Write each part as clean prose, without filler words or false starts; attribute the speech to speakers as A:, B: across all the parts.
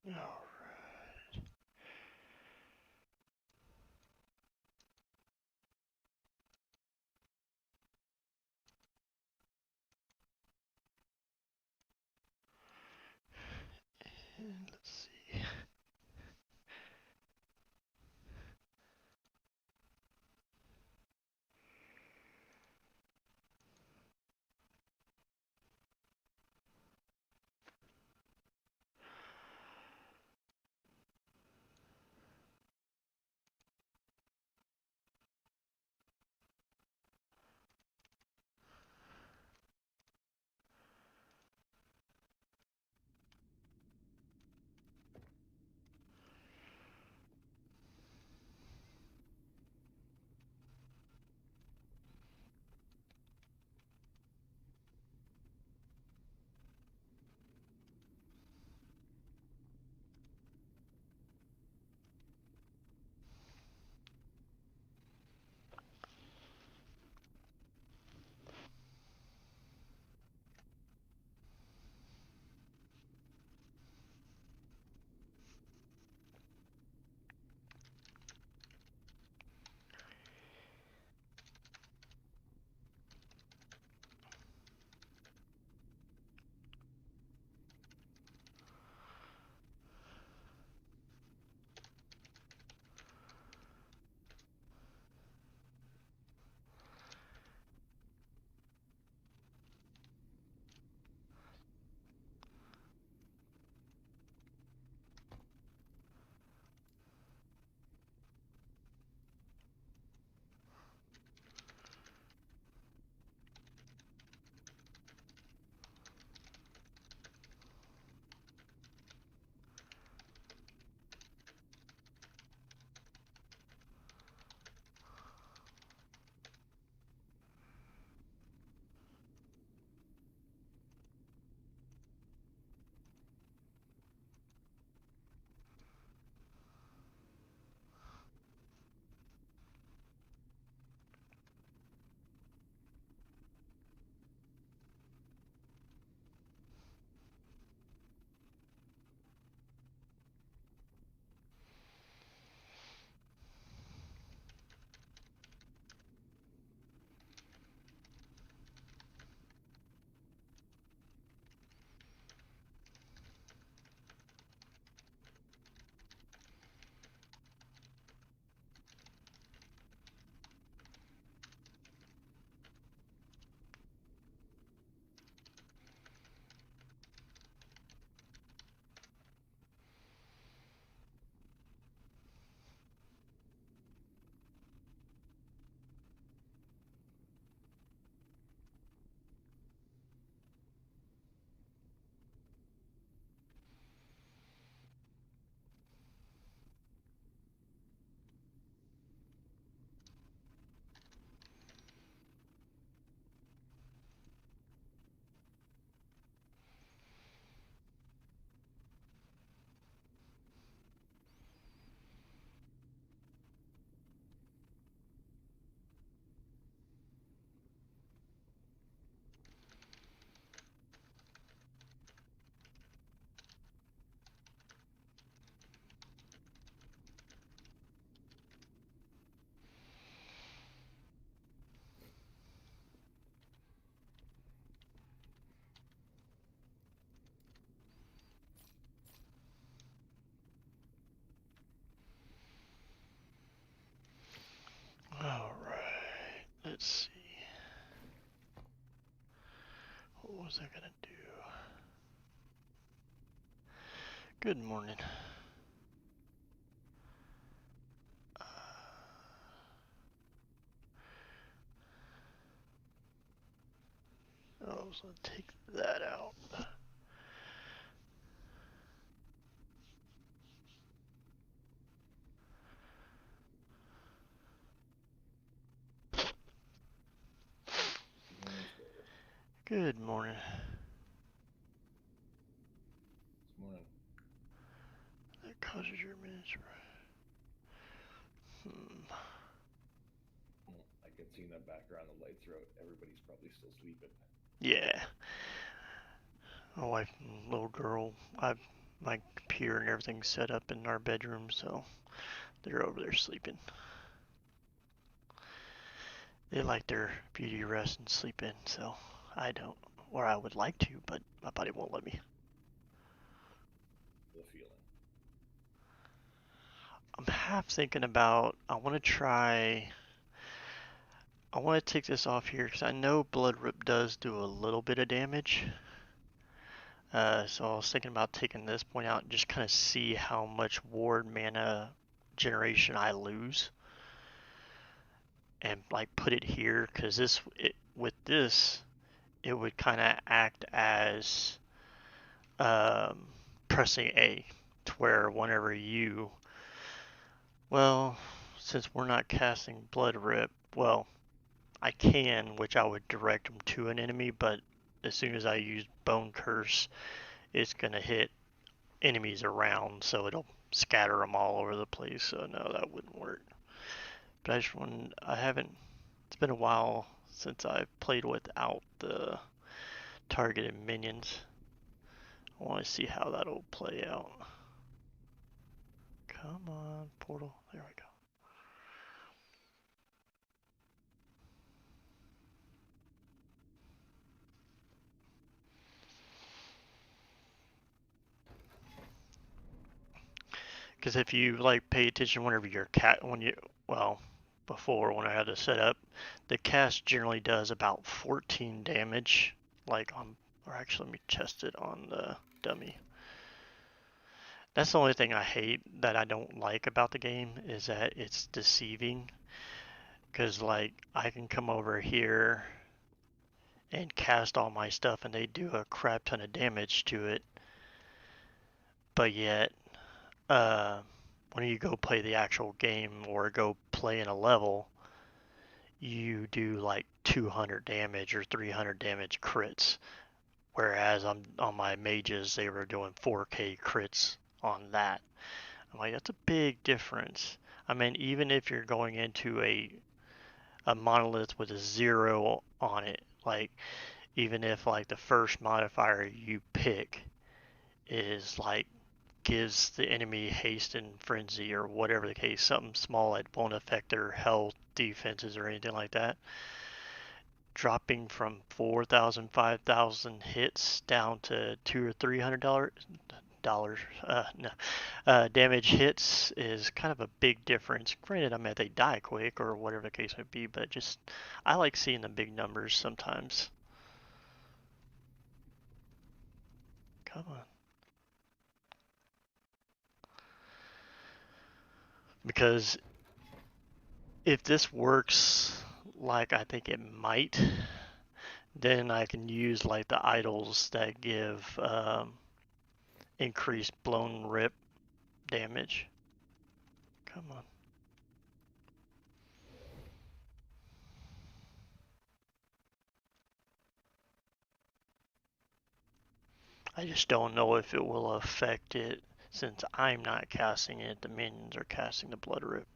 A: All right. And let's see. All right. Let's see. What was I gonna do? Good morning. I was gonna take that out. Good morning.
B: This morning.
A: That causes your miniature.
B: I can see in the background the lights are out. Everybody's probably still sleeping.
A: Yeah. My wife and little girl, I've My computer and everything's set up in our bedroom, so they're over there sleeping. They like their beauty rest and sleep in, so I don't. Or I would like to, but my body won't let me.
B: The feeling.
A: I'm half thinking about, I want to take this off here because I know Blood Rip does do a little bit of damage. So I was thinking about taking this point out and just kind of see how much ward mana generation I lose. And like put it here because with this, it would kind of act as pressing A to where whenever well, since we're not casting Blood Rip, well, I can, which I would direct them to an enemy, but as soon as I use Bone Curse, it's going to hit enemies around, so it'll scatter them all over the place, so no, that wouldn't work. But it's been a while since I've played without the targeted minions. I want to see how that'll play out. Come on, portal, there we go. Because if you like pay attention whenever before when I had it set up, the cast generally does about 14 damage. Or actually let me test it on the dummy. That's the only thing I hate that I don't like about the game is that it's deceiving. Because like I can come over here and cast all my stuff and they do a crap ton of damage to it. But yet when you go play the actual game or go play in a level, you do like 200 damage or 300 damage crits. Whereas on my mages, they were doing 4K crits on that. I'm like, that's a big difference. I mean, even if you're going into a monolith with a 0 on it, like even if like the first modifier you pick is like gives the enemy haste and frenzy or whatever the case, something small that won't affect their health, defenses, or anything like that. Dropping from 4,000, 5,000 hits down to $200 or $300 damage hits is kind of a big difference. Granted, I mean they die quick or whatever the case may be, but just I like seeing the big numbers sometimes. Come on. Because if this works like I think it might, then I can use like the idols that give increased blown rip damage. Come on. I just don't know if it will affect it since I'm not casting it. The minions are casting the blood rip.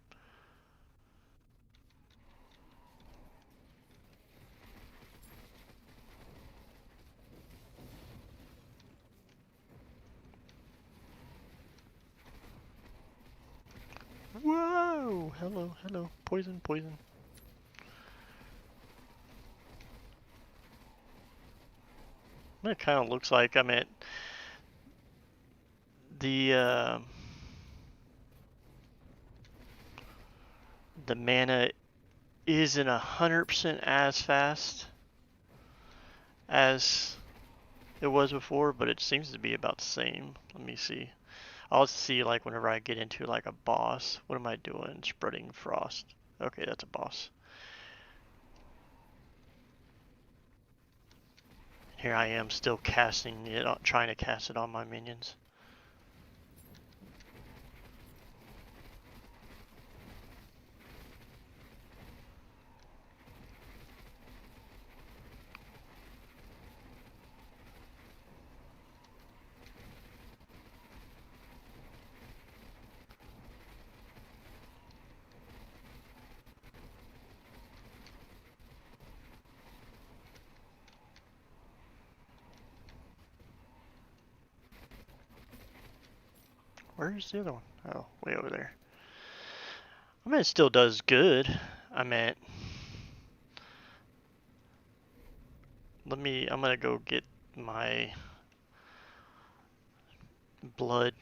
A: Whoa! Hello, hello. Poison, poison. It kind of looks like, I mean, the mana isn't 100% as fast as it was before, but it seems to be about the same. Let me see. I'll see like whenever I get into like a boss. What am I doing? Spreading frost. Okay, that's a boss. Here I am still casting it, trying to cast it on my minions. Where's the other one? Oh, way over there. I mean, it still does good. I meant, I'm gonna go get my blood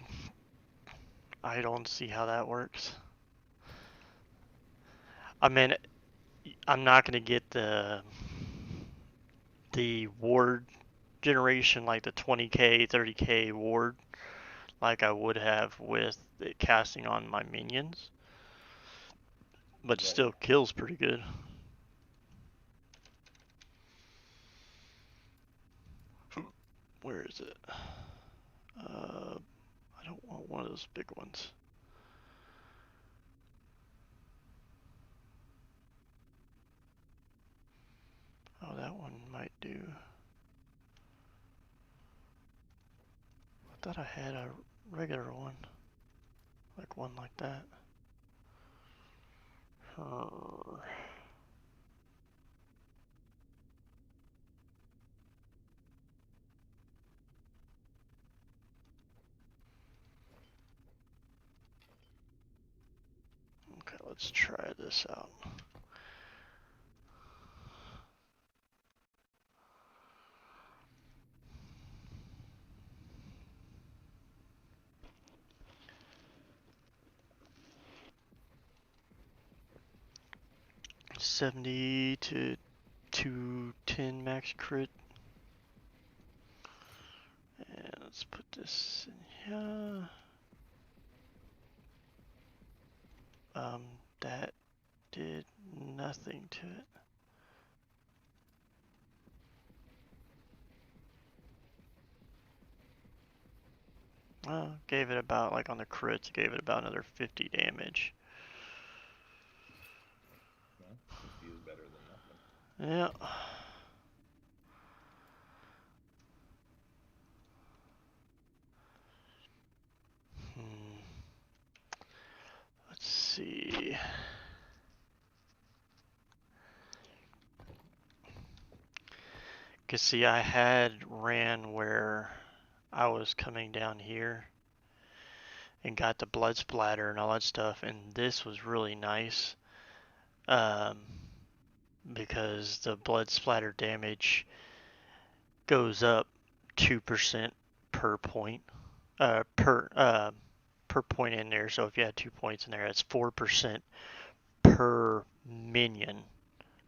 A: idol and see how that works. I mean, I'm not gonna get the ward generation, like the 20k, 30k ward, like I would have with it casting on my minions, but it
B: Right.
A: still kills pretty good. Where is it? I don't want one of those big ones. Oh, that one might do. I thought I had a regular one, like one like that. Okay, let's try this out. $70 to 210 max crit. And let's put this in here. That did nothing to it. Gave it about, like on the crits, gave it about another 50 damage.
B: Well, 50 is better than nothing.
A: Yeah. Let's see. Cause see, I had ran where I was coming down here and got the blood splatter and all that stuff, and this was really nice. Because the blood splatter damage goes up 2% per point, per point in there. So if you had 2 points in there, that's 4% per minion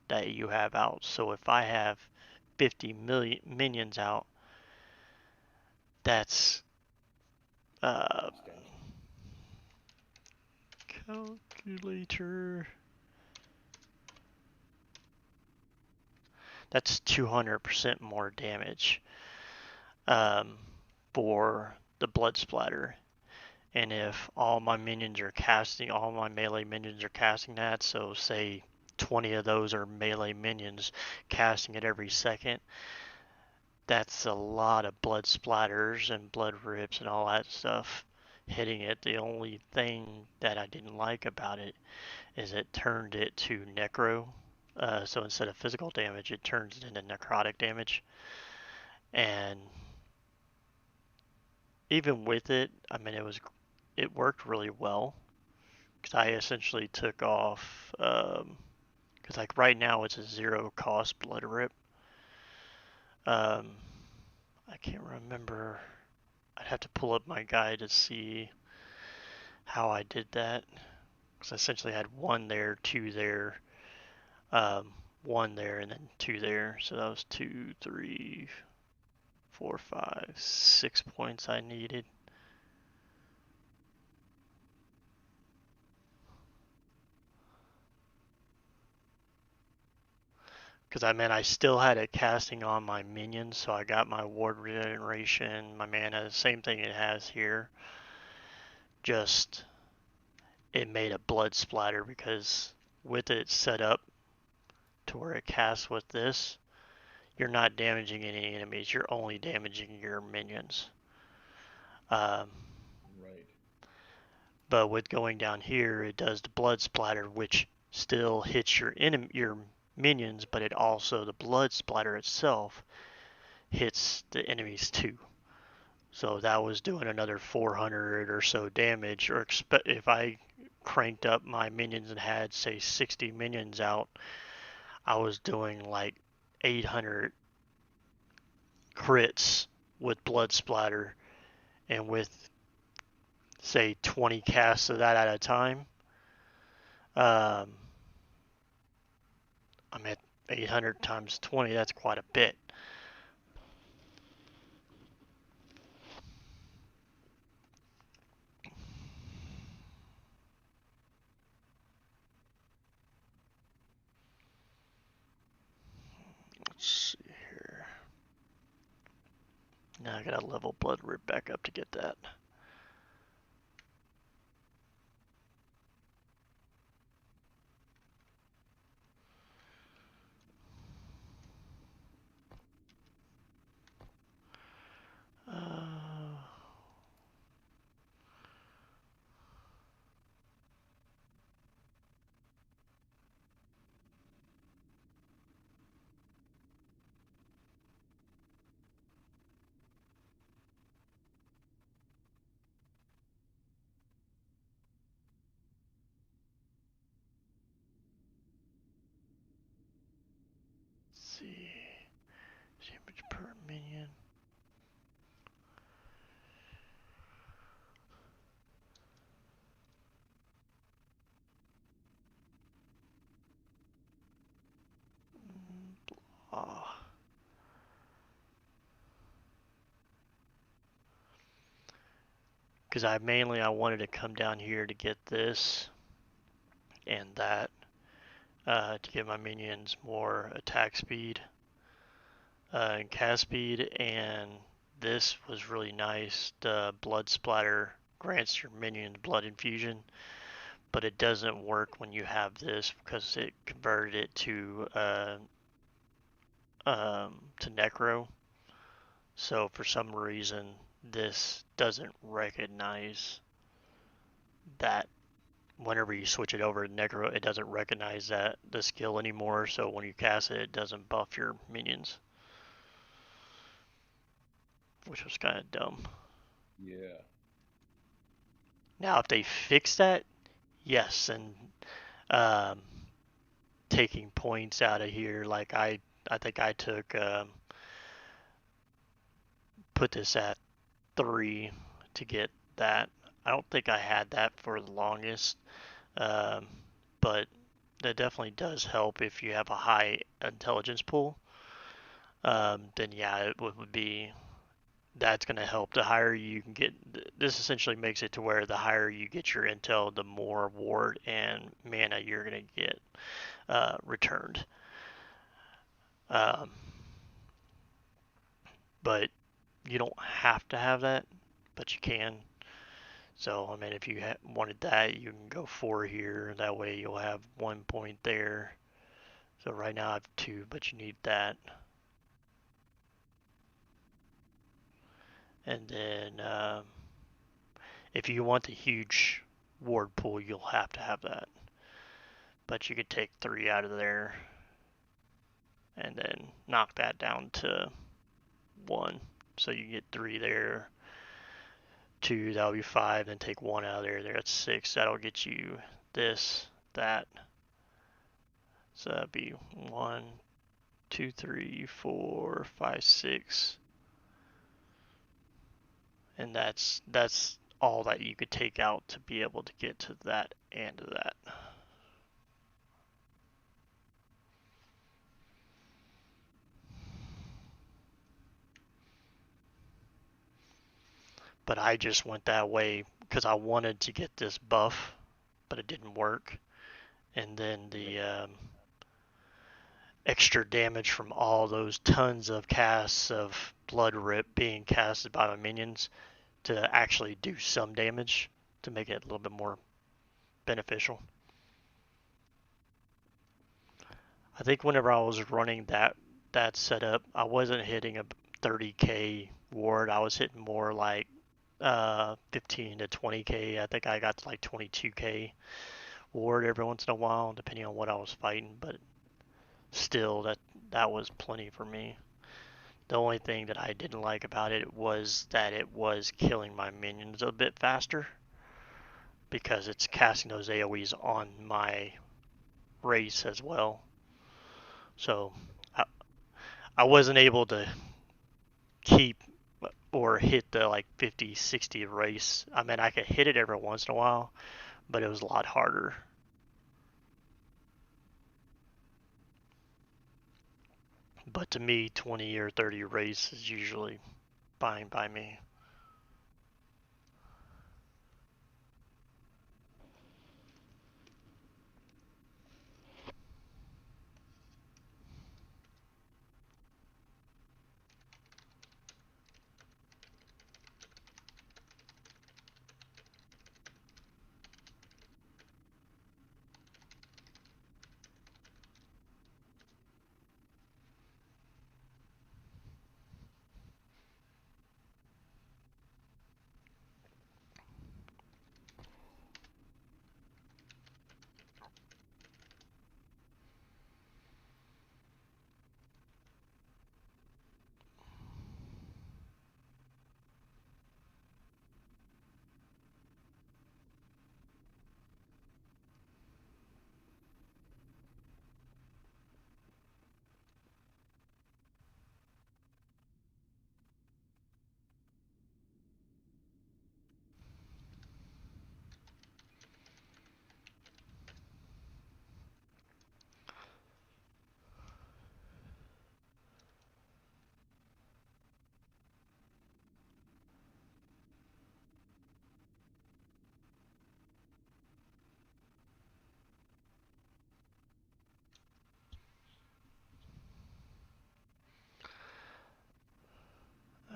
A: that you have out. So if I have 50 million minions out, that's calculator. That's 200% more damage for the blood splatter. And if all my melee minions are casting that, so say 20 of those are melee minions casting it every second, that's a lot of blood splatters and blood rips and all that stuff hitting it. The only thing that I didn't like about it is it turned it to necro. So instead of physical damage, it turns it into necrotic damage. And even with it, I mean, it worked really well. Because I essentially took off, because like right now it's a 0 cost blood rip. I can't remember. I'd have to pull up my guide to see how I did that. Because I essentially had 1 there, 2 there, 1 there, and then 2 there. So that was 2, 3, 4, 5, 6 points I needed. Because I meant I still had it casting on my minions, so I got my ward regeneration, my mana, the same thing it has here. Just it made a blood splatter because with it set up to where it casts with this, you're not damaging any enemies, you're only damaging your minions. Right. But with going down here, it does the blood splatter, which still hits your minions, but it also, the blood splatter itself hits the enemies too. So that was doing another 400 or so damage. Or if I cranked up my minions and had, say, 60 minions out, I was doing like 800 crits with blood splatter, and with, say, 20 casts of that at a time, um, I'm at 800 times 20. That's quite a bit. Let's see here. Now I gotta level blood rip back up to get that. Uh, let's see. Damage per minion. Ah. Because I wanted to come down here to get this and that, to give my minions more attack speed and cast speed, and this was really nice. The blood splatter grants your minions blood infusion, but it doesn't work when you have this because it converted it to necro. So for some reason, this doesn't recognize that. Whenever you switch it over to necro, it doesn't recognize that the skill anymore. So when you cast it, it doesn't buff your minions, which was kind of dumb.
B: Yeah.
A: Now, if they fix that, yes, and um, taking points out of here, like I think I took put this at 3 to get that. I don't think I had that for the longest, um, but that definitely does help if you have a high intelligence pool. Then yeah, it would be that's going to help. The higher you can get, this essentially makes it to where the higher you get your intel, the more ward and mana you're going to get returned. Um, but you don't have to have that, but you can. So, I mean, if you wanted that, you can go 4 here. That way you'll have 1 point there. So right now I have 2, but you need that. And then if you want the huge ward pool, you'll have to have that. But you could take 3 out of there and then knock that down to 1. So you get 3 there, 2, that'll be 5, then take 1 out of there. That's 6. That'll get you this, that. So that'd be 1, 2, 3, 4, 5, 6. And that's all that you could take out to be able to get to that and to that. But I just went that way because I wanted to get this buff, but it didn't work. And then the extra damage from all those tons of casts of blood rip being casted by my minions to actually do some damage to make it a little bit more beneficial. I think whenever I was running that setup, I wasn't hitting a 30k ward. I was hitting more like 15 to 20k. I think I got to like 22k ward every once in a while, depending on what I was fighting. But still, that was plenty for me. The only thing that I didn't like about it was that it was killing my minions a bit faster because it's casting those AoEs on my race as well. So I wasn't able to keep or hit the like 50, 60 race. I mean, I could hit it every once in a while, but it was a lot harder. But to me, 20 or 30 race is usually fine by me.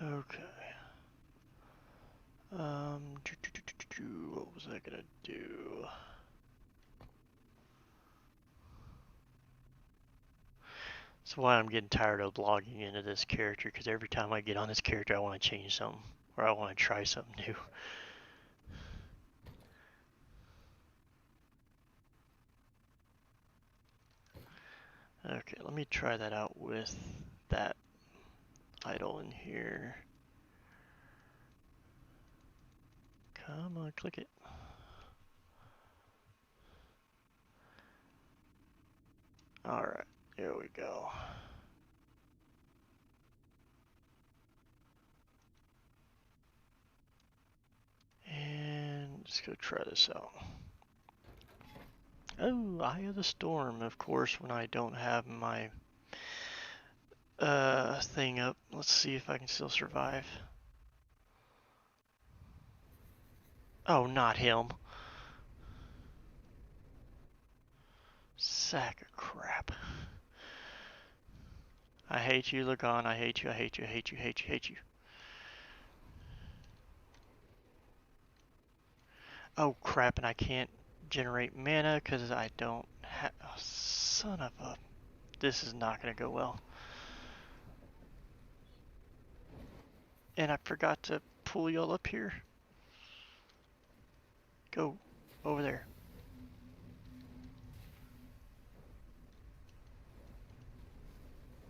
A: Okay. What was I gonna do? That's why I'm getting tired of logging into this character, because every time I get on this character I want to change something, or I want to try something new. Okay, let me try that out with that idle in here. Come on, click it. Alright, here we go. And let's go try this out. Oh, Eye of the Storm, of course, when I don't have my thing up. Let's see if I can still survive. Oh, not him. Sack of crap. I hate you, Lagan. I hate you, I hate you, I hate you, hate you, hate you. Oh, crap, and I can't generate mana because I don't have... Oh, son of a... This is not going to go well. And I forgot to pull y'all up here. Go over there.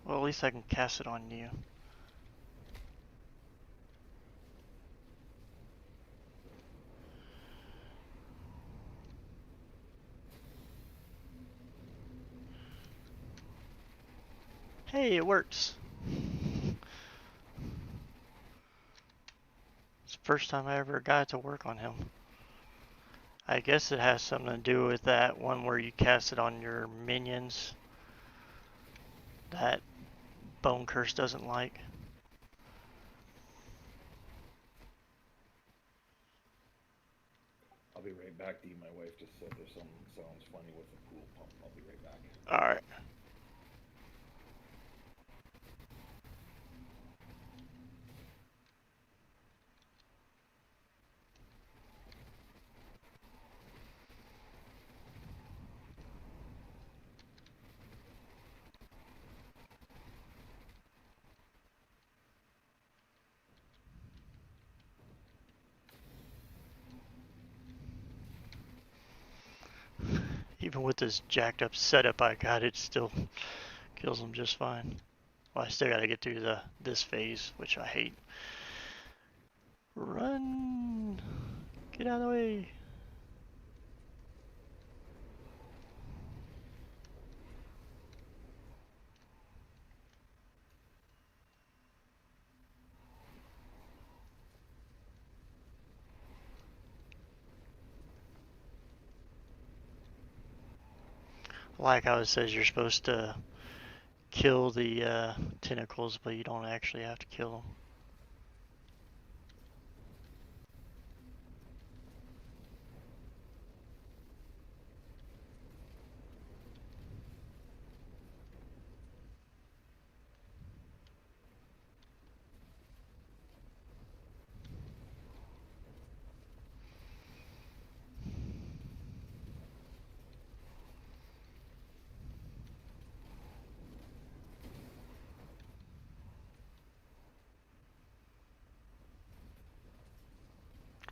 A: Well, at least I can cast it on you. Hey, it works. It's the first time I ever got to work on him. I guess it has something to do with that one where you cast it on your minions that Bone Curse doesn't like.
B: I'll be right back, D. My wife just said there's something sounds funny with the pool pump. I'll be right back.
A: Alright. Even with this jacked up setup I got, it still kills them just fine. Well, I still gotta get through this phase, which I hate. Run! Get out of the way! Like how it says you're supposed to kill the tentacles, but you don't actually have to kill them.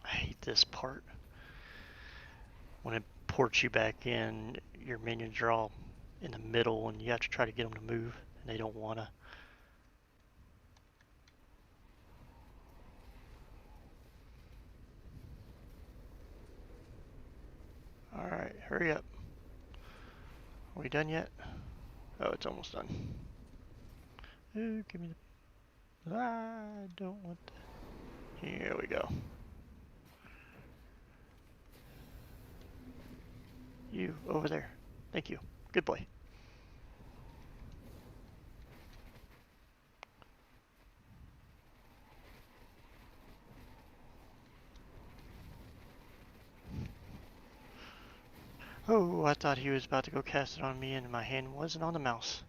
A: I hate this part. When it ports you back in, your minions are all in the middle and you have to try to get them to move, and they don't want to. Alright, hurry up. Are we done yet? Oh, it's almost done. Ooh, give me the... I don't want that. Here we go. You, over there. Thank you. Good boy. Oh, I thought he was about to go cast it on me and my hand wasn't on the mouse.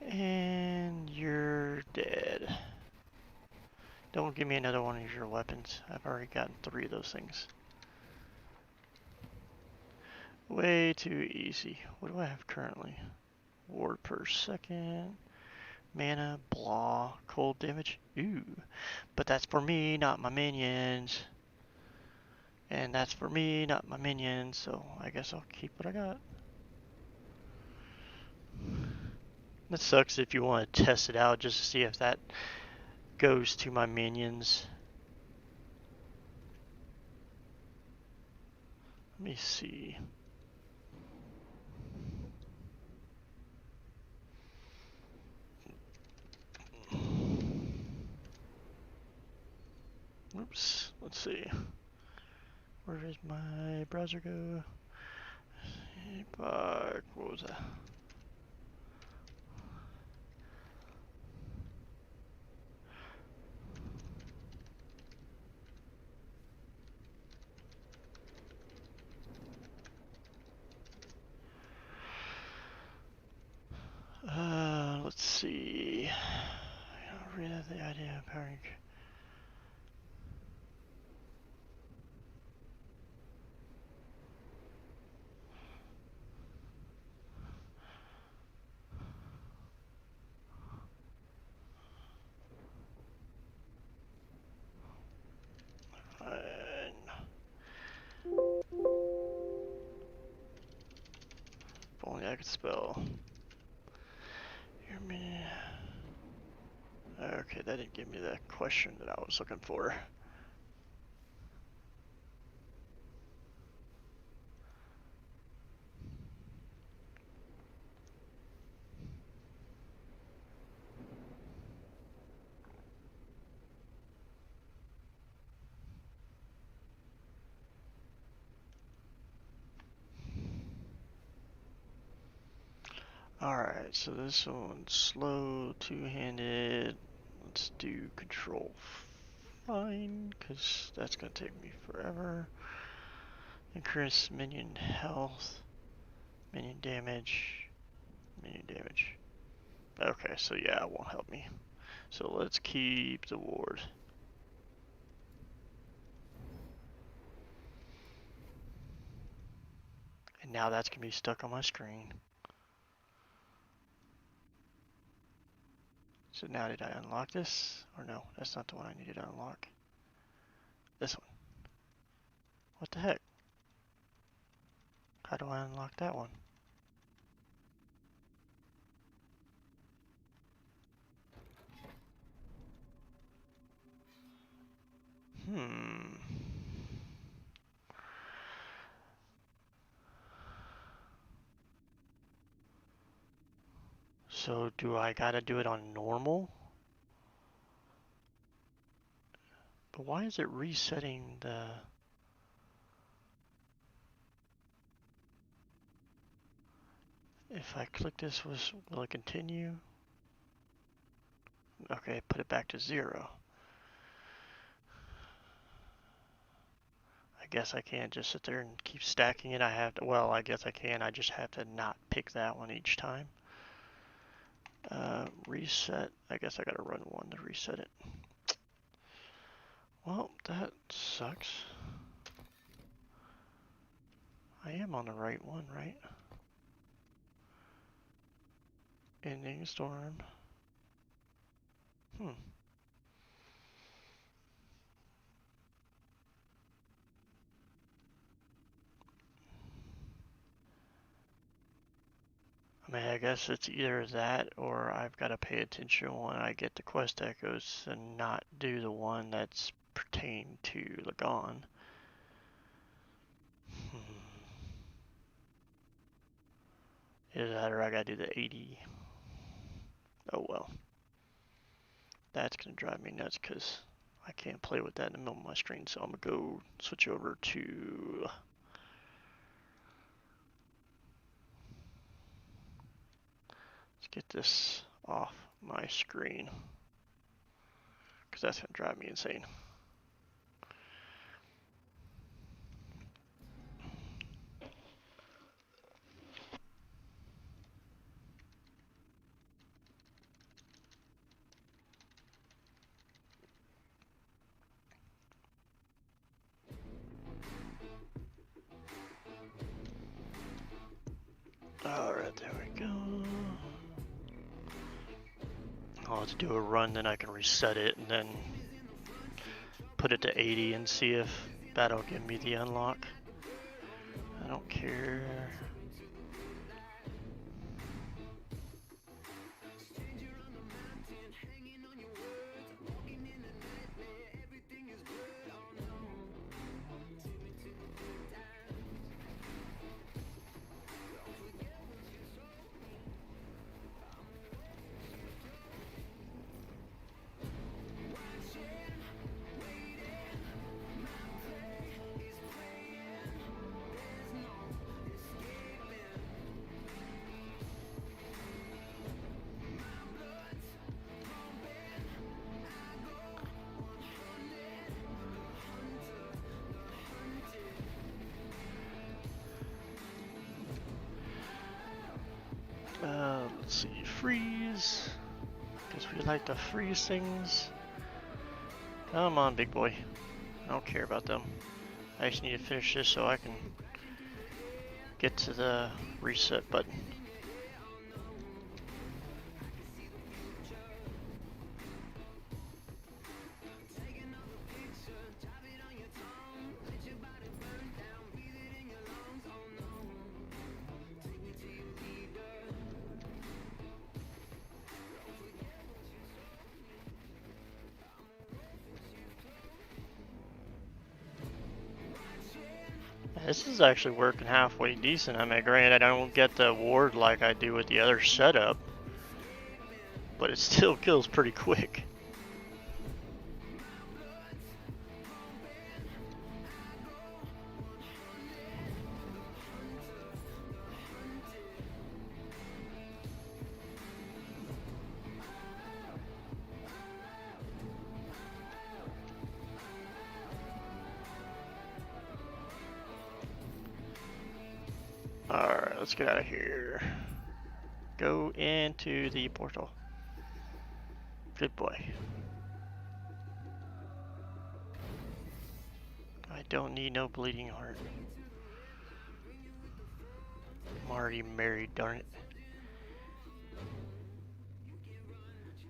A: And you're dead. Don't give me another one of your weapons. I've already gotten 3 of those things. Way too easy. What do I have currently? Ward per second. Mana, blah, cold damage. Ooh. But that's for me, not my minions. And that's for me, not my minions. So I guess I'll keep what I got. That sucks if you want to test it out just to see if that goes to my minions. Let me see. Oops, let's see. Where does my browser go? What was that? Let's see. I don't really have the idea of powering. If only I could spell. Your minion. Okay, that didn't give me the question that I was looking for. Alright, so this one's slow, two-handed. Let's do control fine, because that's going to take me forever. Increase minion health, minion damage, minion damage. Okay, so yeah, it won't help me. So let's keep the ward. And now that's going to be stuck on my screen. So now did I unlock this? Or no, that's not the one I needed to unlock. This one. What the heck? How do I unlock that one? So do I gotta do it on normal? But why is it resetting the... If I click this, will it continue? Okay, put it back to 0. I guess I can't just sit there and keep stacking it. I have to, well, I guess I can. I just have to not pick that one each time. Reset. I guess I gotta run one to reset it. Well, that sucks. I am on the right one, right? Ending storm. I mean, I guess it's either that or I've got to pay attention when I get the quest echoes and not do the one that's pertained to Lagon. Either that or I gotta do the 80. Oh well. That's gonna drive me nuts because I can't play with that in the middle of my screen, so I'm gonna go switch over to... Let's get this off my screen because that's gonna drive me insane. Alright, there we go. I'll have to do a run, then I can reset it and then put it to 80 and see if that'll give me the unlock. I don't care. Let's see, freeze. Guess we like to freeze things. Come on, big boy. I don't care about them. I just need to finish this so I can get to the reset button. This is actually working halfway decent. I mean, granted, I don't get the award like I do with the other setup, but it still kills pretty quick. Alright, let's get out of here. Go into the portal. Good boy. I don't need no bleeding heart. I'm already married, darn it.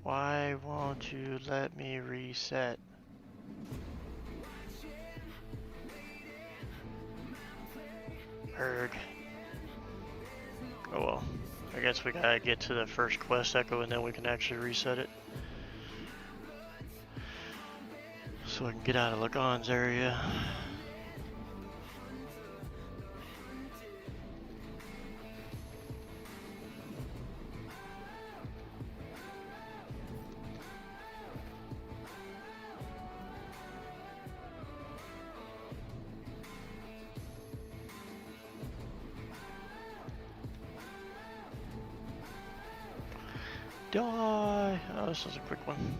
A: Why won't you let me reset? Erg. Oh well. I guess we gotta get to the first quest echo and then we can actually reset it. So so I can get out of Lagon's area. Die! Oh, this was a quick one.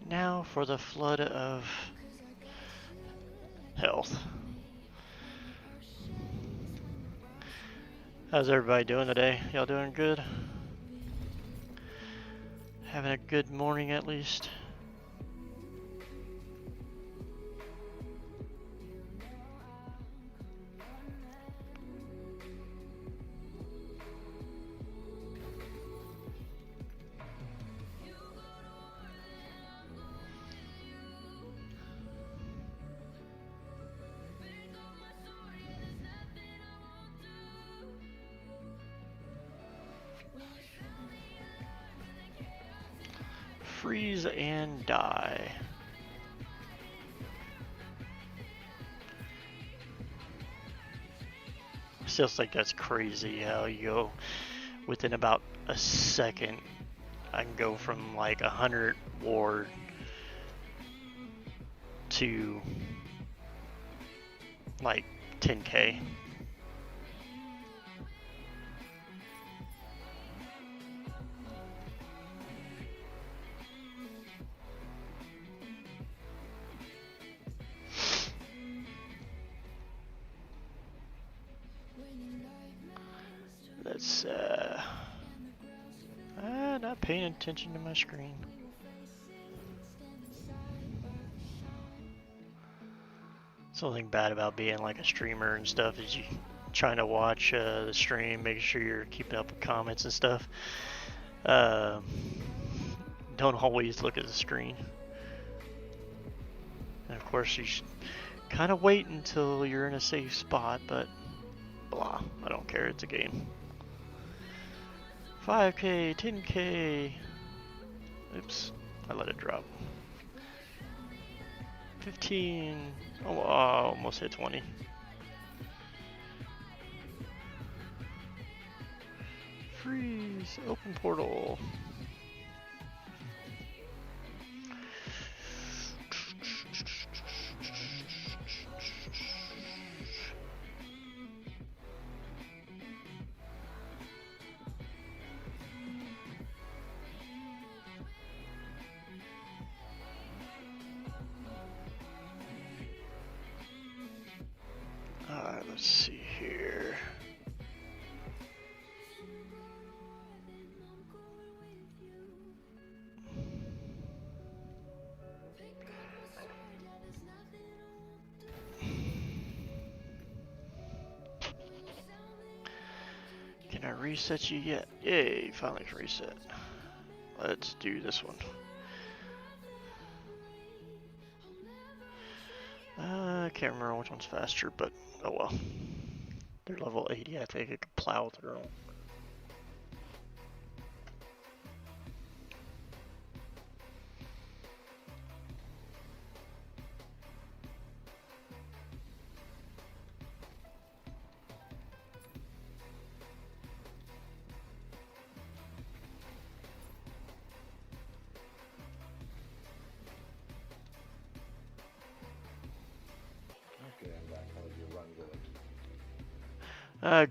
A: Now for the flood of health. How's everybody doing today? Y'all doing good? Having a good morning at least? Freeze and die. I still think that's crazy how you go within about a second. I can go from like 100 ward to like 10k. That's not paying attention to my screen. Something bad about being like a streamer and stuff is you trying to watch the stream, making sure you're keeping up with comments and stuff. Don't always look at the screen. And of course you should kind of wait until you're in a safe spot, but blah, I don't care, it's a game. 5k, 10k. Oops, I let it drop. 15. Oh, almost hit 20. Freeze. Open portal. Alright, let's see here. Can I reset you yet? Yay, finally reset. Let's do this one. I can't remember which one's faster, but oh well. They're level 80, I think I could plow through them.
B: Okay, I'm back. How was your run going?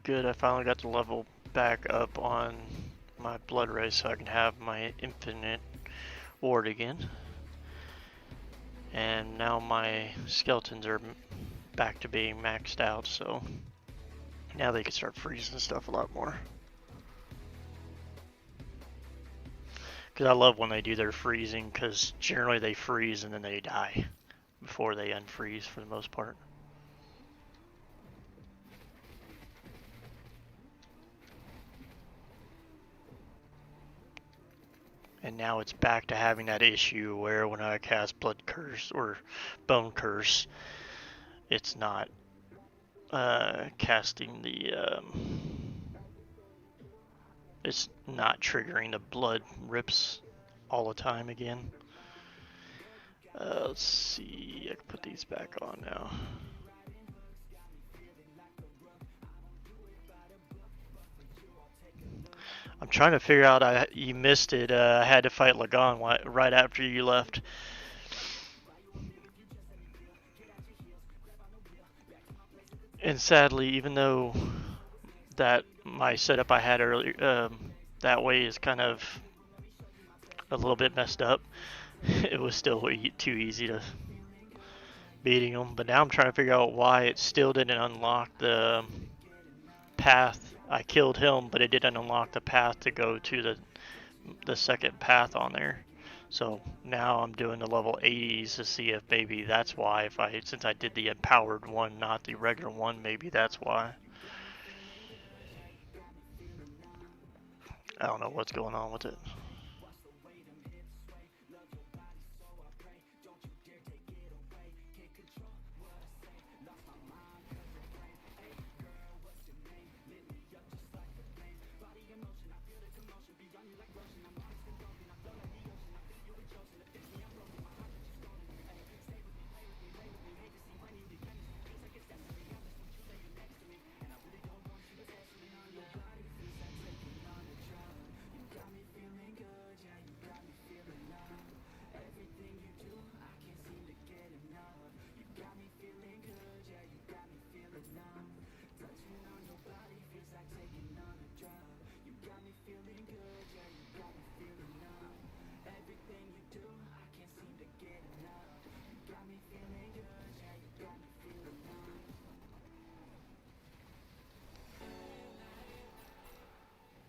A: Good, I finally got the level back up on my blood race so I can have my infinite ward again. And now my skeletons are back to being maxed out, so now they can start freezing stuff a lot more. Because I love when they do their freezing, because generally they freeze and then they die before they unfreeze for the most part. And now it's back to having that issue where when I cast Blood Curse or Bone Curse, it's not casting the it's not triggering the blood rips all the time again. Let's see, I can put these back on now. I'm trying to figure out, you missed it, I had to fight Lagan right after you left. And sadly, even though that my setup I had earlier that way is kind of a little bit messed up, it was still too easy to beating him. But now I'm trying to figure out why it still didn't unlock the path. I killed him, but it didn't unlock the path to go to the second path on there. So now I'm doing the level 80s to see if maybe that's why. Since I did the empowered one, not the regular one, maybe that's why. I don't know what's going on with it.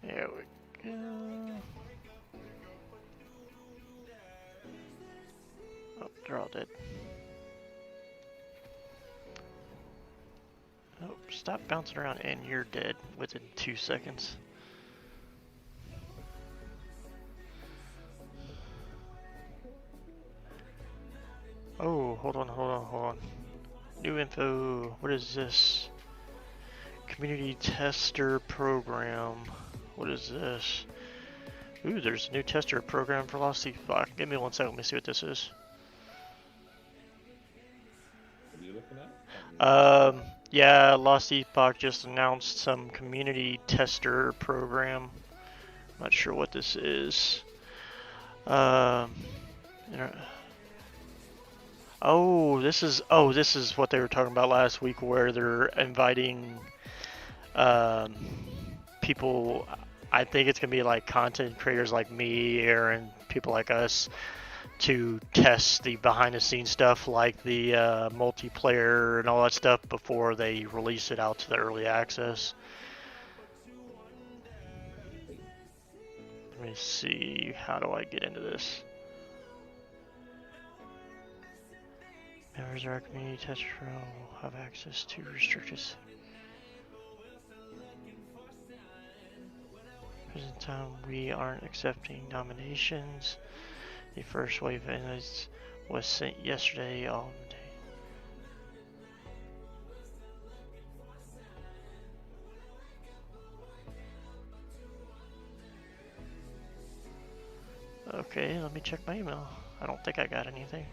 A: There we go. Oh, they're all dead. Oh, stop bouncing around and you're dead within 2 seconds. Oh, hold on. New info. What is this? Community tester program. What is this? Ooh, there's a new tester program for Lost Epoch. Give me 1 second. Let me see what this is.
B: What are you looking at?
A: Yeah, Lost Epoch just announced some community tester program. Not sure what this is. This is what they were talking about last week, where they're inviting people. I think it's gonna be like content creators like me, Aaron, people like us, to test the behind-the-scenes stuff, like the multiplayer and all that stuff, before they release it out to the early access. Let me see. How do I get into this? Members of our community test trail will have access to restricted. Present time, we aren't accepting nominations. The first wave of invites was sent yesterday all day. Okay, let me check my email. I don't think I got anything.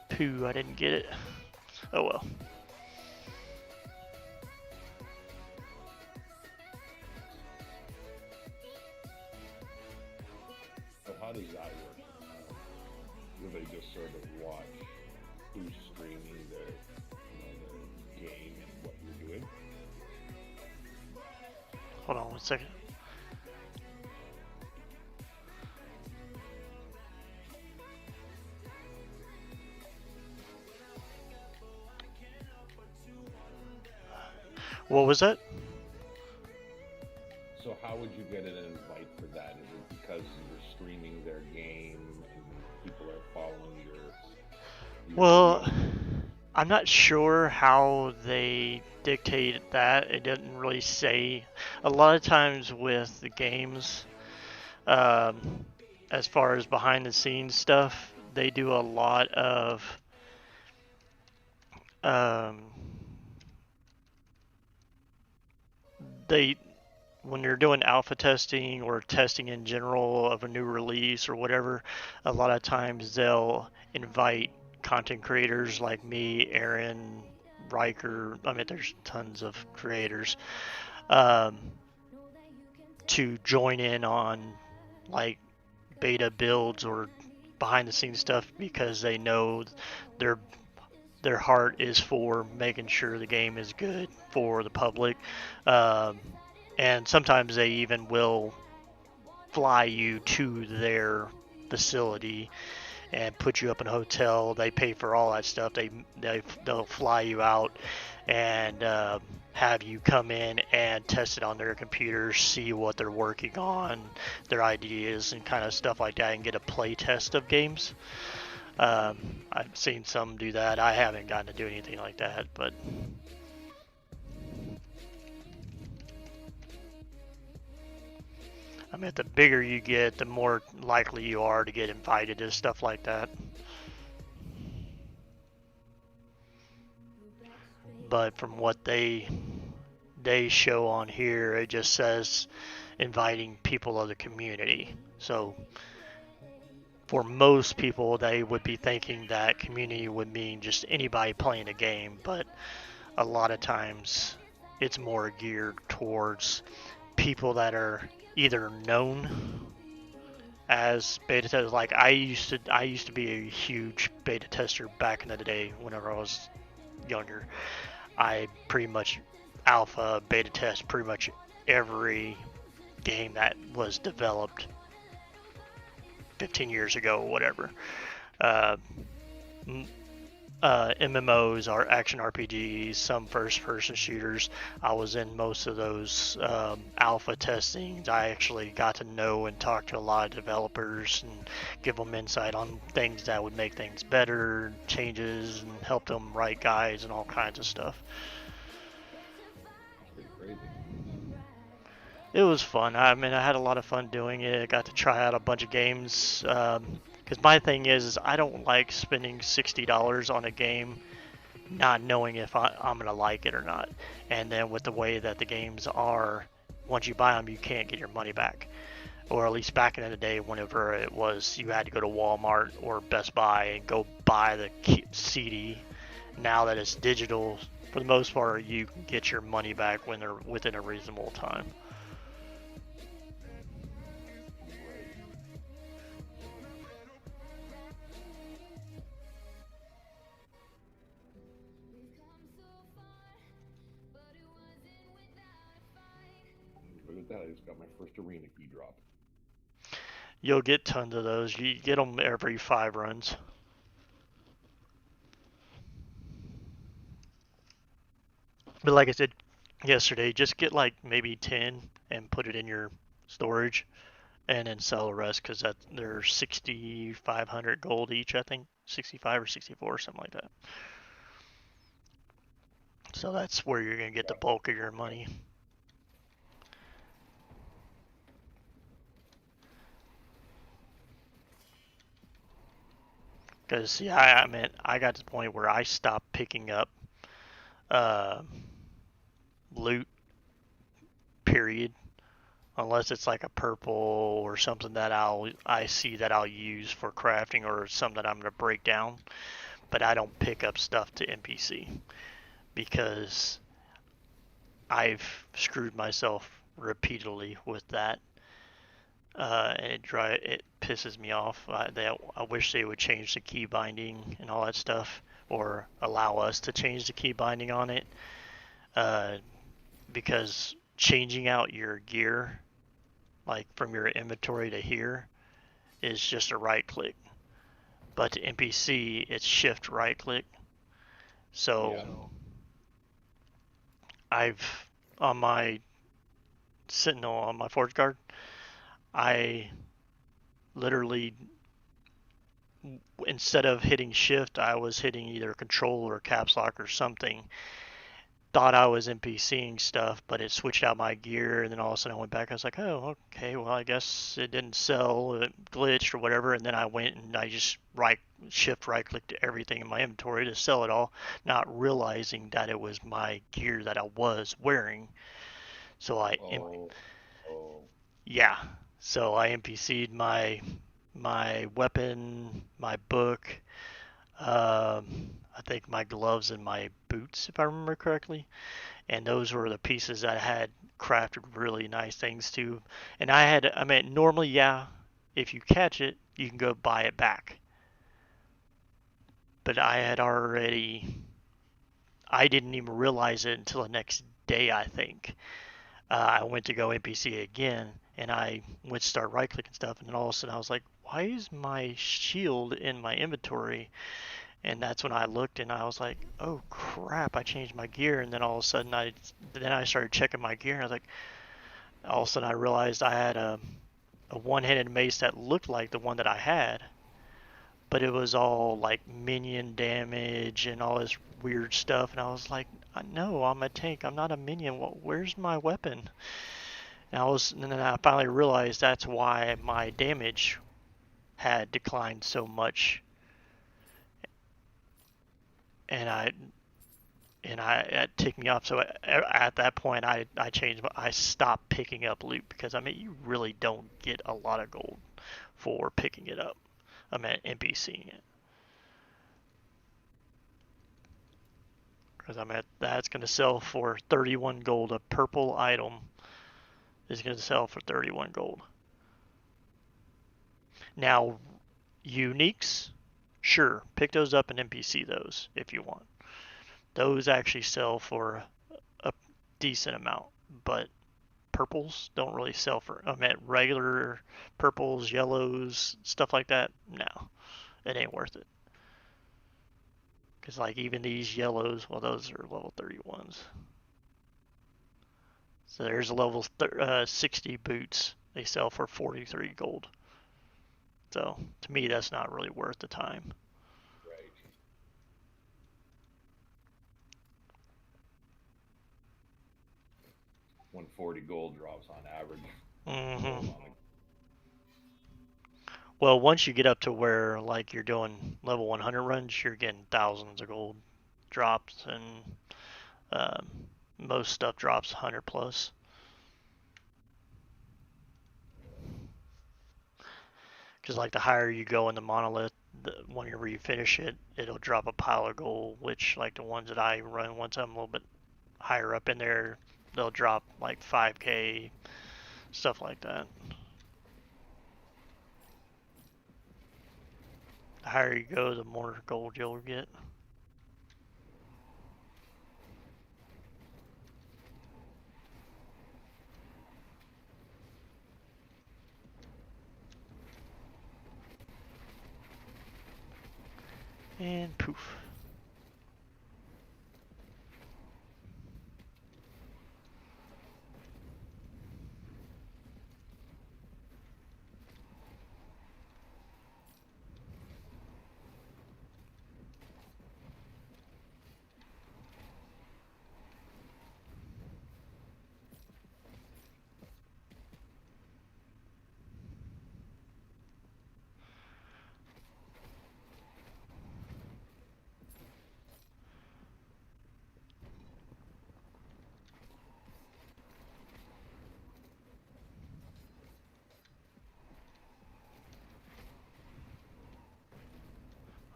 A: Pooh, I didn't get it. Oh well.
B: So how does that work? Do they just sort of watch who's streaming the game and what you're doing?
A: Hold on 1 second. What was that?
B: So how would you get an invite for that? Is it because you're streaming their game and people are following your
A: Well,
B: videos?
A: I'm not sure how they dictate that. It didn't really say. A lot of times with the games, um, as far as behind the scenes stuff, they do a lot of um, they when you're doing alpha testing or testing in general of a new release or whatever, a lot of times they'll invite content creators like me, Aaron, Riker. I mean, there's tons of creators um, to join in on like beta builds or behind the scenes stuff because they know their their heart is for making sure the game is good for the public. Um, and sometimes they even will fly you to their facility and put you up in a hotel. They pay for all that stuff. They'll fly you out and have you come in and test it on their computers, see what they're working on, their ideas, and kind of stuff like that, and get a play test of games. I've seen some do that. I haven't gotten to do anything like that, but I mean, the bigger you get, the more likely you are to get invited to stuff like that. But from what they show on here, it just says inviting people of the community. So for most people, they would be thinking that community would mean just anybody playing a game, but a lot of times it's more geared towards people that are either known as beta testers. Like I used to be a huge beta tester back in the day whenever I was younger. I pretty much alpha beta test pretty much every game that was developed 15 years ago or whatever. Uh, MMOs are action RPGs, some first-person shooters. I was in most of those alpha testings. I actually got to know and talk to a lot of developers and give them insight on things that would make things better, changes, and help them write guides and all kinds of stuff.
B: It's pretty crazy.
A: It was fun. I mean, I had a lot of fun doing it. I got to try out a bunch of games. Because my thing is I don't like spending $60 on a game not knowing if I'm going to like it or not. And then with the way that the games are, once you buy them, you can't get your money back. Or at least back in the day, whenever it was, you had to go to Walmart or Best Buy and go buy the CD. Now that it's digital, for the most part, you can get your money back when they're within a reasonable time.
B: Look at that! I just got my first arena key drop.
A: You'll get tons of those. You get them every 5 runs. But like I said yesterday, just get like maybe 10 and put it in your storage and then sell the rest because that they're 6,500 gold each, I think. 65 or 64, something like that. So that's where you're going to get the bulk of your money. Because, see, I mean, I got to the point where I stopped picking up uh, loot, period, unless it's like a purple or something that I see that I'll use for crafting or something that I'm going to break down. But I don't pick up stuff to NPC because I've screwed myself repeatedly with that. And it pisses me off. I wish they would change the key binding and all that stuff, or allow us to change the key binding on it. Uh, because changing out your gear, like from your inventory to here, is just a right click. But to NPC, it's shift right click. So
B: Yeah.
A: I've on my Sentinel on my Forge Guard, I literally instead of hitting shift, I was hitting either control or caps lock or something. Thought I was NPCing stuff, but it switched out my gear, and then all of a sudden I went back. I was like, oh, okay, well, I guess it didn't sell, it glitched or whatever. And then I went and I just right clicked everything in my inventory to sell it all, not realizing that it was my gear that I was wearing. So
B: Oh, oh,
A: yeah, so I NPC'd my weapon, my book, I think my gloves and my boots, if I remember correctly. And those were the pieces that I had crafted really nice things to. And I mean, normally, yeah, if you catch it, you can go buy it back. But I didn't even realize it until the next day, I think. I went to go NPC again, and I went to start right clicking stuff, and then all of a sudden I was like, why is my shield in my inventory? And that's when I looked and I was like, oh crap, I changed my gear. And then all of a sudden I started checking my gear, and I was like, all of a sudden I realized I had a one-handed mace that looked like the one that I had, but it was all like minion damage and all this weird stuff. And I was like, no, I'm a tank. I'm not a minion. Where's my weapon? And then I finally realized that's why my damage had declined so much. And it ticked me off. So at that point, I changed. I stopped picking up loot because I mean you really don't get a lot of gold for picking it up. I mean NPCing it because I mean that's going to sell for 31 gold. A purple item is going to sell for 31 gold. Now uniques, sure, pick those up and NPC those if you want. Those actually sell for a decent amount, but purples don't really sell for. I mean, regular purples, yellows, stuff like that. No, it ain't worth it. Because like even these yellows, well, those are level 31s. So there's a level 60 boots. They sell for 43 gold. So to me, that's not really worth the time.
B: right. 140 gold drops on average. Gold
A: Mm-hmm.
B: on the
A: Well, once you get up to where like you're doing level 100 runs, you're getting thousands of gold drops, and um, most stuff drops 100 plus. Because like the higher you go in the monolith, whenever you finish it, it'll drop a pile of gold. Which like the ones that I run, once I'm a little bit higher up in there, they'll drop like 5k, stuff like that. The higher you go, the more gold you'll get. And poof.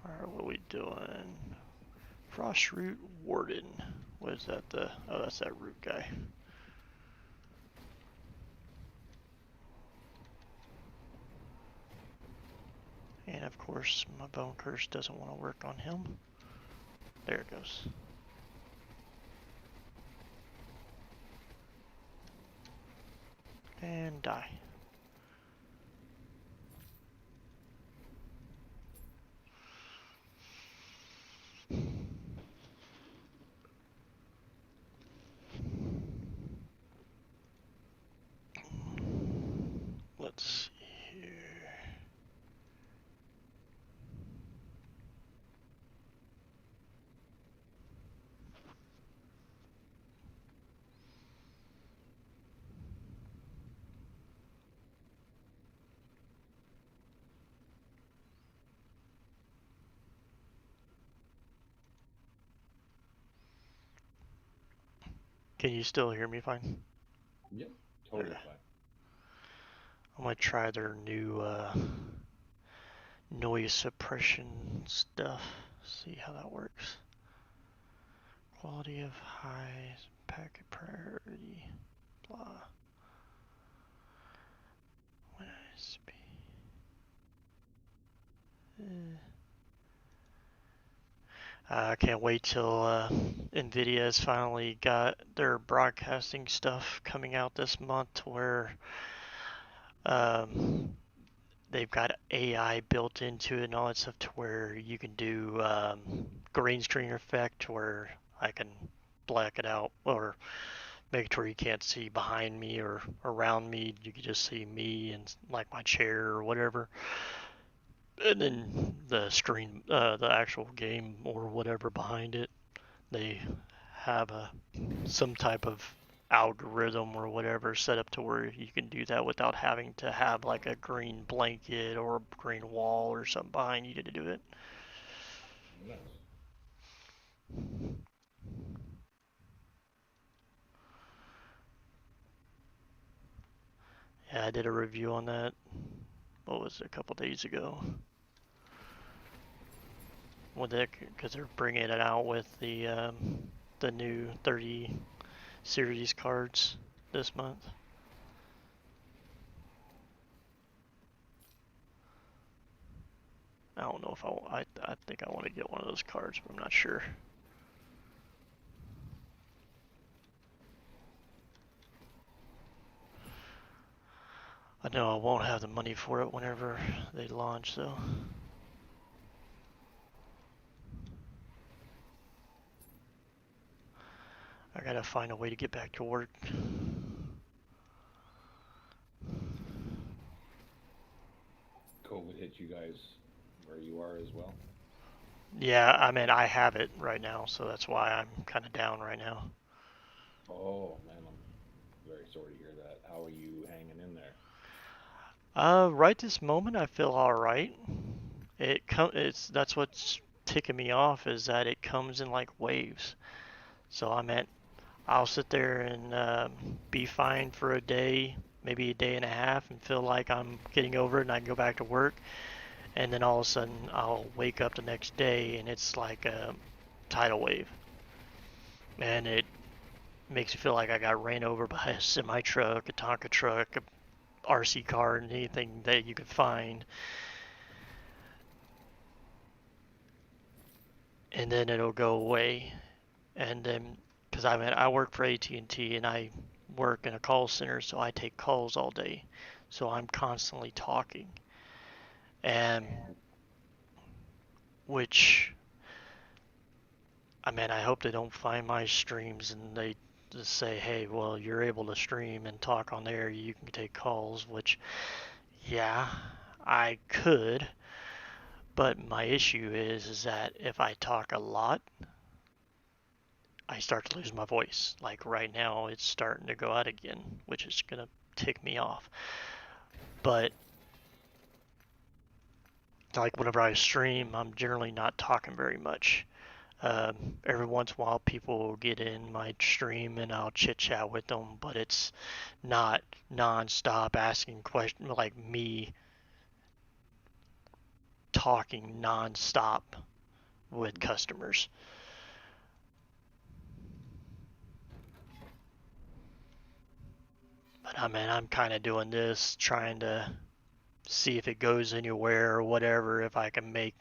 A: Alright, what are we doing? Frostroot Warden. What is that? Oh, that's that root guy. And of course, my bone curse doesn't want to work on him. There it goes. And die. let's see here. Can you still hear me fine?
B: Yep, totally
A: Okay.
B: fine.
A: I'm gonna try their new noise suppression stuff. See how that works. Quality of high, packet priority, blah. When I speak. I can't wait till NVIDIA's finally got their broadcasting stuff coming out this month where um, they've got AI built into it and all that stuff to where you can do green screen effect where I can black it out or make it to where you can't see behind me or around me. You can just see me and like my chair or whatever. And then the screen, the actual game or whatever behind it, they have some type of algorithm or whatever set up to where you can do that without having to have like a green blanket or a green wall or something behind you to do it.
B: Nice.
A: Yeah, I did a review on that. What was it, a couple days ago? With it, because they're bringing it out with the new 30 series cards this month. I don't know if I think I want to get one of those cards, but I'm not sure. I know I won't have the money for it whenever they launch, though. I gotta find a way to get back to work.
B: COVID hit you guys where you are as well?
A: Yeah, I mean, I have it right now, so that's why I'm kind of down right now.
B: Oh man, I'm very sorry to hear that. How are you hanging in there?
A: Right this moment, I feel all right. It's that's what's ticking me off is that it comes in like waves. So I'll sit there and be fine for a day, maybe a day and a half, and feel like I'm getting over it, and I can go back to work. And then all of a sudden, I'll wake up the next day, and it's like a tidal wave, and it makes me feel like I got ran over by a semi truck, a Tonka truck, a RC car, and anything that you could find. And then it'll go away, and then because I work for AT&T and T, and I work in a call center, so I take calls all day, so I'm constantly talking, and which I hope they don't find my streams and they just say, hey, well, you're able to stream and talk on there, you can take calls, which yeah, I could, but my issue is that if I talk a lot, I start to lose my voice. Like right now, it's starting to go out again, which is gonna tick me off. But like whenever I stream, I'm generally not talking very much. Every once in a while, people will get in my stream and I'll chit chat with them, but it's not non-stop asking questions like me talking non-stop with customers. But I'm kind of doing this, trying to see if it goes anywhere or whatever, if I can make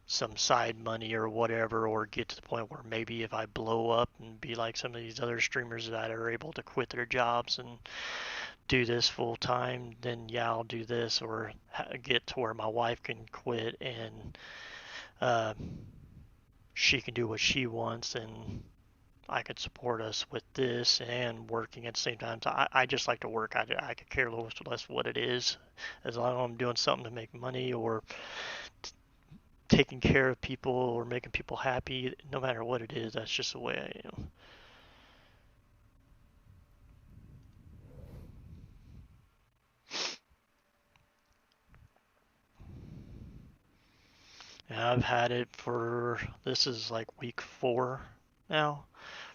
A: some side money or whatever, or get to the point where maybe if I blow up and be like some of these other streamers that are able to quit their jobs and do this full time, then yeah, I'll do this, or get to where my wife can quit and uh, she can do what she wants and I could support us with this and working at the same time. So I just like to work. I could care less what it is, as long as I'm doing something to make money or taking care of people or making people happy. No matter what it is, that's just the way I am. And I've had it for, this is like week 4 now.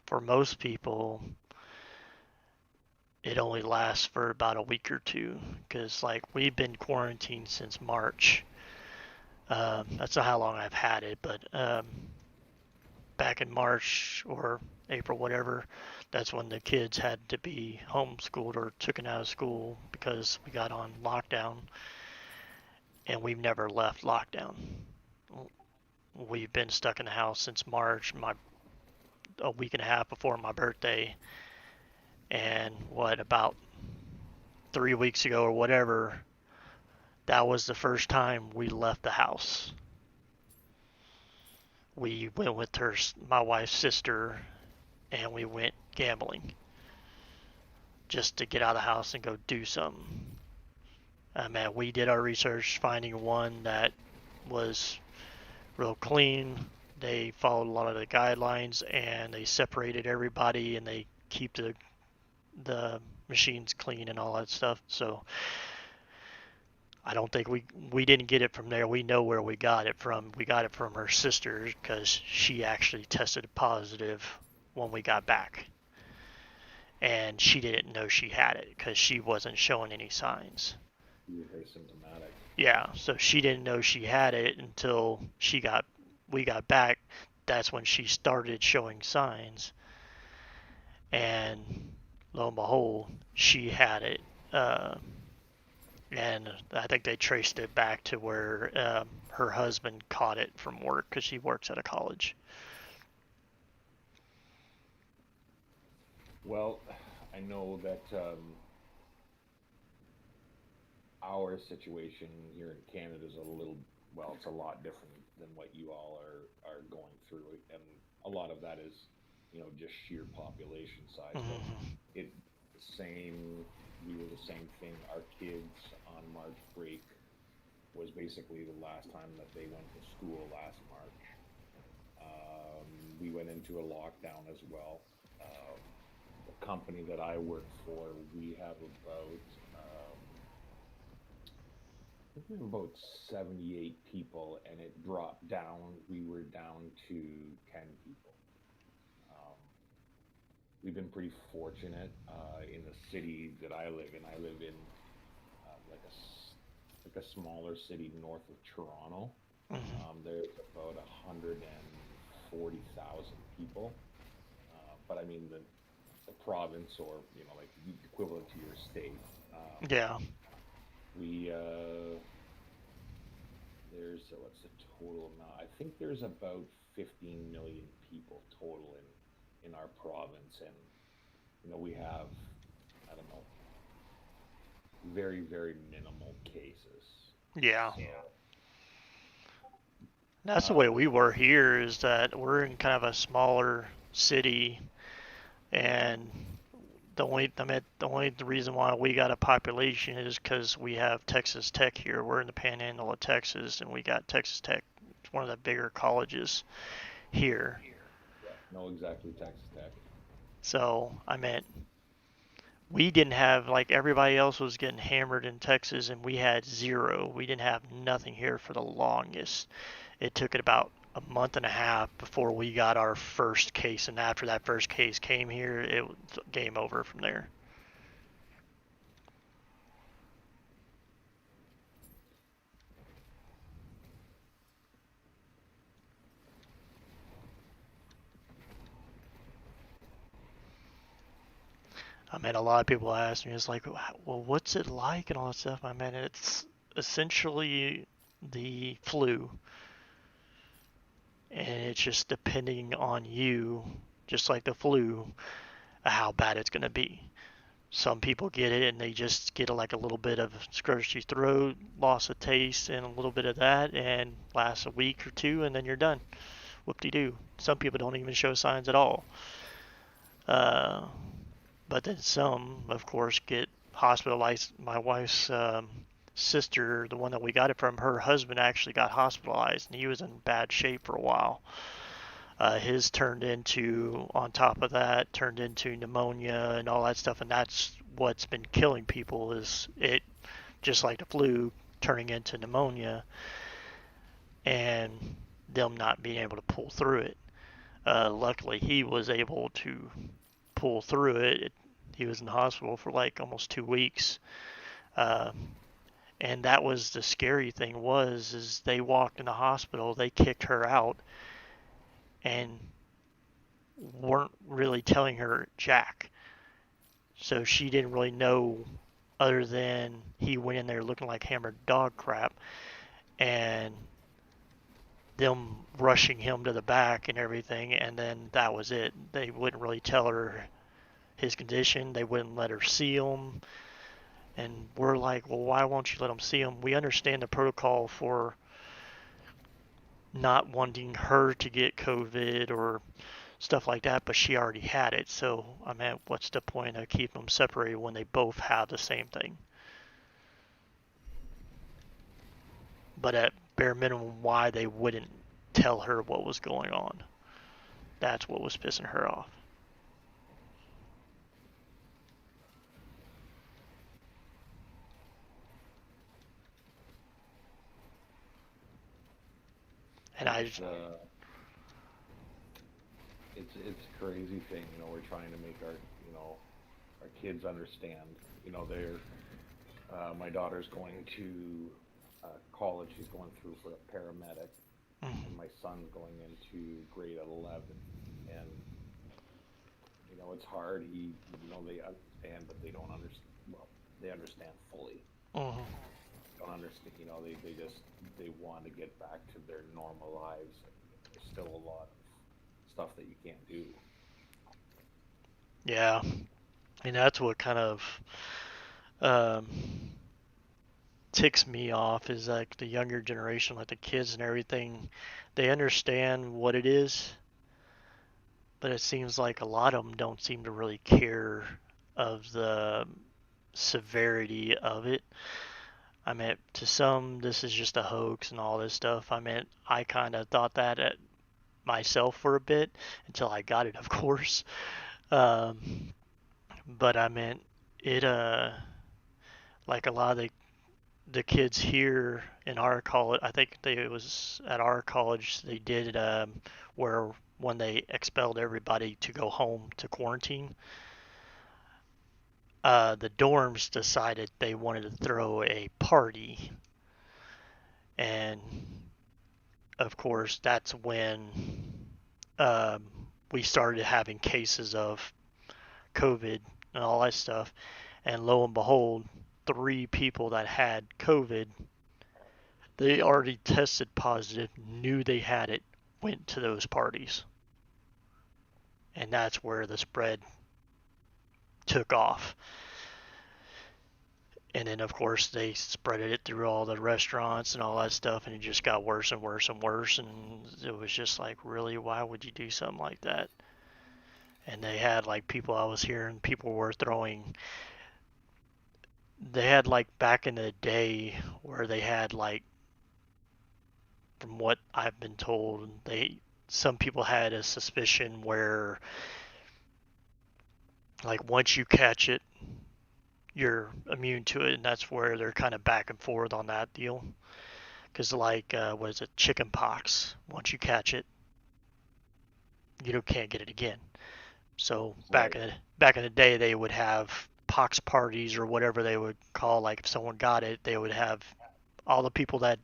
A: For most people, it only lasts for about a week or two because like we've been quarantined since March. That's not how long I've had it, but back in March or April, whatever, that's when the kids had to be homeschooled or taken out of school because we got on lockdown, and we've never left lockdown. We've been stuck in the house since March, a week and a half before my birthday, and about 3 weeks ago or whatever, that was the first time we left the house. We went with my wife's sister, and we went gambling just to get out of the house and go do something. Man, we did our research, finding one that was real clean. They followed a lot of the guidelines, and they separated everybody, and they keep the machines clean and all that stuff. So I don't think we didn't get it from there. We know where we got it from. We got it from her sister because she actually tested positive when we got back. And she didn't know she had it because she wasn't showing any signs.
B: You were very symptomatic.
A: Yeah, so she didn't know she had it until we got back. That's when she started showing signs. And lo and behold, she had it. And I think they traced it back to where her husband caught it from work because she works at a college.
B: Well, I know that our situation here in Canada is it's a lot different than what you all are going through, and a lot of that is, just sheer population size.
A: Mm-hmm.
B: We were the same thing. Our kids on March break was basically the last time that they went to school last March. We went into a lockdown as well. The company that I work for, we have about 78 people, and it dropped down. We were down to 10 people. We've been pretty fortunate in the city that I live in. I live in like a smaller city north of Toronto.
A: Mm-hmm.
B: There's about 140,000 people, but I mean the province, or like the equivalent to your state.
A: Yeah.
B: There's what's the total amount? I think there's about 15 million people total in our province, and we have, I don't know, very, very minimal cases.
A: Yeah.
B: So,
A: that's the way we were here, is that we're in kind of a smaller city, and the only reason why we got a population is because we have Texas Tech here. We're in the Panhandle of Texas, and we got Texas Tech. It's one of the bigger colleges here.
B: yeah, no, exactly, Texas Tech.
A: So I meant we didn't have, like, everybody else was getting hammered in Texas, and we had zero. We didn't have nothing here for the longest. It took it about a month and a half before we got our first case, and after that first case came here, it was game over from there. I mean, a lot of people ask me, it's like, well, what's it like and all that stuff. I mean, it's essentially the flu, and it's just depending on you, just like the flu, how bad it's going to be. Some people get it and they just get like a little bit of scratchy throat, loss of taste, and a little bit of that, and lasts a week or two, and then you're done. Whoop-de-doo. Some people don't even show signs at all. Uh, but then some, of course, get hospitalized. My wife's sister, the one that we got it from, her husband actually got hospitalized, and he was in bad shape for a while. His turned into, on top of that, turned into pneumonia and all that stuff, and that's what's been killing people. Is it just like the flu turning into pneumonia and them not being able to pull through it. Luckily, he was able to pull through it. He was in the hospital for like almost 2 weeks. Uh, and that was the scary thing was is they walked in the hospital, they kicked her out, and weren't really telling her jack. So she didn't really know other than he went in there looking like hammered dog crap, and them rushing him to the back and everything, and then that was it. They wouldn't really tell her his condition. They wouldn't let her see him. And we're like, well, why won't you let him see him? We understand the protocol for not wanting her to get COVID or stuff like that, but she already had it. So, I mean, what's the point of keeping them separated when they both have the same thing? But at bare minimum, why they wouldn't tell her what was going on. That's what was pissing her off. And I
B: It's it's a crazy thing. You know, we're trying to make our kids understand. You know, they're my daughter's going to college. She's going through for a paramedic, and my son's going into grade 11. And it's hard. They understand, but they don't understand. Well, they understand fully.
A: mm-hmm.
B: Don't understand. They want to get back to their normal lives. There's still a lot of stuff that you can't do.
A: Yeah, and that's what kind of um, ticks me off is like the younger generation, like the kids and everything. They understand what it is, but it seems like a lot of them don't seem to really care of the severity of it. I mean, to some, this is just a hoax and all this stuff. I mean, I kind of thought that at myself for a bit until I got it, of course. Um, but I meant it. Like a lot of the kids here in our college, I think it was at our college they did where when they expelled everybody to go home to quarantine, the dorms decided they wanted to throw a party, and of course that's when um, we started having cases of COVID and all that stuff. And lo and behold, 3 people that had COVID, they already tested positive, knew they had it, went to those parties. And that's where the spread took off. And then, of course, they spread it through all the restaurants and all that stuff, and it just got worse and worse and worse. And it was just like, really, why would you do something like that? And they had like people I was hearing, people were throwing. They had like back in the day where they had like, from what I've been told, some people had a suspicion where like once you catch it, you're immune to it, and that's where they're kind of back and forth on that deal. Because like what is it, chicken pox? Once you catch it, you can't get it again. So
B: Right.
A: back in the day, they would have pox parties or whatever they would call. Like if someone got it, they would have all the people that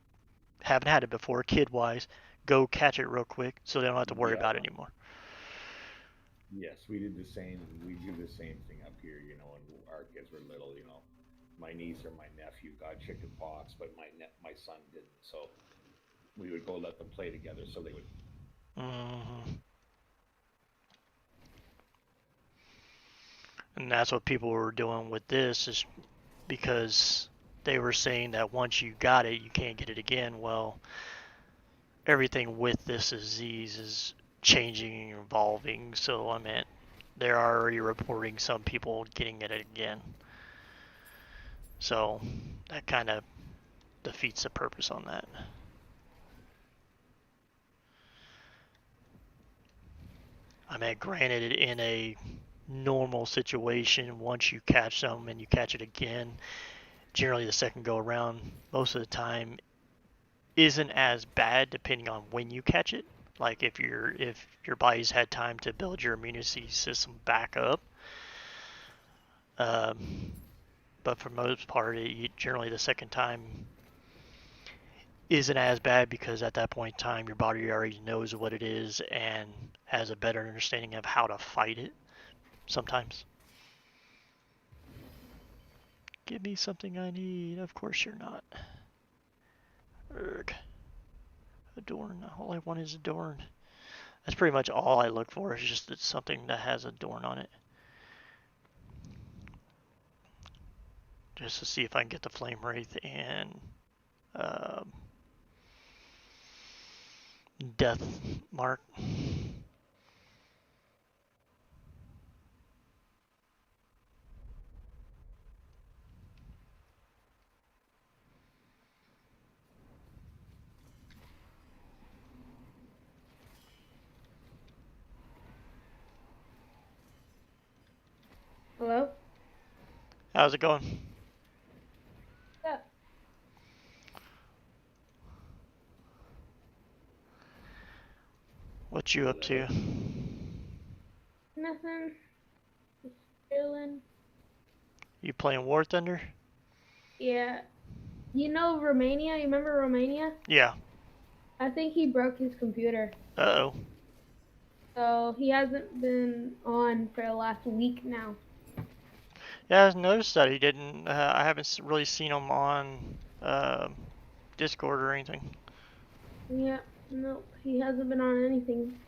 A: haven't had it before, kid wise, go catch it real quick, so they don't have to worry
B: Yeah.
A: about it anymore.
B: Yes, we did the same. We do the same thing up here. When our kids were little. My niece or my nephew got chicken pox, but my son didn't. So we would go let them play together, so they would.
A: Mm-hmm. And that's what people were doing with this, is because they were saying that once you got it, you can't get it again. Well, everything with this disease is changing and evolving. So I mean, they're already reporting some people getting it again. So that kind of defeats the purpose on that. I mean, granted, in a normal situation, once you catch them and you catch it again, generally the second go around, most of the time, isn't as bad depending on when you catch it. Like if your body's had time to build your immunity system back up. But for most part, generally the second time isn't as bad because at that point in time, your body already knows what it is and has a better understanding of how to fight it sometimes. Give me something I need. Of course you're not. Erg. Adorn. All I want is adorn. That's pretty much all I look for, is just something that has adorn on it. Just to see if I can get the flame wraith and death mark.
C: Hello?
A: How's it going?
C: Yeah.
A: What you up to?
C: Nothing. Just chilling.
A: You playing War Thunder?
C: Yeah. You know Romania? You remember Romania?
A: Yeah.
C: I think he broke his computer.
A: Uh-oh.
C: So he hasn't been on for the last week now.
A: Yeah, I noticed that he didn't. I haven't really seen him on Discord or anything.
C: Yeah. Nope. He hasn't been on anything.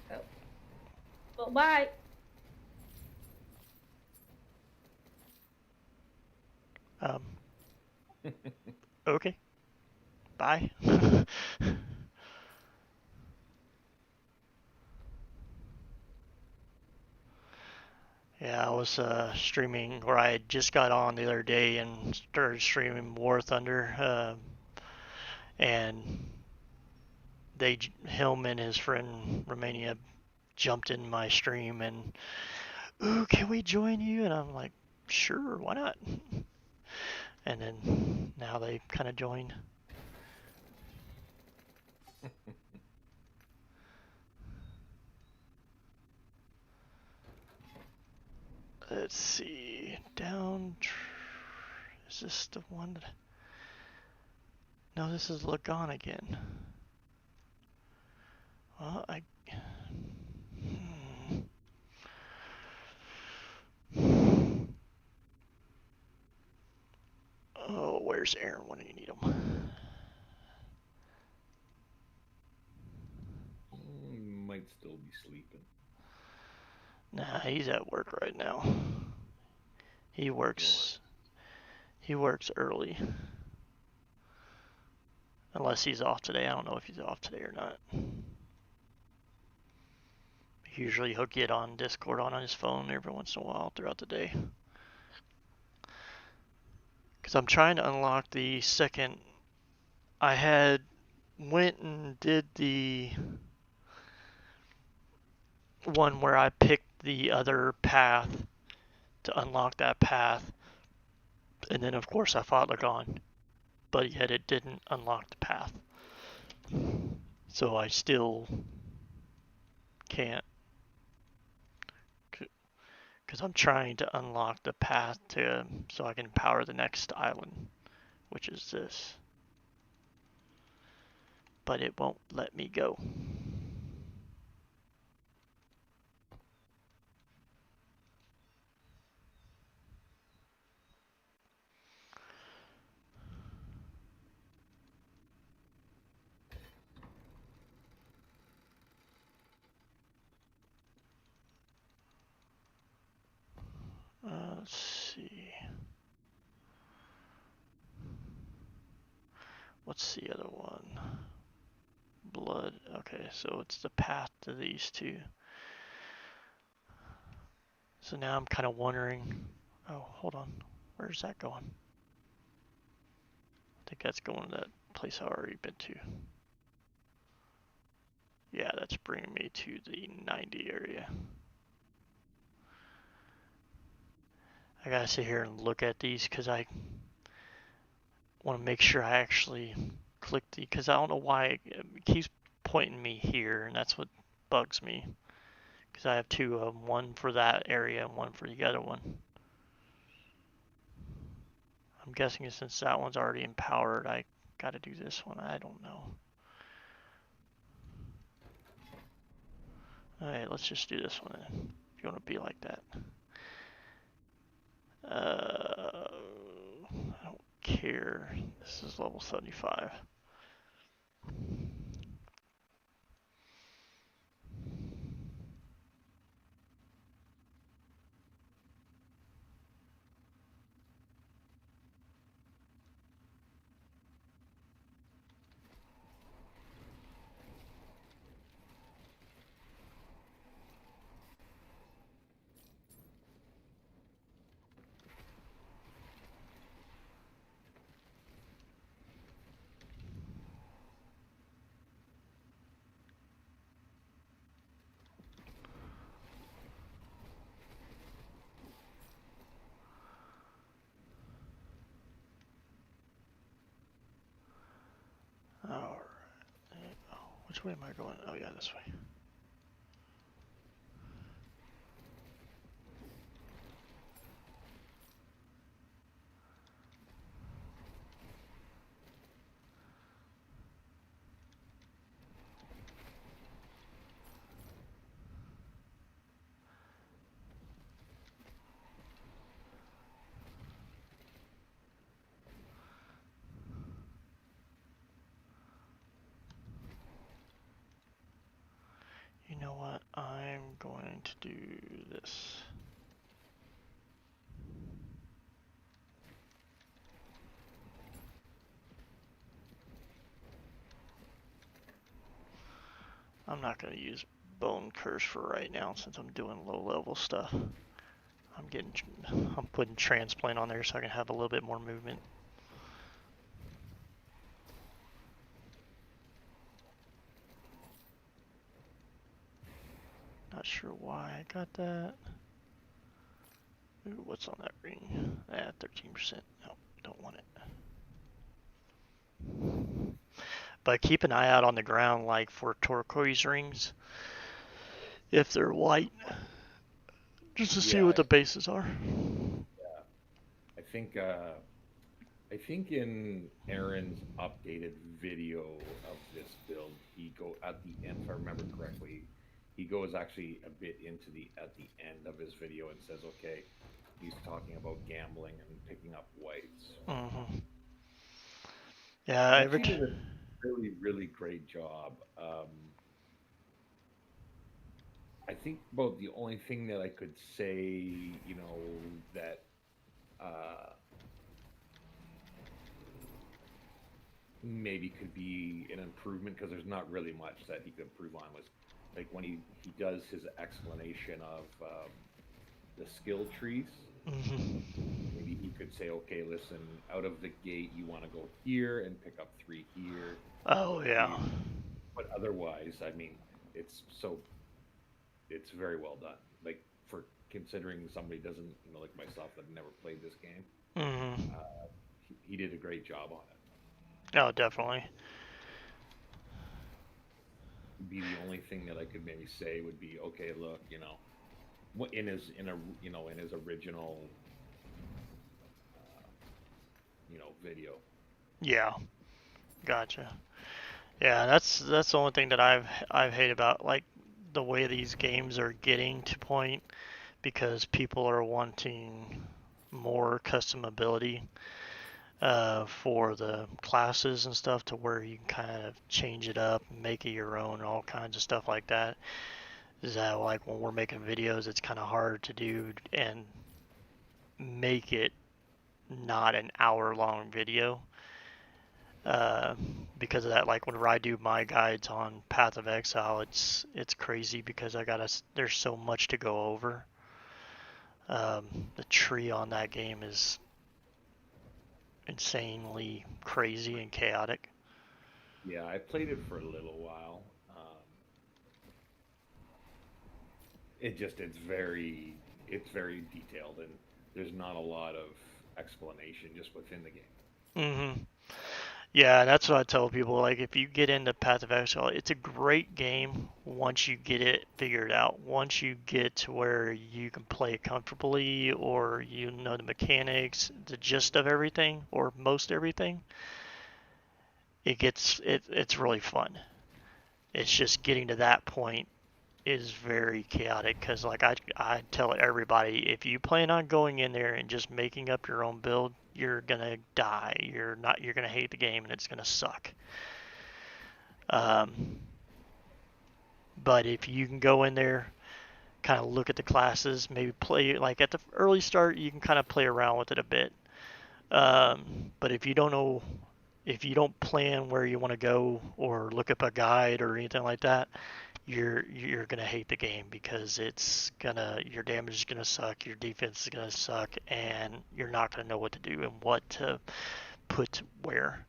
C: So. Well, bye.
A: Okay. Bye. Yeah, I was streaming, or I had just got on the other day and started streaming War Thunder, and him and his friend Romania jumped in my stream and, ooh, can we join you? And I'm like, sure, why not? And then now they kind of joined. Let's see, is this the one that, no, this is Lagon again. Well, oh, where's Aaron when you need him?
B: Might still be sleeping.
A: Nah, he's at work right now. He works early. Unless he's off today. I don't know if he's off today or not. Usually he'll get on Discord on his phone every once in a while throughout the day. Because I'm trying to unlock the second. I had went and did the one where I picked the other path to unlock that path. And then, of course, I fought Lagon. But yet it didn't unlock the path. So I still can't. Because I'm trying to unlock the path so I can power the next island, which is this. But it won't let me go. Let's see. What's the other one? blood. Okay, so it's the path to these two. So now I'm kind of wondering, oh, hold on, where's that going? I think that's going to that place I've already been to. Yeah, that's bringing me to the 90 area. I gotta sit here and look at these because I want to make sure I actually click the, because I don't know why it keeps pointing me here, and that's what bugs me. Because I have two of them, one for that area and one for the other one. I'm guessing since that one's already empowered, I gotta do this one. I don't know. Alright, let's just do this one then, if you want to be like that. I don't care. This is level 75. Alright. Oh, which way am I going? Oh yeah, this way. You know what? I'm going to do this. I'm not going to use bone curse for right now since I'm doing low level stuff. I'm putting transplant on there so I can have a little bit more movement. Not sure why I got that. Ooh, what's on that ring? 13%. No, don't want it. But keep an eye out on the ground, like for turquoise rings, if they're white, just to see what the bases are.
B: Yeah, I think in Aaron's updated video of this build, he go at the end, if I remember correctly, he goes actually a bit into the at the end of his video and says, okay, he's talking about gambling and picking up whites.
A: Mm-hmm. Yeah,
B: every time. Did a really, really great job. I think about the only thing that I could say, you know, that maybe could be an improvement, because there's not really much that he could improve on, was like when he does his explanation of the skill trees.
A: Mm-hmm.
B: Maybe he could say, okay, listen, out of the gate you want to go here and pick up 3 here.
A: Oh yeah.
B: Here. But otherwise, I mean, it's very well done. Like, for considering somebody doesn't, you know, like myself, that never played this game.
A: Mm-hmm.
B: He did a great job on it.
A: Oh, definitely.
B: Be the only thing that I could maybe say would be, okay, look, you know, in his original video.
A: Yeah, gotcha. Yeah, that's the only thing that I've hated about, like, the way these games are getting to point, because people are wanting more customability for the classes and stuff, to where you can kind of change it up and make it your own and all kinds of stuff like that. Is that, like, when we're making videos, it's kind of hard to do and make it not an hour-long video. Uh, because of that, like whenever I do my guides on Path of Exile, it's crazy because there's so much to go over. The tree on that game is insanely crazy and chaotic.
B: Yeah, I played it for a little while. It's very detailed, and there's not a lot of explanation just within the game.
A: Mm-hmm. Yeah, that's what I tell people. Like, if you get into Path of Exile, it's a great game once you get it figured out. Once you get to where you can play it comfortably, or you know the mechanics, the gist of everything, or most everything, it's really fun. It's just getting to that point is very chaotic because like I tell everybody, if you plan on going in there and just making up your own build, you're gonna die. You're gonna hate the game and it's gonna suck. Um, but if you can go in there, kind of look at the classes, maybe play like at the early start, you can kind of play around with it a bit. But if you don't plan where you want to go or look up a guide or anything like that, you're gonna hate the game because your damage is gonna suck, your defense is gonna suck, and you're not gonna know what to do and what to put where.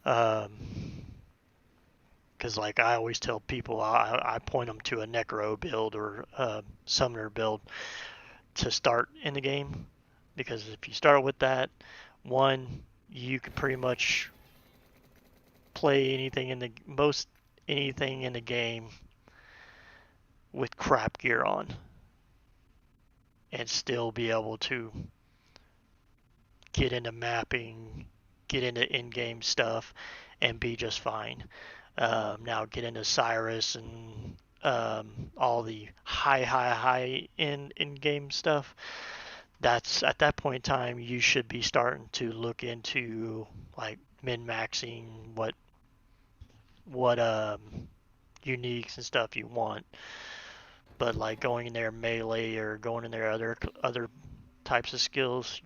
A: Um, because like I always tell people, I point them to a Necro build or a Summoner build to start in the game, because if you start with that, one, you can pretty much play anything in the game with crap gear on and still be able to get into mapping, get into in-game stuff, and be just fine. Now get into Cyrus and all the high in-game stuff. That's at that point in time you should be starting to look into like min-maxing what uniques and stuff you want. But like going in there melee or going in there other types of skills,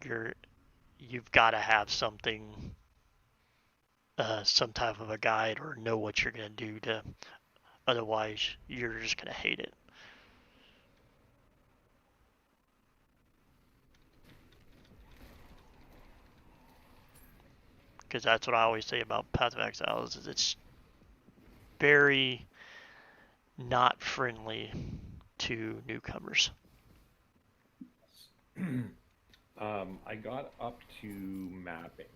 A: you've got to have some type of a guide or know what you're gonna do to. Otherwise, you're just gonna hate it. Because that's what I always say about Path of Exile is it's very not friendly to newcomers.
B: I got up to mapping,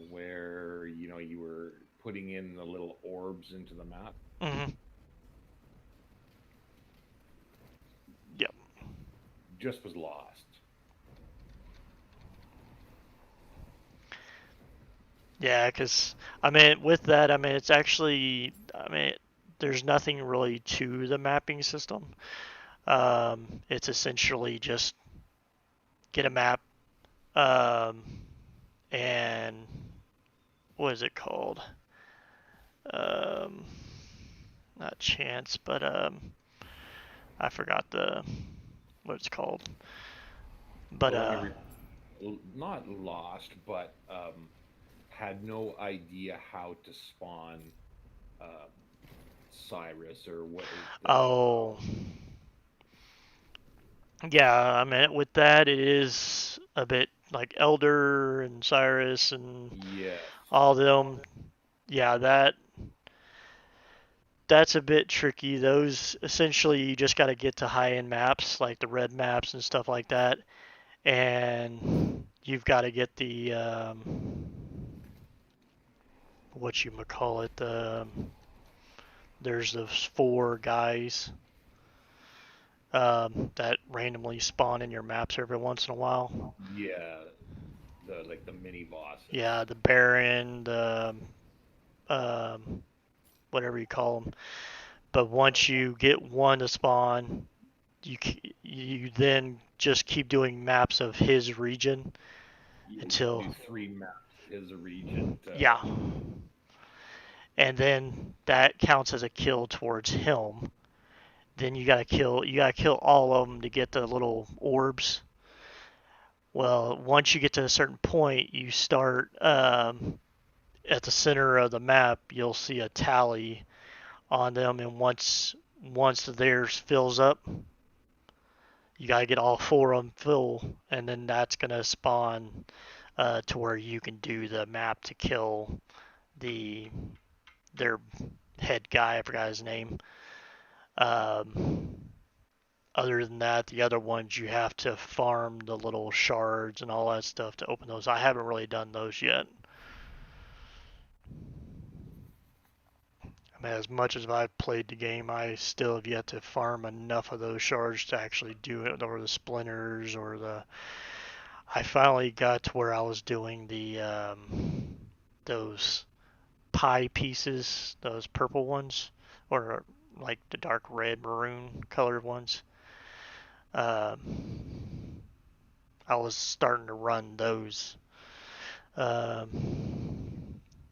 B: where you were putting in the little orbs into the map.
A: Mm-hmm. Yep.
B: Just was lost.
A: Yeah, because I mean, with that, I mean, it's actually, I mean, there's nothing really to the mapping system. It's essentially just get a map, um, and what is it called? Um, Not chance, but I forgot what it's called. But
B: Well, not lost, but had no idea how to spawn uh, Cyrus or what.
A: oh, yeah, I mean, with that, it is a bit like Elder and Cyrus and
B: Yes.
A: all of them. Yeah, that's a bit tricky. Those essentially you just got to get to high-end maps like the red maps and stuff like that, and you've got to get the what you call it. There's those four guys that randomly spawn in your maps every once in a while.
B: Yeah, the mini bosses.
A: Yeah, the Baron, the um, whatever you call them. But once you get one to spawn, you then just keep doing maps of his region
B: You
A: until
B: do 3 maps as a region.
A: Yeah, and then that counts as a kill towards him. Then you gotta kill all of them to get the little orbs. Well, once you get to a certain point, you start at the center of the map. You'll see a tally on them, and once theirs fills up, you gotta get all four of them full, and then that's gonna spawn to where you can do the map to kill the their head guy. I forgot his name. Other than that, the other ones you have to farm the little shards and all that stuff to open those. I haven't really done those yet. I mean, as much as I've played the game, I still have yet to farm enough of those shards to actually do it, or the splinters, or the. I finally got to where I was doing the those pie pieces, those purple ones, or like the dark red maroon colored ones. I was starting to run those,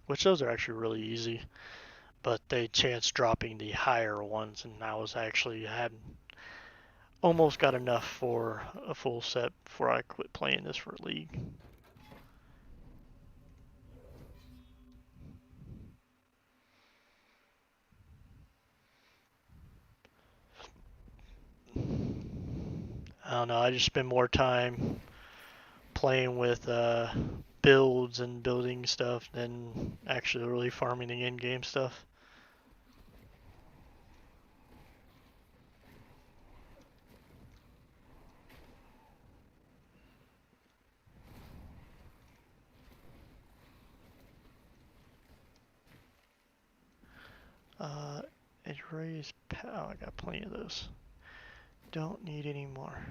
A: which those are actually really easy, but they chance dropping the higher ones, and I was actually had almost got enough for a full set before I quit playing this for League. I don't know. I just spend more time playing with builds and building stuff than actually really farming the in-game stuff. Erase. Oh, I got plenty of those. Don't need any more.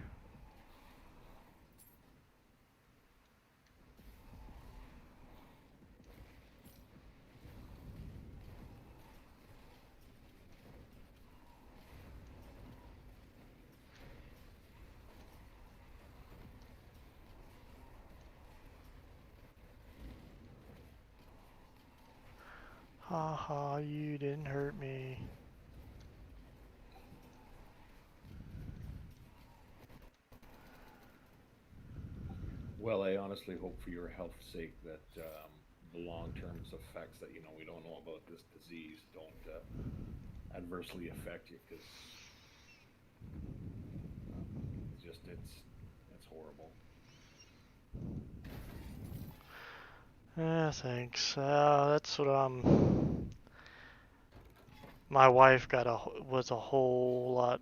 A: Ha ha, you didn't hurt me.
B: Well, I honestly hope for your health's sake that the long-term effects that we don't know about this disease don't adversely affect you, because it's horrible.
A: Yeah, thanks. That's what my wife was a whole lot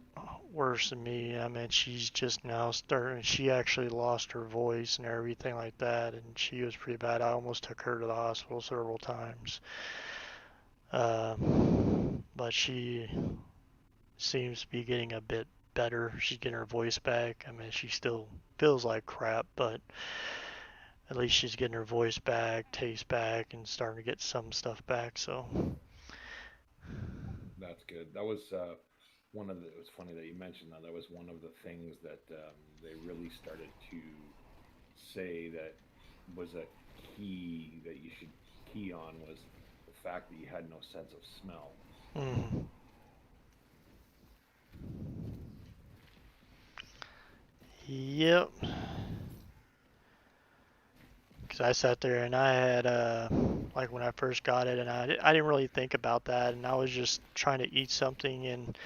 A: worse than me. I mean, she's just now starting. She actually lost her voice and everything like that, and she was pretty bad. I almost took her to the hospital several times. But she seems to be getting a bit better. She's getting her voice back. I mean, she still feels like crap, but at least she's getting her voice back, taste back, and starting to get some stuff back. So
B: That's good. That was one of the. It was funny that you mentioned that. That was one of the things that they really started to say that was a key that you should key on, was the fact that you had no sense of smell.
A: mm. Yep. Because I sat there and I had, like when I first got it, and I didn't really think about that, and I was just trying to eat something, and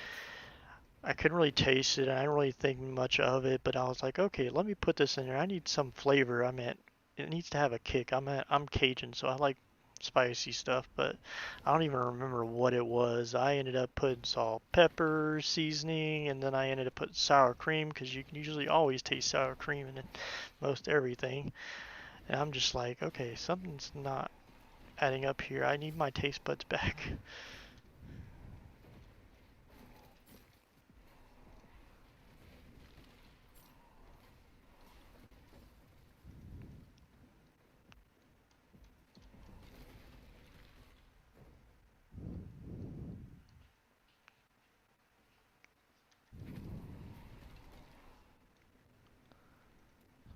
A: I couldn't really taste it, and I didn't really think much of it, but I was like, okay, let me put this in there. I need some flavor. I mean, it needs to have a kick. I'm Cajun, so I like spicy stuff, but I don't even remember what it was. I ended up putting salt, pepper, seasoning, and then I ended up putting sour cream, because you can usually always taste sour cream in most everything. And I'm just like, okay, something's not adding up here. I need my taste buds back.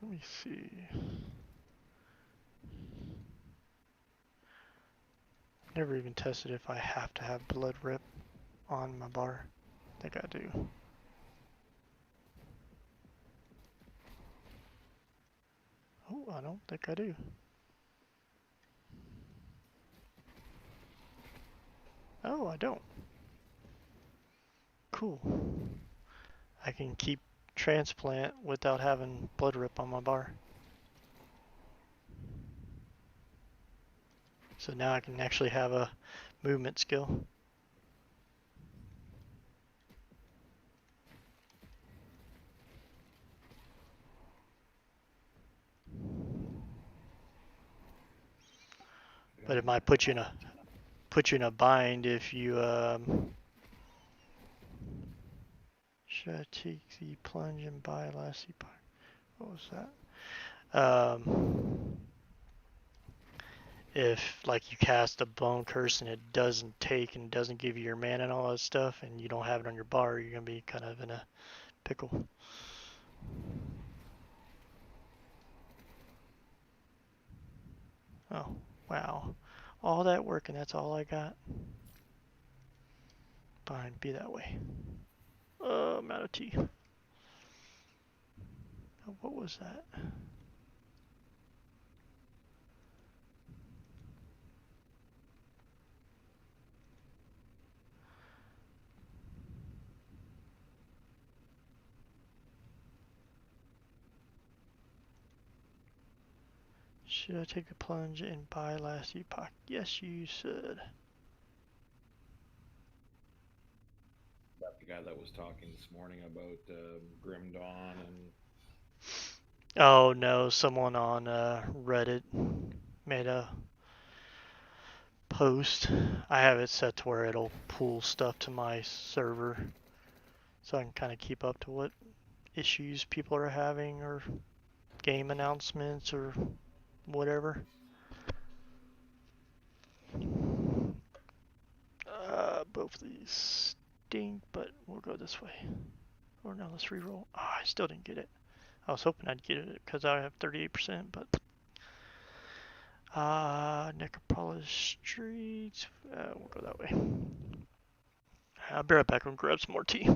A: Let me see. Never even tested if I have to have blood rip on my bar. I think I do. I don't think I do. Oh, I don't. Cool. I can keep transplant without having blood rip on my bar. So now I can actually have a movement skill. But it might put you in a bind if you should I take the plunge and buy last epoch? What was that? If like you cast a bone curse and it doesn't take and doesn't give you your mana and all that stuff, and you don't have it on your bar, you're gonna be kind of in a pickle. Oh, wow. All that work and that's all I got? Fine, be that way. I'm out of tea. What was that? Should I take the plunge and buy last epoch? Yes, you should.
B: That the guy that was talking this morning about Grim Dawn and.
A: Oh no, someone on Reddit made a post. I have it set to where it'll pull stuff to my server so I can kind of keep up to what issues people are having or game announcements or whatever. Both of these stink, but we'll go this way. Or no, let's reroll. Oh, I still didn't get it. I was hoping I'd get it because I have 38%, but Necropolis Streets. We'll go that way. I'll be right back and grab some more tea.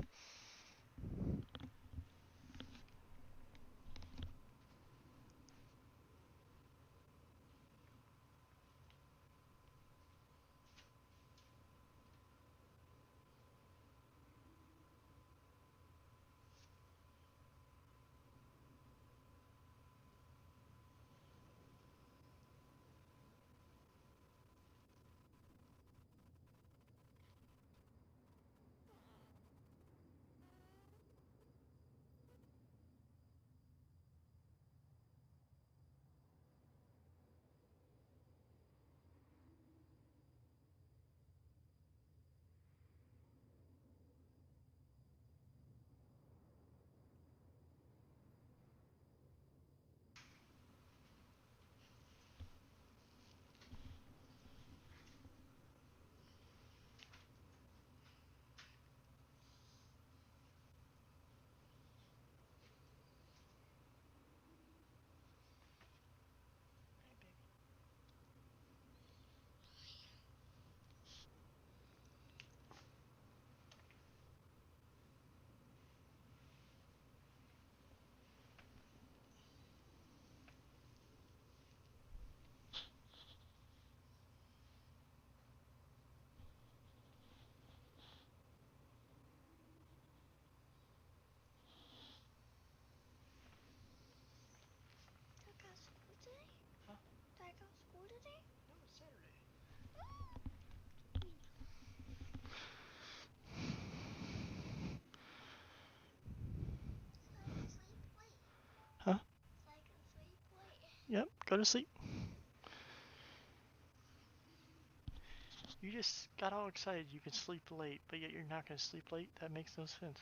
A: Huh? Yep, go to sleep. You just got all excited you can sleep late, but yet you're not going to sleep late? That makes no sense.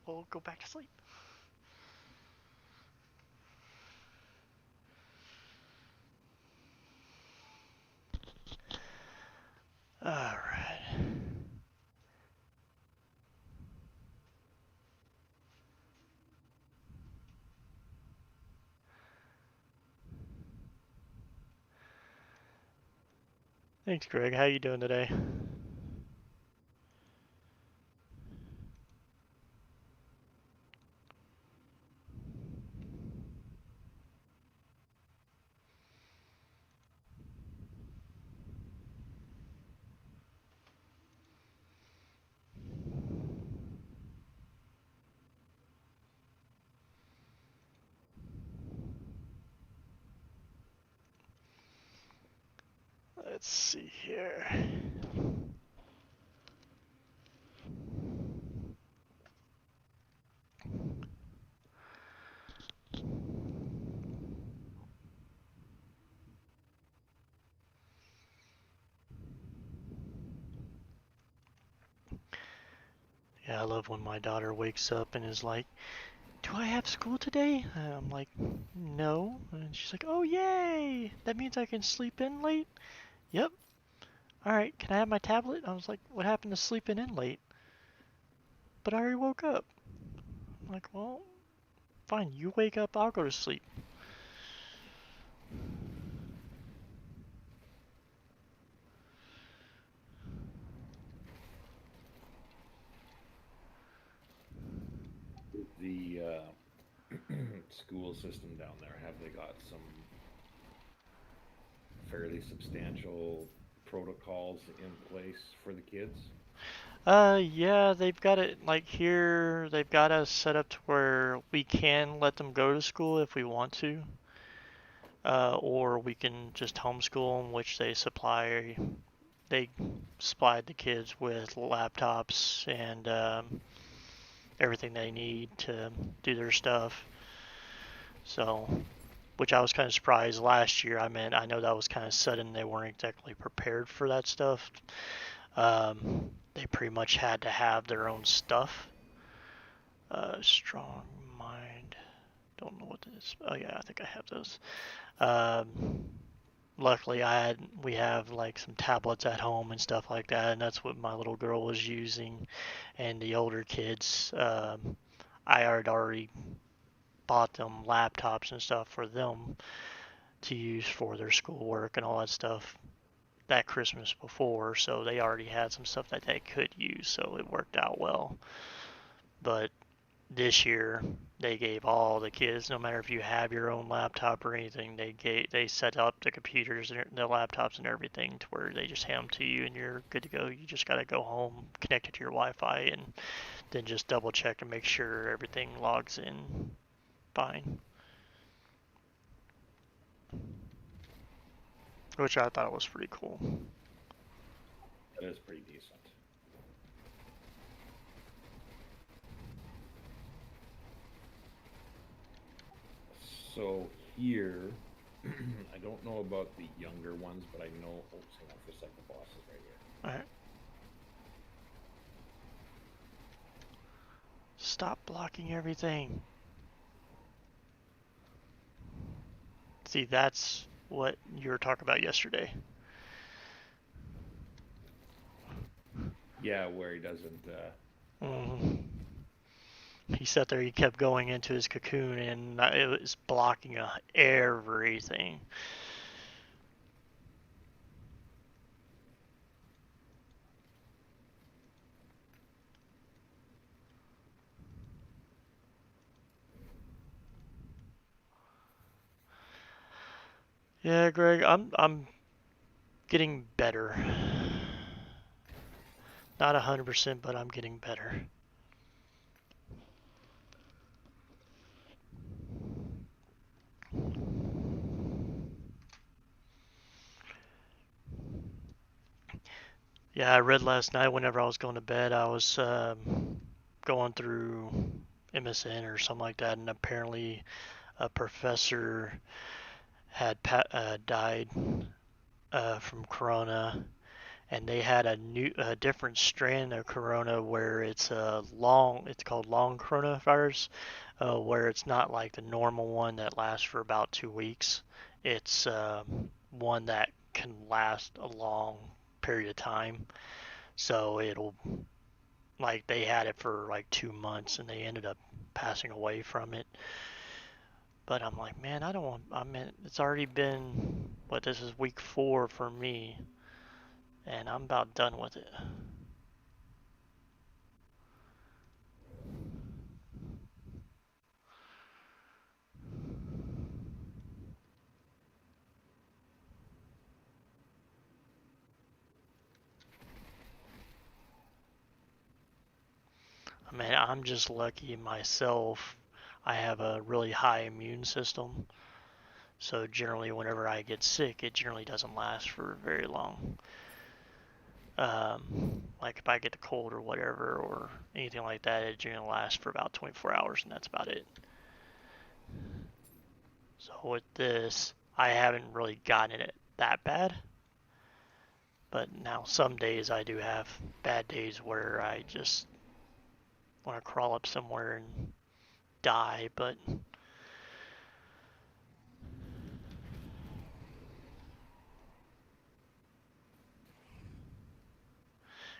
A: Well, go back to sleep. Alright. Thanks, Greg. How you doing today? let's see here. Yeah, I love when my daughter wakes up and is like, do I have school today? And I'm like, no. And she's like, oh, yay! That means I can sleep in late? Yep. Alright, can I have my tablet? I was like, what happened to sleeping in late? But I already woke up. I'm like, well, fine, you wake up, I'll go to sleep.
B: The school system down there, have they got some fairly substantial protocols in place for the kids?
A: Yeah, they've got it like here, they've got us set up to where we can let them go to school if we want to. Or we can just homeschool them, which they supplied the kids with laptops and everything they need to do their stuff. So, which I was kind of surprised last year. I mean, I know that was kind of sudden. They weren't exactly prepared for that stuff. They pretty much had to have their own stuff. Strong mind. Don't know what this is. Oh yeah, I think I have those. Luckily, we have like some tablets at home and stuff like that, and that's what my little girl was using. And the older kids, I had already bought them laptops and stuff for them to use for their schoolwork and all that stuff that Christmas before, so they already had some stuff that they could use, so it worked out well. But this year, they gave all the kids, no matter if you have your own laptop or anything, they set up the computers and the laptops and everything to where they just hand them to you and you're good to go. You just got to go home, connect it to your Wi-Fi, and then just double check and make sure everything logs in fine. Which I thought was pretty cool.
B: That is pretty decent. So here, I don't know about the younger ones, but I know. Oh, hang on for a second. The boss is right here.
A: Alright. Stop blocking everything. See, that's what you were talking about yesterday.
B: Yeah, where he doesn't.
A: He sat there, he kept going into his cocoon, and it was blocking everything. Yeah, Greg, I'm getting better. Not 100%, but I'm getting better. Yeah, I read last night whenever I was going to bed, I was going through MSN or something like that, and apparently a professor had died from corona, and they had a different strand of corona where it's called long coronavirus, where it's not like the normal one that lasts for about 2 weeks. It's one that can last a long period of time. So it'll, like, they had it for like 2 months and they ended up passing away from it. But I'm like, man, I mean, it's already been, this is week 4 for me, and I'm about done with it. I mean, I'm just lucky myself. I have a really high immune system, So generally, whenever I get sick, it generally doesn't last for very long. Like if I get the cold or whatever or anything like that, it generally lasts for about 24 hours, and that's about it. So with this, I haven't really gotten it that bad. But now some days I do have bad days where I just want to crawl up somewhere and die, but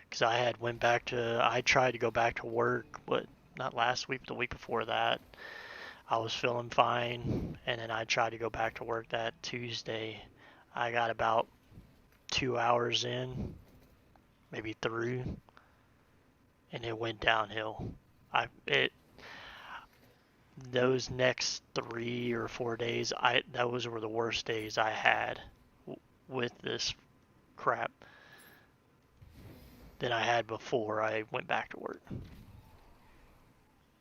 A: because I tried to go back to work, but not last week, but the week before that. I was feeling fine, and then I tried to go back to work that Tuesday. I got about 2 hours in, maybe through, and it went downhill. Those next 3 or 4 days, those were the worst days I had with this crap than I had before I went back to work.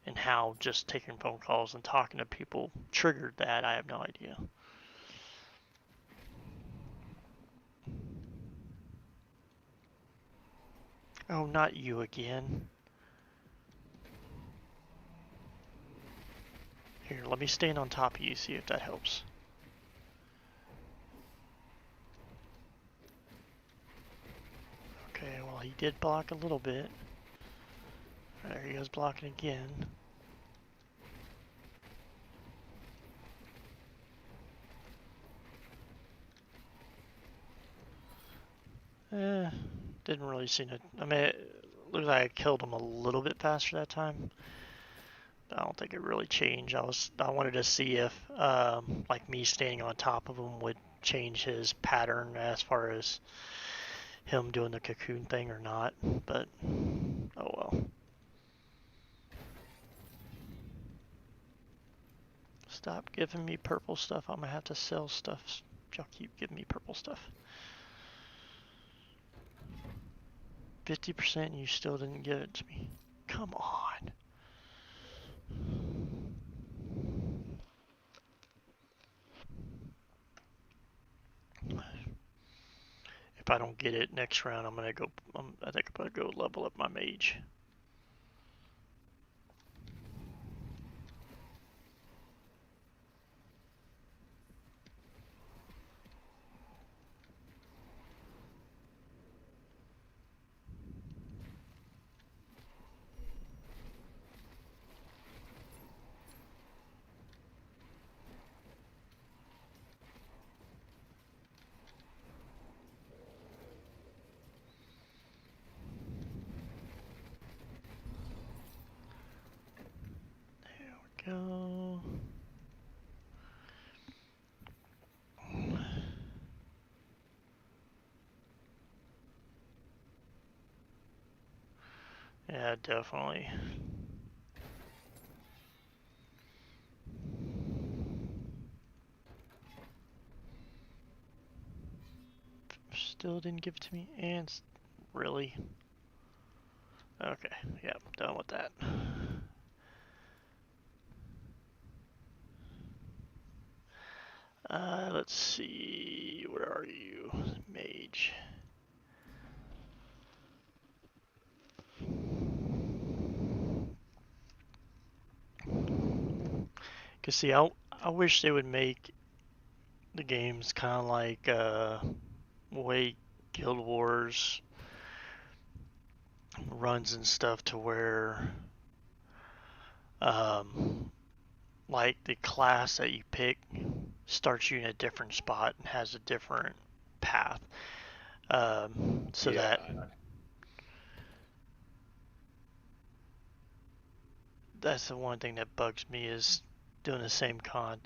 A: And how just taking phone calls and talking to people triggered that, I have no idea. Oh, not you again. Here, let me stand on top of you, see if that helps. Okay, well, he did block a little bit. There he goes blocking again. Didn't really seem to. I mean, it looked like I killed him a little bit faster that time. I don't think it really changed. I wanted to see if like me standing on top of him would change his pattern as far as him doing the cocoon thing or not, but oh well. Stop giving me purple stuff. I'm gonna have to sell stuff. Y'all keep giving me purple stuff. 50% and you still didn't give it to me. Come on. If I don't get it next round, I'm gonna go. I think I'm gonna go level up my mage. Go. Yeah, definitely. Still didn't give it to me, and really? Okay, yeah, done with that. Let's see, where are you, mage? Cause see, I wish they would make the games kind of like way Guild Wars runs and stuff to where like the class that you pick starts you in a different spot and has a different path. So
B: Yeah,
A: that that's the one thing that bugs me is doing the same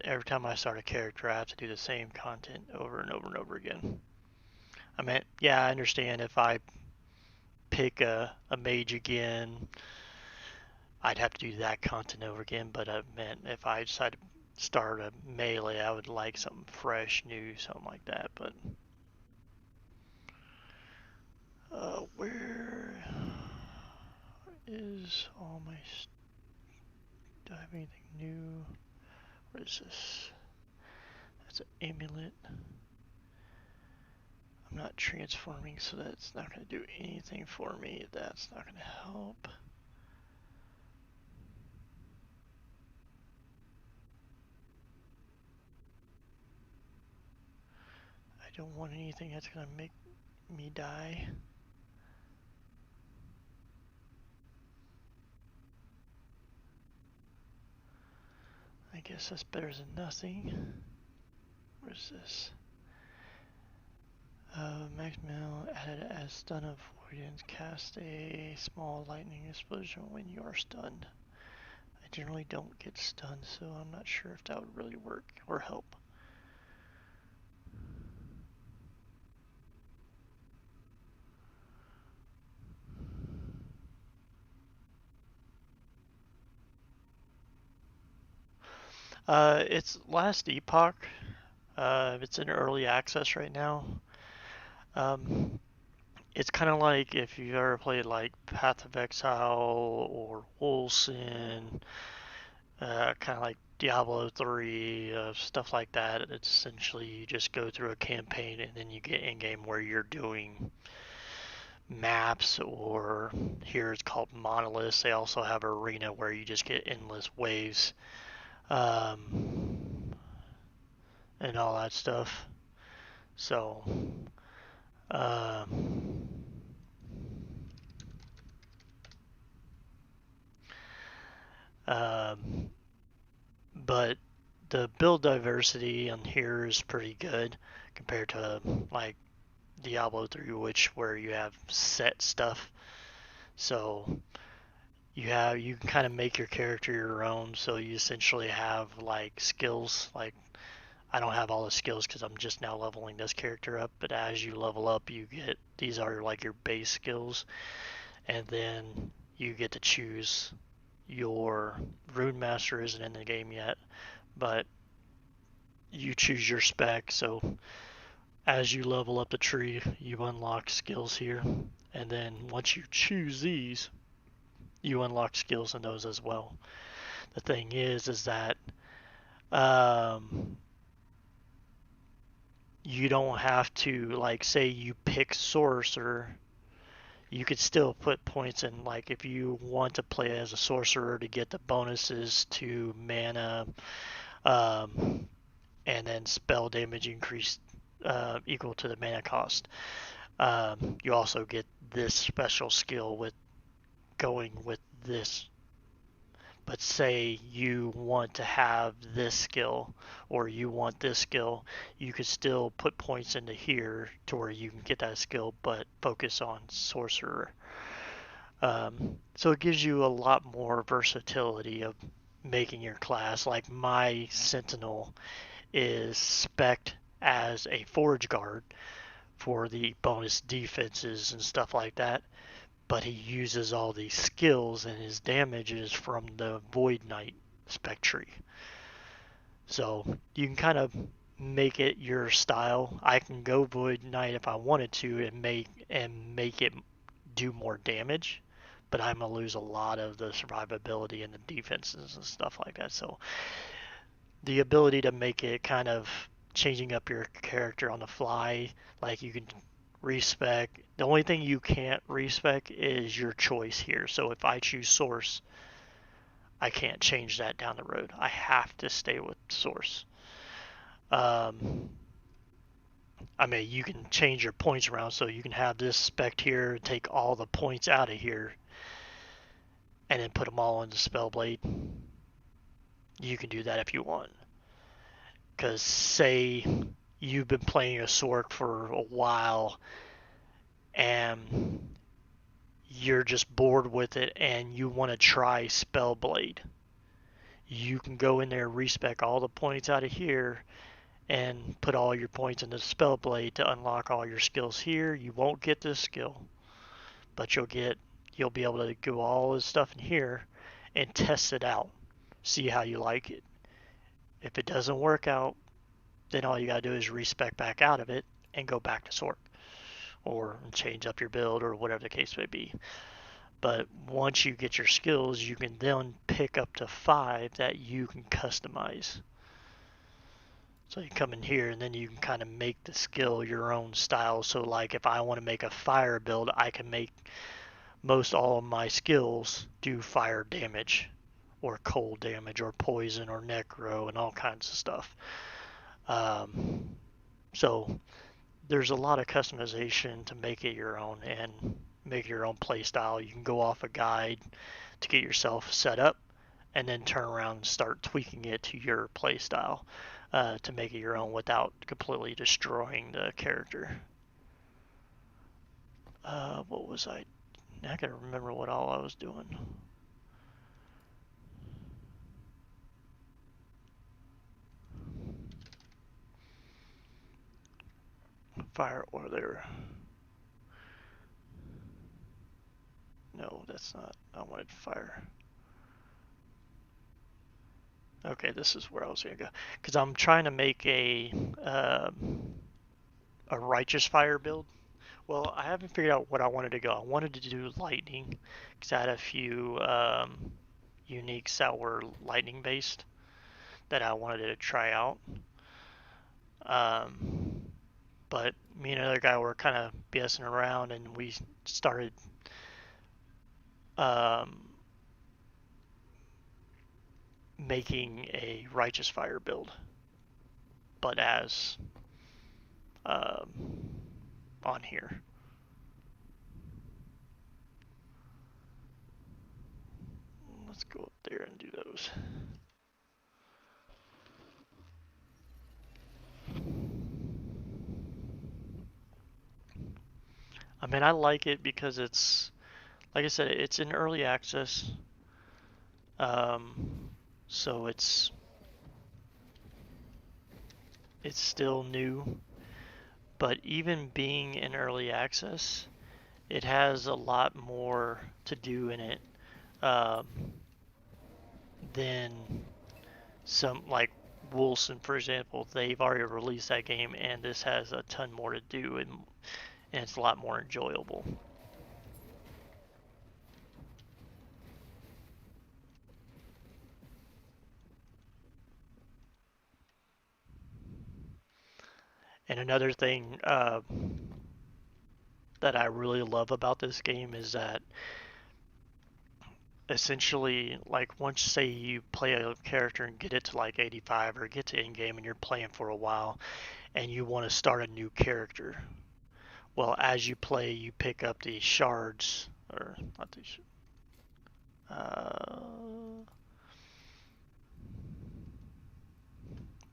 A: every time I start a character I have to do the same content over and over and over again. I mean, yeah, I understand if I pick a mage again, I'd have to do that content over again, but I meant if I decide to start a melee, I would like something fresh, new, something like that, but where is all my do I have anything new? What is this? That's an amulet. I'm not transforming, so that's not going to do anything for me. That's not going to help. I don't want anything that's going to make me die. I guess that's better than nothing. Where's this? Max Mill added as stun avoidance. Cast a small lightning explosion when you are stunned. I generally don't get stunned, so I'm not sure if that would really work or help. It's Last Epoch. It's in early access right now. It's kind of like if you've ever played like Path of Exile or Wolcen, kind of like Diablo 3, stuff like that. It's essentially you just go through a campaign and then you get in game where you're doing maps, or here it's called monoliths. They also have arena where you just get endless waves, and all that stuff. So, but the build diversity on here is pretty good compared to like Diablo 3, where you have set stuff. So you can kind of make your character your own. So you essentially have like skills. Like I don't have all the skills because I'm just now leveling this character up. But as you level up, you get these are like your base skills, and then you get to choose your Rune Master isn't in the game yet, but you choose your spec. So as you level up the tree, you unlock skills here, and then once you choose these, you unlock skills in those as well. The thing is that you don't have to, like, say you pick sorcerer, you could still put points in, like if you want to play as a sorcerer to get the bonuses to mana, and then spell damage increase equal to the mana cost. You also get this special skill with going with this. But say you want to have this skill or you want this skill, you could still put points into here to where you can get that skill, but focus on sorcerer. So it gives you a lot more versatility of making your class. Like my sentinel is spec'd as a forge guard for the bonus defenses and stuff like that, but he uses all these skills and his damage is from the Void Knight spec tree. So you can kind of make it your style. I can go Void Knight if I wanted to and make it do more damage, but I'm gonna lose a lot of the survivability and the defenses and stuff like that. So the ability to make it kind of changing up your character on the fly, like you can respec. The only thing you can't respec is your choice here. So if I choose source, I can't change that down the road. I have to stay with source. I mean, you can change your points around, so you can have this spec here, take all the points out of here, and then put them all into Spellblade. You can do that if you want. Because say you've been playing a Sorc for a while and you're just bored with it and you want to try Spellblade, you can go in there, respec all the points out of here, and put all your points into Spellblade to unlock all your skills here. You won't get this skill, but you'll be able to go all this stuff in here and test it out, see how you like it. If it doesn't work out, then all you gotta do is respec back out of it and go back to Sorc, or change up your build, or whatever the case may be. But once you get your skills, you can then pick up to 5 that you can customize. So you come in here and then you can kind of make the skill your own style. So like if I want to make a fire build, I can make most all of my skills do fire damage or cold damage or poison or necro and all kinds of stuff. So there's a lot of customization to make it your own and make your own play style. You can go off a guide to get yourself set up and then turn around and start tweaking it to your play style to make it your own without completely destroying the character. What was I gotta remember what all I was doing. Fire or there. No, that's not. I wanted fire. Okay, this is where I was gonna go because I'm trying to make a righteous fire build. Well, I haven't figured out what I wanted to go. I wanted to do lightning because I had a few uniques that were lightning based that I wanted to try out. But me and another guy were kind of BSing around and we started making a righteous fire build, but as on here. Let's go up there and do those. I mean, I like it because it's, like I said, it's in early access. So it's still new, but even being in early access, it has a lot more to do in it than some like Wilson, for example. They've already released that game, and this has a ton more to do, and it's a lot more enjoyable. And another thing that I really love about this game is that essentially, like, once say you play a character and get it to like 85 or get to in game and you're playing for a while and you want to start a new character, well, as you play, you pick up these shards, or not these.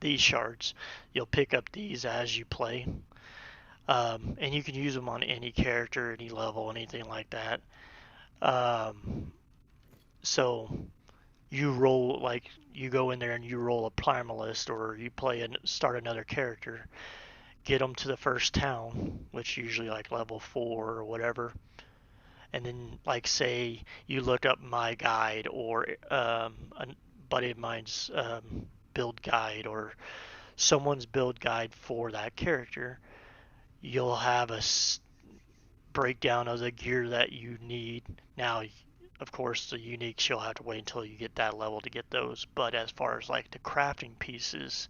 A: These shards, you'll pick up these as you play, and you can use them on any character, any level, anything like that. So you roll, like, you go in there and you roll a primalist, or you play and start another character, get them to the first town, which usually like level 4 or whatever, and then like say you look up my guide or a buddy of mine's build guide or someone's build guide for that character, you'll have a breakdown of the gear that you need. Now, of course, the uniques, you'll have to wait until you get that level to get those. But as far as like the crafting pieces,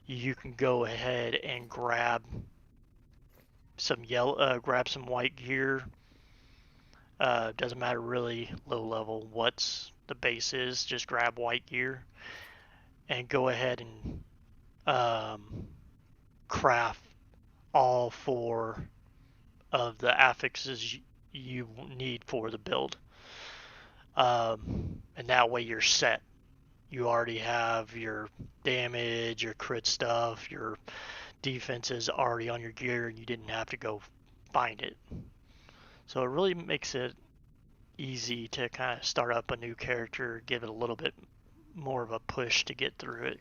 A: you can go ahead and grab some grab some white gear. Doesn't matter really low level what's the base is, just grab white gear and go ahead and craft all 4 of the affixes you need for the build. And that way you're set. You already have your damage, your crit stuff, your defenses already on your gear, and you didn't have to go find it. So it really makes it easy to kind of start up a new character, give it a little bit more of a push to get through it.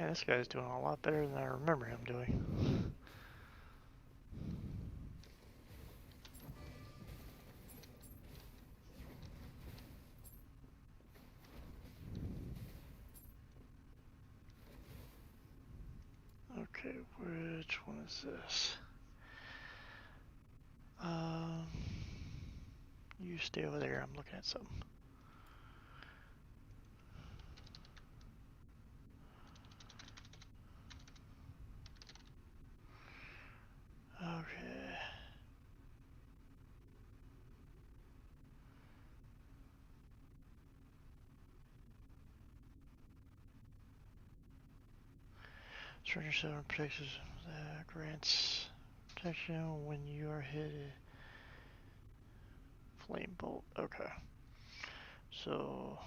A: Man, this guy's doing a lot better than I remember him doing. Okay, which one is this? You stay over there. I'm looking at something. Okay. Surrender yourself protections that grants protection when you are hit. Flame bolt. Okay. So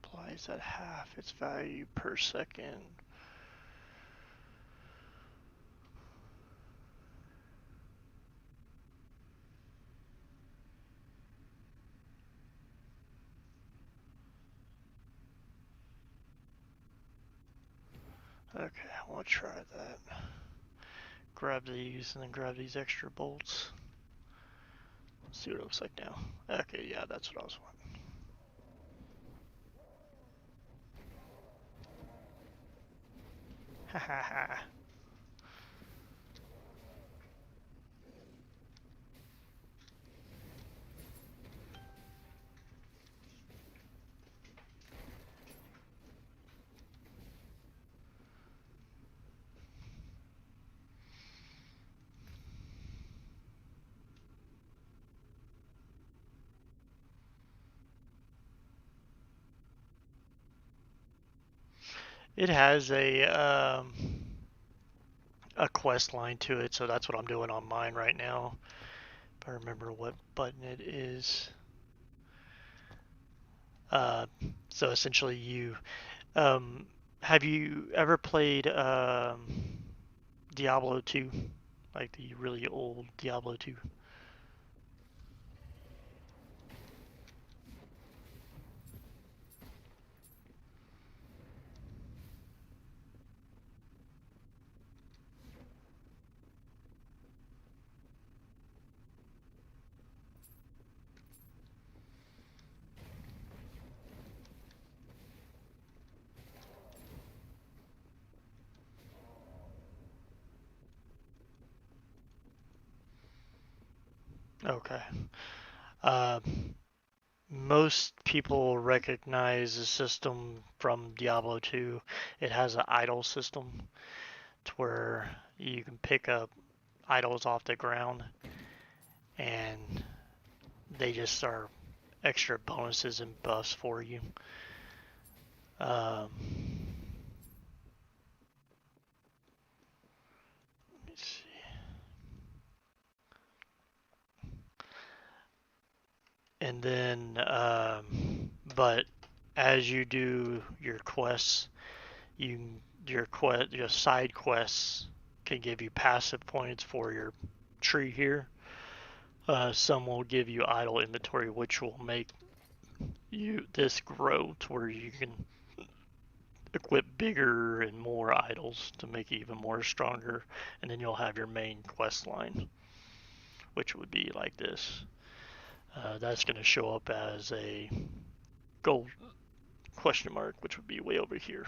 A: applies at half its value per second. Okay, I want to try that. Grab these and then grab these extra bolts. Let's see what it looks like now. Okay, yeah, that's what I was wanting. Ha ha ha. It has a quest line to it, so that's what I'm doing on mine right now. If I remember what button it is. So essentially you, have you ever played Diablo 2? Like the really old Diablo 2? Okay. Uh, Most people recognize the system from Diablo 2. It has an idol system to where you can pick up idols off the ground and they just are extra bonuses and buffs for you. Let me see. And then, but as you do your quests, your side quests can give you passive points for your tree here. Some will give you idle inventory, which will make this grow to where you can equip bigger and more idols to make it even more stronger, and then you'll have your main quest line, which would be like this. That's going to show up as a gold question mark, which would be way over here.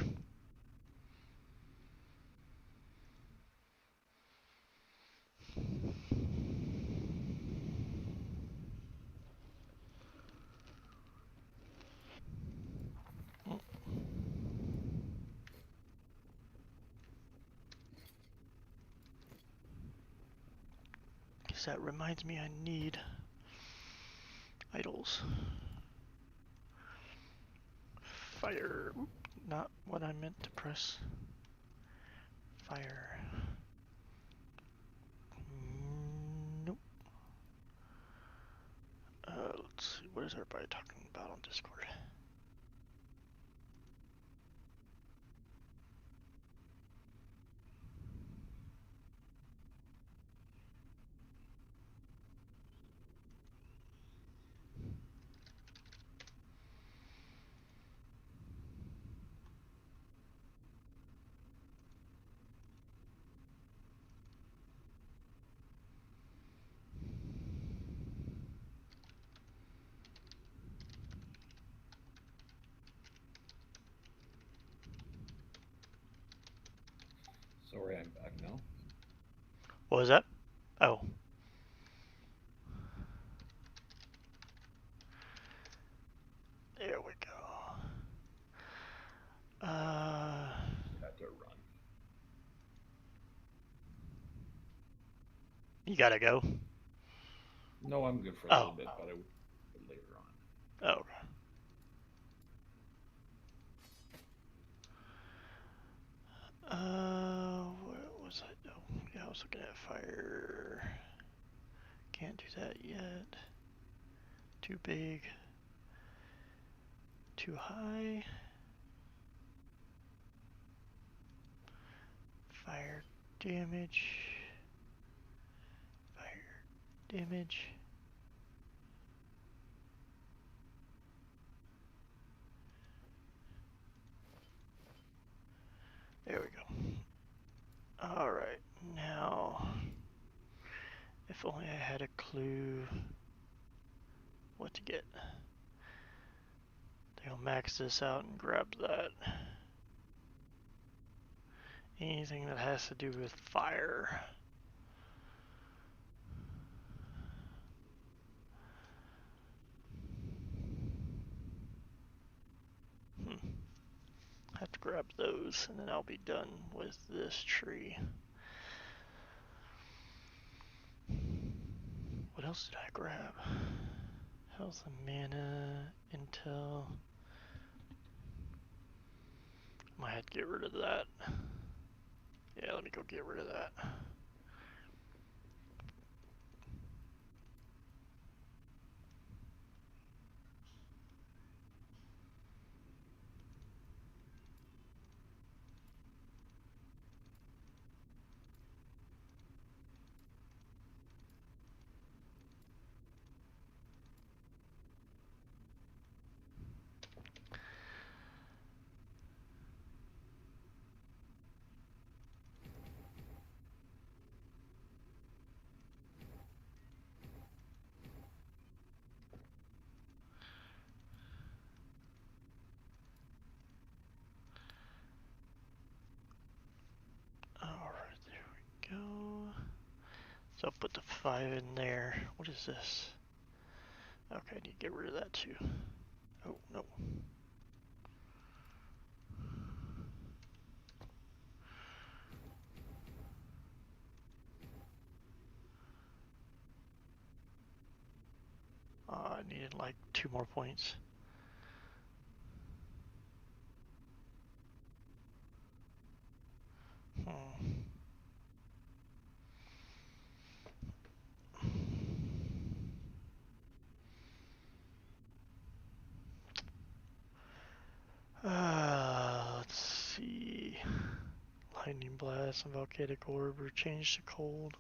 A: Because that reminds me I need idols. Fire. Oop, not what I meant to press. Fire. Nope. Let's see. What is everybody talking about on Discord?
B: Sorry, I'm back now.
A: What was that? Oh. There we go.
B: Had to run.
A: You gotta go?
B: No, I'm good for a little bit, but I will later on.
A: Oh, okay. What was I? Oh, yeah, I was looking at fire. Can't do that yet. Too big. Too high. Fire damage. Fire damage. There we go. Alright, now, if only I had a clue what to get. I'll max this out and grab that. Anything that has to do with fire. Have to grab those and then I'll be done with this tree. What else did I grab? Health and mana, intel. Might have to get rid of that. Yeah, let me go get rid of that. Alright, there we go. So I'll put the 5 in there. What is this? Okay, I need to get rid of that too. Oh, no. I needed like 2 more points. Let's see. Lightning blast and volcanic orb are changed to cold.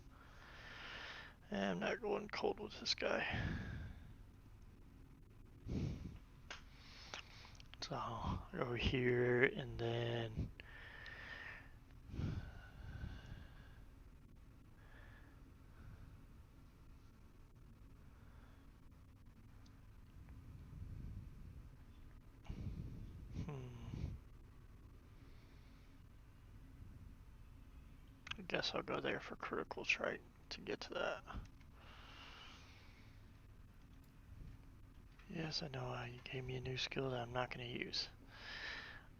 A: I'm not going cold with this guy. So over here and then I guess I'll go there for critical strike to get to that. Yes, I know you gave me a new skill that I'm not going to use.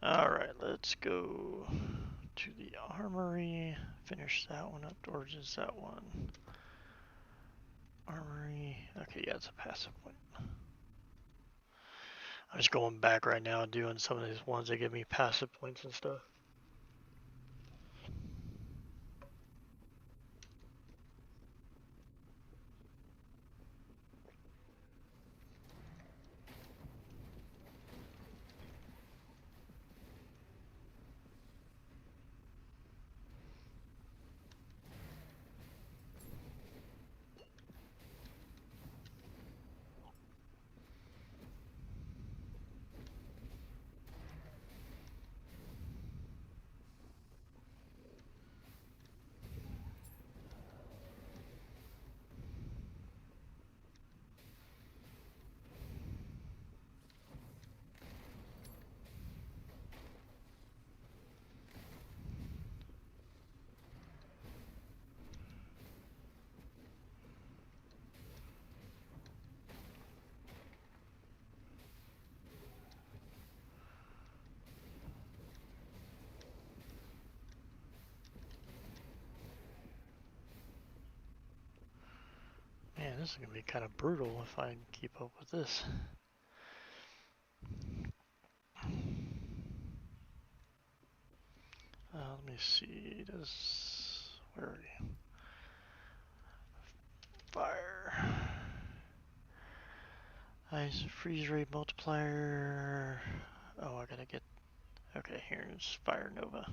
A: Alright, let's go to the armory. Finish that one up, or just that one? Armory. Okay, yeah, it's a passive one. I'm just going back right now doing some of these ones that give me passive points and stuff. this is gonna be kind of brutal if I keep up with this. Let me see. Where are you? Fire. Ice freeze rate multiplier. Oh, I gotta get. Okay, here's Fire Nova.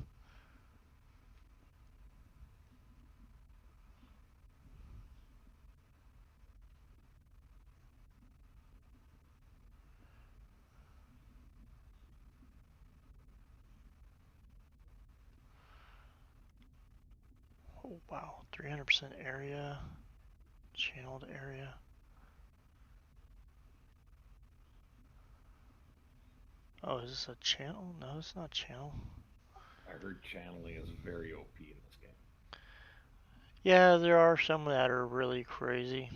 A: Oh wow, 300% area, channeled area. Oh, is this a channel? No, it's not channel.
B: I heard channeling is very OP in this game.
A: Yeah, there are some that are really crazy.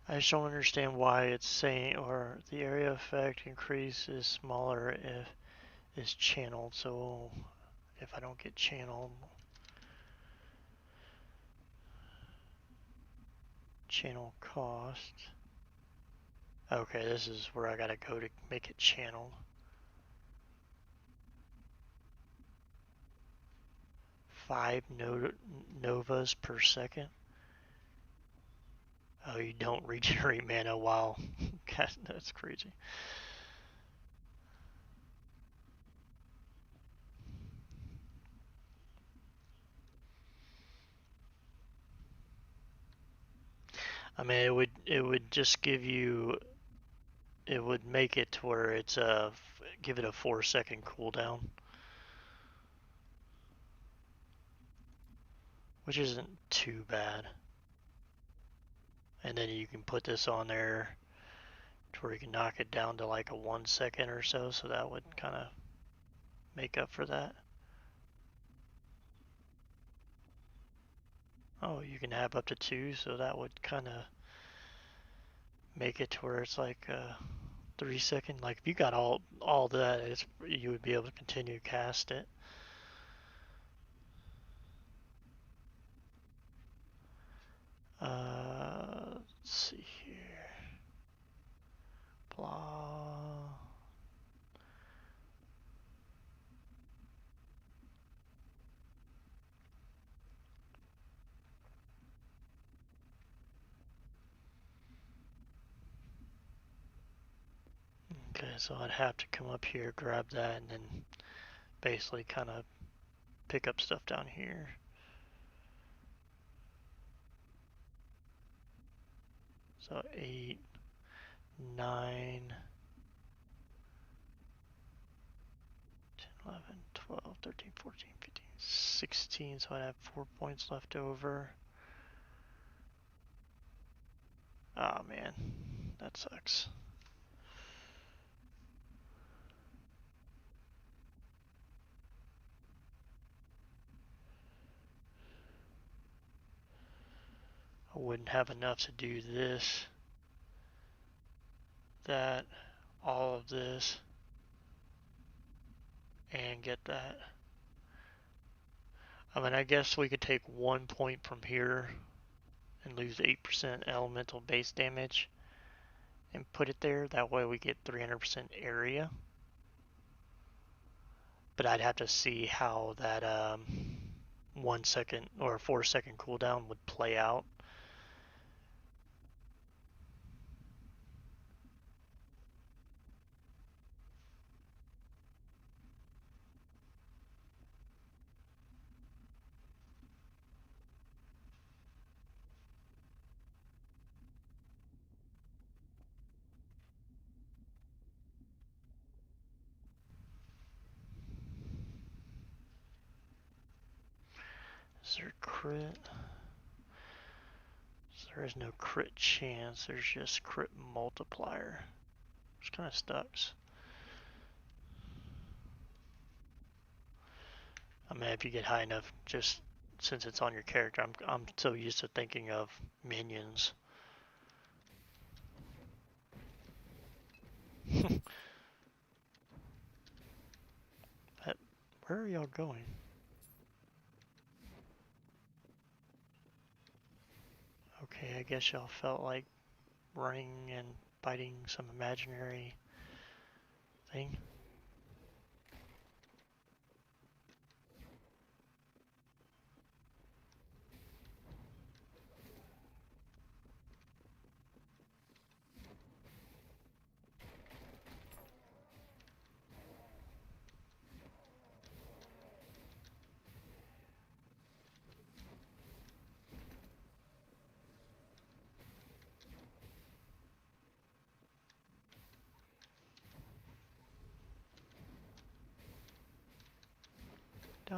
A: I just don't understand why it's saying, or the area effect increase is smaller if it's channeled. So if I don't get channeled, channel cost. Okay, this is where I gotta go to make it channeled. 5 novas per second. Oh, you don't regenerate mana while. God, that's crazy. I mean, it would just give you, it would make it to where it's give it a 4-second cooldown, which isn't too bad. And then you can put this on there to where you can knock it down to like a 1 second or so, so that would kind of make up for that. Oh, you can have up to 2, so that would kind of make it to where it's like 3 second. Like if you got all that, you would be able to continue to cast it. Let's see here. Blah. Okay, so I'd have to come up here, grab that, and then basically kind of pick up stuff down here. So 8, 9, 10, 11, 12, 13, 14, 15, 16. So I'd have 4 points left over. Oh man, that sucks. I wouldn't have enough to do this, that, all of this, and get that. I mean, I guess we could take 1 point from here and lose 8% elemental base damage and put it there. That way we get 300% area. But I'd have to see how that 1 second or 4 second cooldown would play out. Is there crit? So there is no crit chance, there's just crit multiplier, which kind of sucks. I mean, if you get high enough, just since it's on your character, I'm so used to thinking of minions. Where are y'all going? Okay, I guess y'all felt like running and fighting some imaginary thing. Die.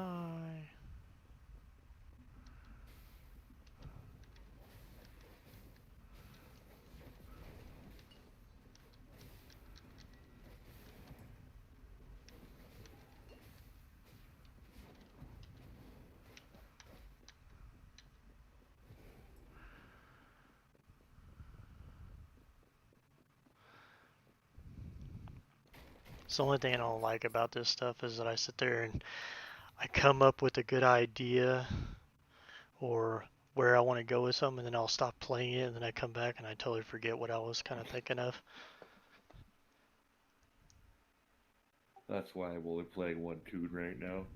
A: It's the only thing I don't like about this stuff is that I sit there and I come up with a good idea or where I want to go with something, and then I'll stop playing it, and then I come back and I totally forget what I was kind of thinking of.
D: That's why I'm only playing one tune right now.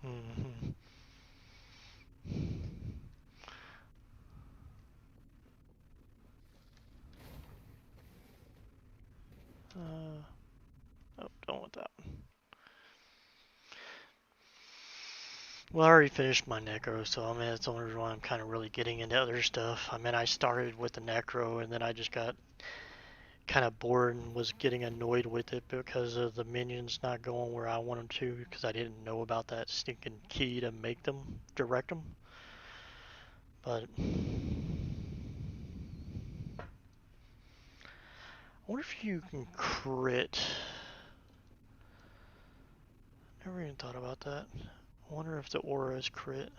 A: Mm-hmm. Oh, don't want that one. Well, I already finished my necro, so I mean, that's the only reason why I'm kind of really getting into other stuff. I mean, I started with the necro, and then I just got kind of bored and was getting annoyed with it because of the minions not going where I want them to because I didn't know about that stinking key to make them, direct them. But I wonder if you can crit. Never even thought about that. I wonder if the aura is crit.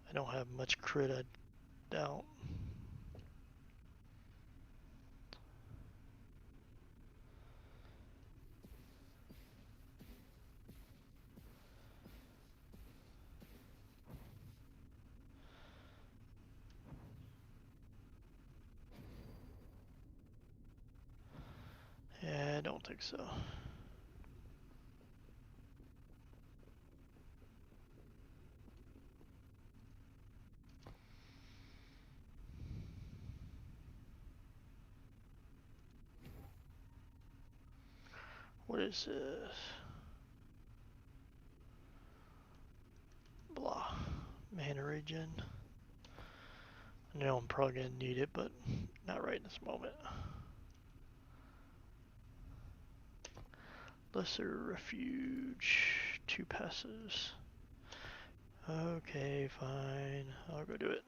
A: I don't have much crit, I doubt. Yeah, I don't think so. What is this? Blah. Mana regen. I know I'm probably going to need it, but not right in this moment. Lesser Refuge. 2 passes. Okay, fine. I'll go do it.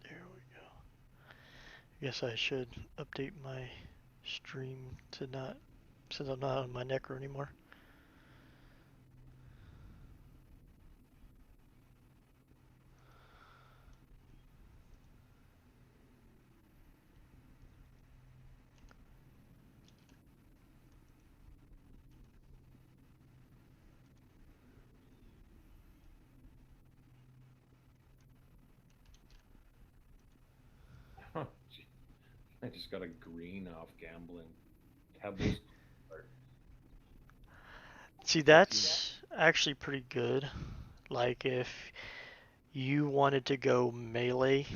A: There we go. I guess I should update my stream to not, since I'm not on my necro anymore.
B: I just got a green off gambling. Pebbles.
A: See, that's actually pretty good. Like if you wanted to go melee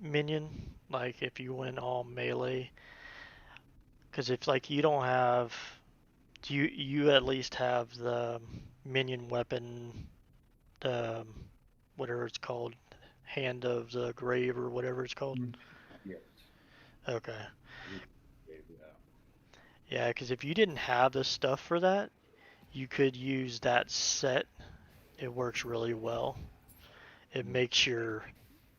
A: minion, like if you went all melee, because if like you don't have, you at least have the minion weapon, the whatever it's called, hand of the grave or whatever it's called.
B: Yes.
A: Okay.
B: Yeah.
A: Yeah, because if you didn't have the stuff for that, you could use that set. It works really well. It makes your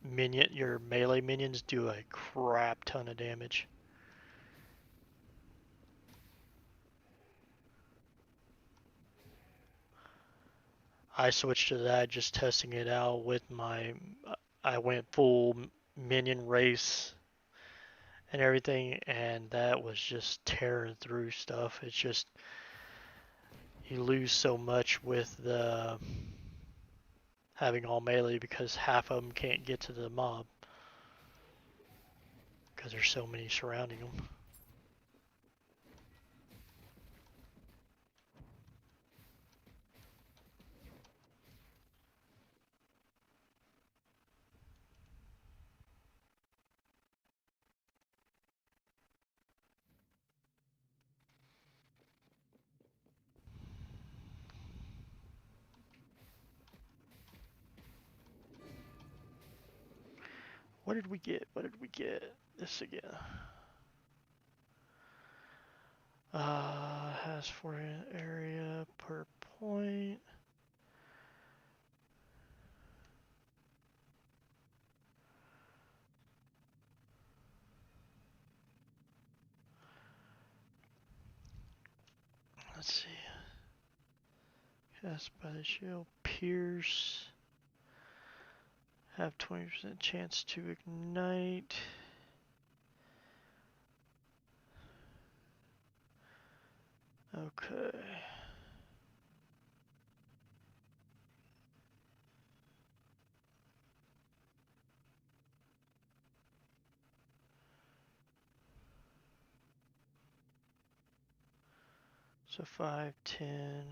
A: melee minions do a crap ton of damage. I switched to that just testing it out with my. I went full minion race and everything, and that was just tearing through stuff. It's just you lose so much with the having all melee because half of them can't get to the mob because there's so many surrounding them. What did we get? What did we get? This again. Has 4 area per point. Let's see. Cast by the shield. Pierce. Have 20% chance to ignite. Okay. So 5, 10.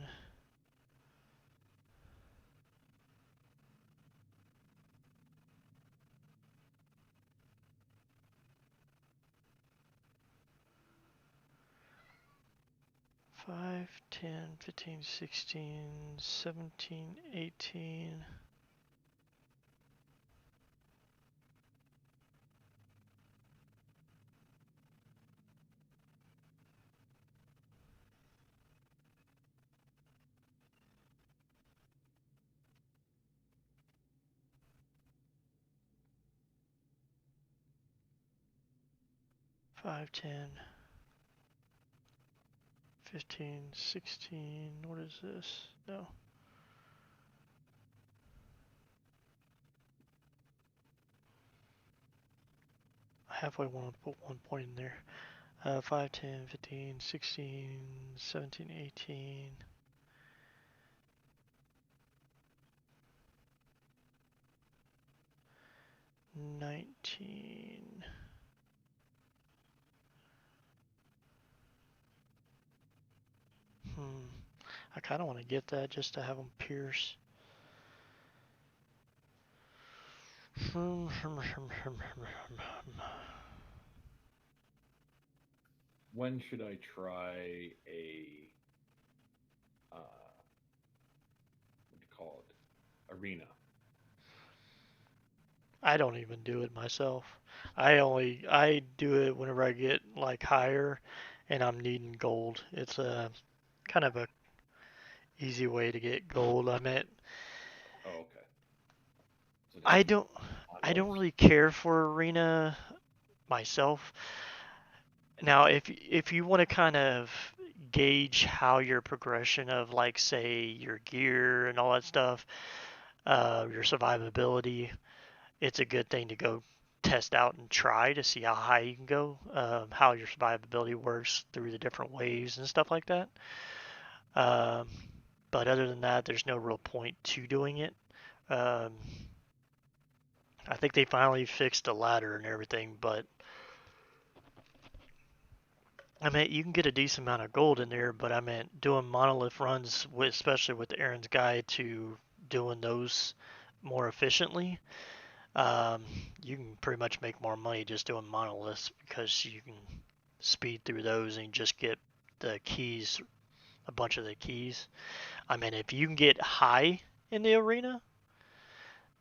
A: 5, 10, 15, 16, 17, 18. Five, 10, 15, 16. What is this? No. I halfway want to put 1 point in there. 5, 10, 15, 16, 17, 18. 19. I kind of want to get that just to have them pierce.
B: When should I try a what do you call it? Arena.
A: I don't even do it myself. I do it whenever I get like higher and I'm needing gold. It's a kind of a easy way to get gold. I mean,
B: Oh, okay. So
A: I don't I don't
B: modules.
A: really care for arena myself. Now, if you want to kind of gauge how your progression of like say your gear and all that stuff, your survivability, it's a good thing to go test out and try to see how high you can go, how your survivability works through the different waves and stuff like that. Um, but other than that, there's no real point to doing it. Um, I think they finally fixed the ladder and everything, but I mean, you can get a decent amount of gold in there, but I meant doing monolith runs, with, especially with Aaron's guide to doing those more efficiently. Um, you can pretty much make more money just doing monoliths because you can speed through those and just get the keys, a bunch of the keys. I mean, if you can get high in the arena,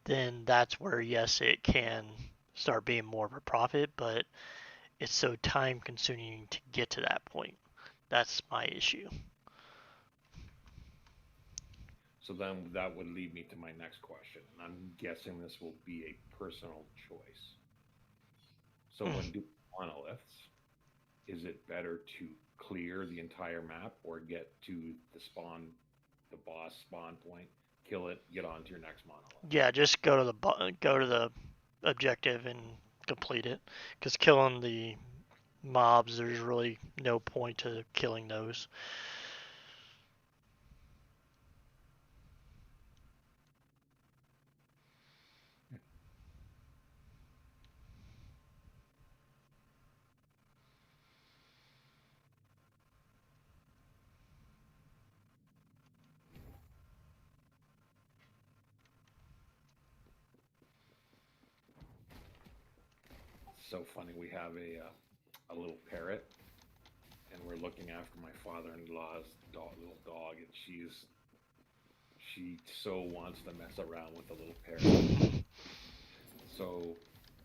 A: then that's where, yes, it can start being more of a profit, but it's so time consuming to get to that point. That's my issue.
B: So then that would lead me to my next question. And I'm guessing this will be a personal choice. So when doing monoliths, is it better to clear the entire map or get to the spawn, the boss spawn point, kill it, get on to your next monolith?
A: Yeah, just go to the objective and complete it. Because killing the mobs, there's really no point to killing those.
B: So funny. We have a little parrot, and we're looking after my father-in-law's little dog, and she so wants to mess around with the little parrot. So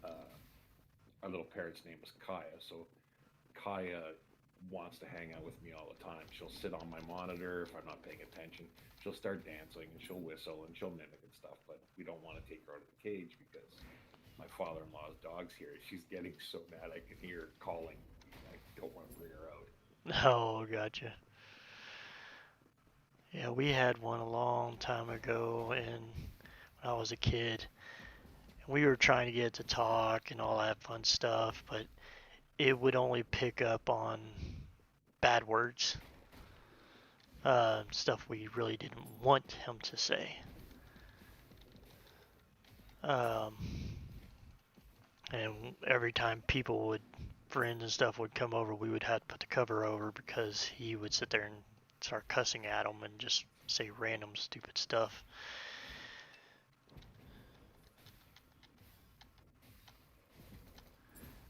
B: our little parrot's name is Kaya. So Kaya wants to hang out with me all the time. She'll sit on my monitor if I'm not paying attention. She'll start dancing and she'll whistle and she'll mimic and stuff. But we don't want to take her out of the cage because my father-in-law's dog's here. She's getting so mad I can hear her calling. I don't want to bring her out.
A: Oh, gotcha. Yeah, we had one a long time ago, and when I was a kid, we were trying to get it to talk and all that fun stuff, but it would only pick up on bad words, stuff we really didn't want him to say. Um, and every time people would, friends and stuff would come over, we would have to put the cover over because he would sit there and start cussing at them and just say random stupid stuff.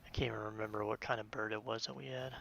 A: I can't even remember what kind of bird it was that we had.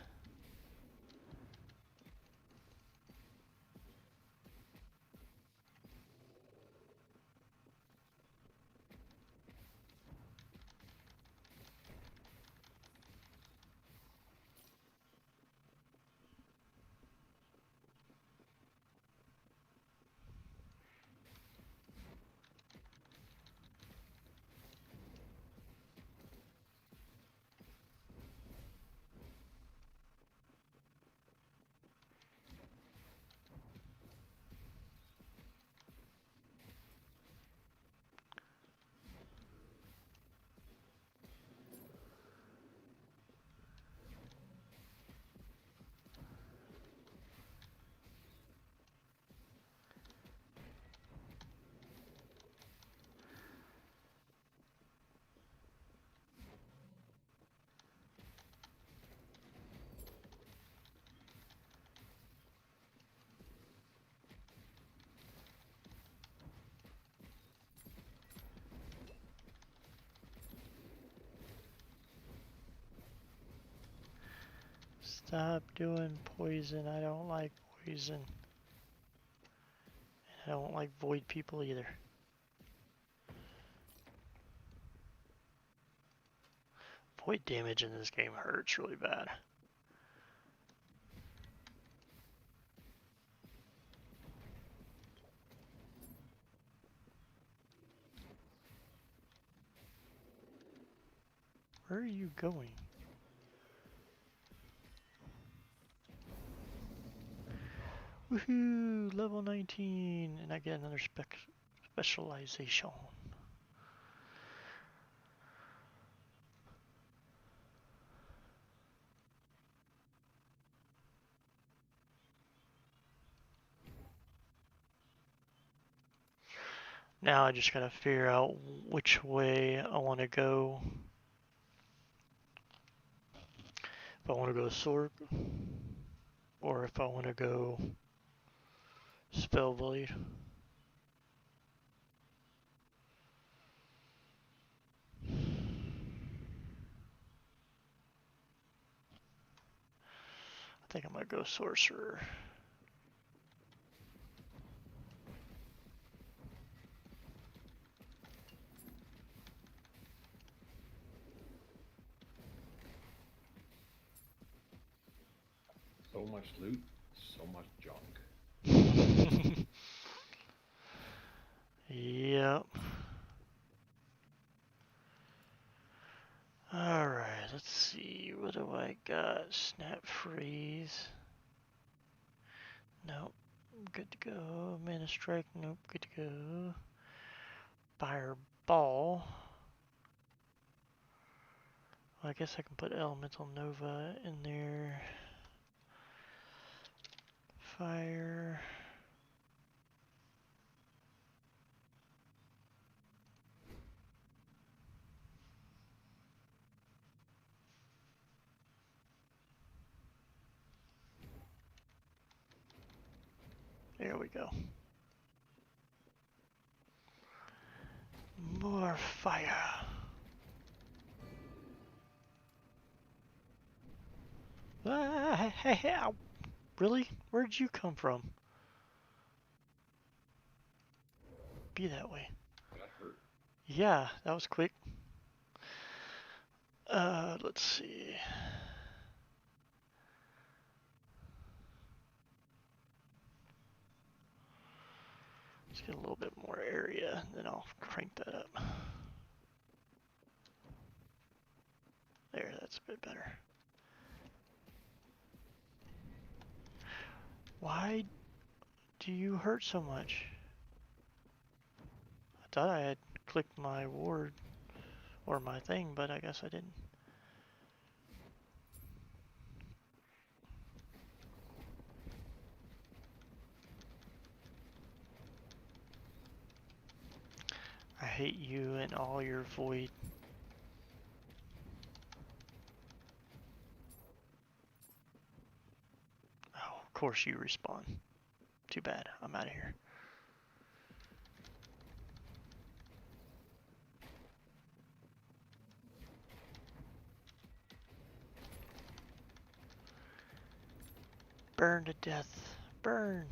A: Stop doing poison. I don't like poison. I don't like void people either. Void damage in this game hurts really bad. Where are you going? Woohoo! Level 19! And I get another specialization. Now I just gotta figure out which way I want to go. if I want to go Sword, or if I want to go Spellblade. I think I'm gonna go Sorcerer.
B: So much loot, so much junk.
A: Yep. Alright, let's see. What do I got? Snap freeze. Nope. Good to go. Mana strike. Nope. Good to go. Fireball. Well, I guess I can put Elemental Nova in there. Fire. There we go. More fire. Ah, hey, ow. Really? Where'd you come from? Be that way.
B: That hurt.
A: Yeah, that was quick. Let's see. Let's get a little bit more area, then I'll crank that up. There, that's a bit better. Why do you hurt so much? I thought I had clicked my ward or my thing, but I guess I didn't. I hate you and all your void. Oh, of course you respawn. Too bad. I'm out of here. Burn to death. Burn.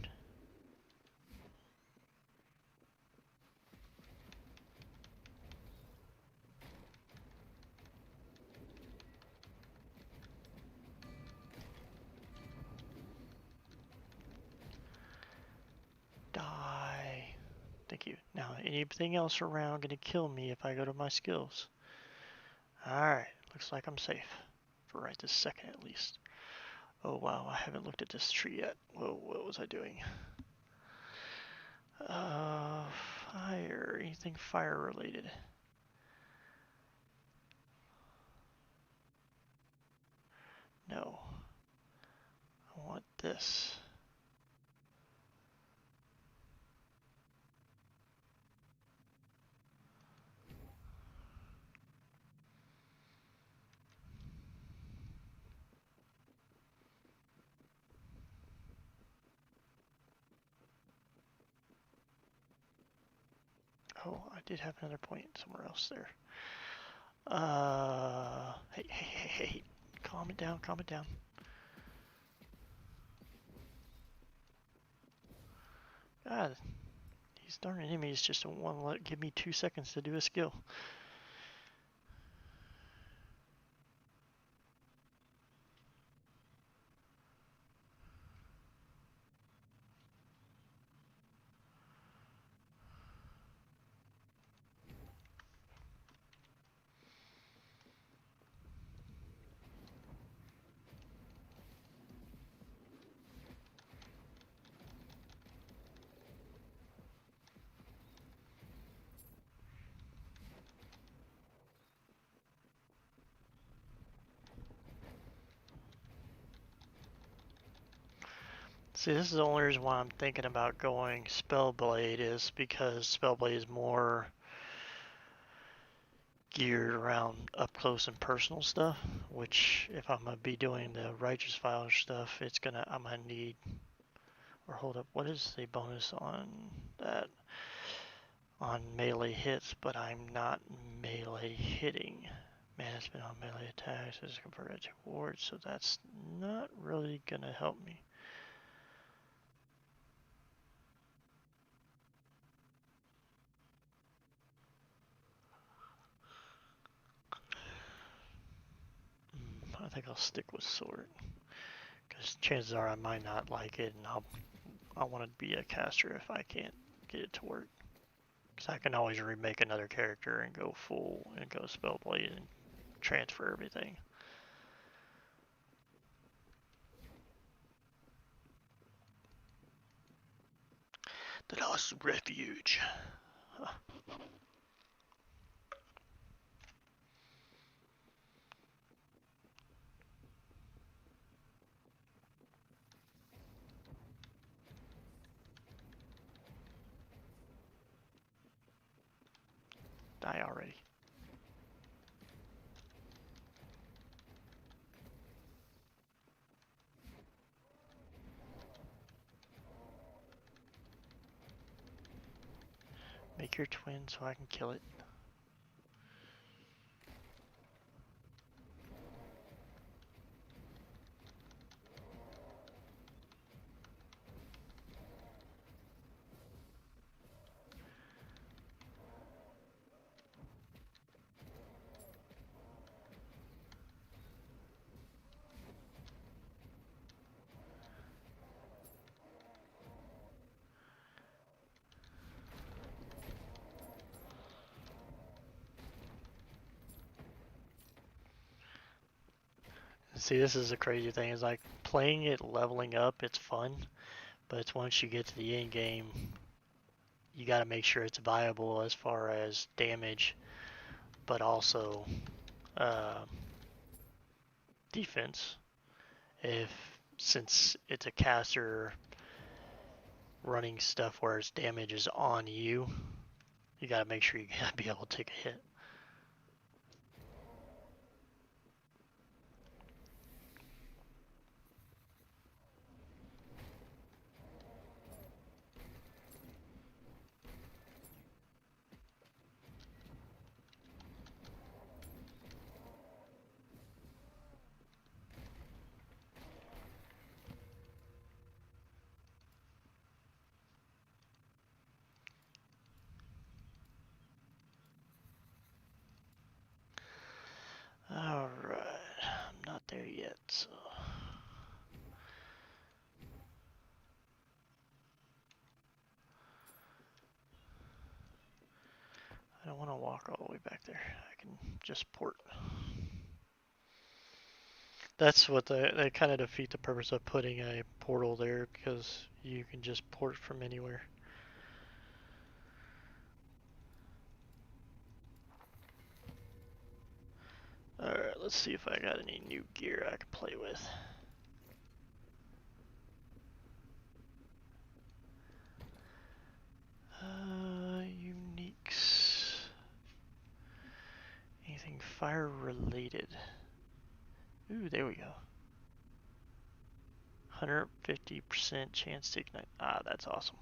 A: Die. Thank you. Now, anything else around gonna kill me if I go to my skills? Alright, looks like I'm safe. For right this second at least. Oh wow, I haven't looked at this tree yet. Whoa, what was I doing? Fire. Anything fire related? No. I want this. Oh, I did have another point somewhere else there. Hey. Calm it down, calm it down. God, these darn enemies just don't want to give me 2 seconds to do a skill. See, this is the only reason why I'm thinking about going Spellblade is because Spellblade is more geared around up close and personal stuff, which if I'm gonna be doing the Righteous File stuff, I'm gonna need, or hold up, what is the bonus on that? On melee hits, but I'm not melee hitting. Man, it's been on melee attacks as converted to wards, so that's not really gonna help me. I think I'll stick with sword, because chances are I might not like it, and I want to be a caster if I can't get it to work. Because I can always remake another character and go full and go spellblade and transfer everything. The Lost Refuge. Huh. Die already. Make your twin so I can kill it. See, this is the crazy thing, is like playing it leveling up, it's fun, but it's once you get to the end game, you got to make sure it's viable as far as damage, but also defense. Since it's a caster running stuff where its damage is on you, you got to make sure you got to be able to take a hit. Alright, I'm not there yet, so. I don't want to walk all the way back there. I can just port. That's what they kind of defeat the purpose of putting a portal there, because you can just port from anywhere. Alright, let's see if I got any new gear I can play with. Uniques. Anything fire related? Ooh, there we go. 150% chance to ignite. Ah, that's awesome.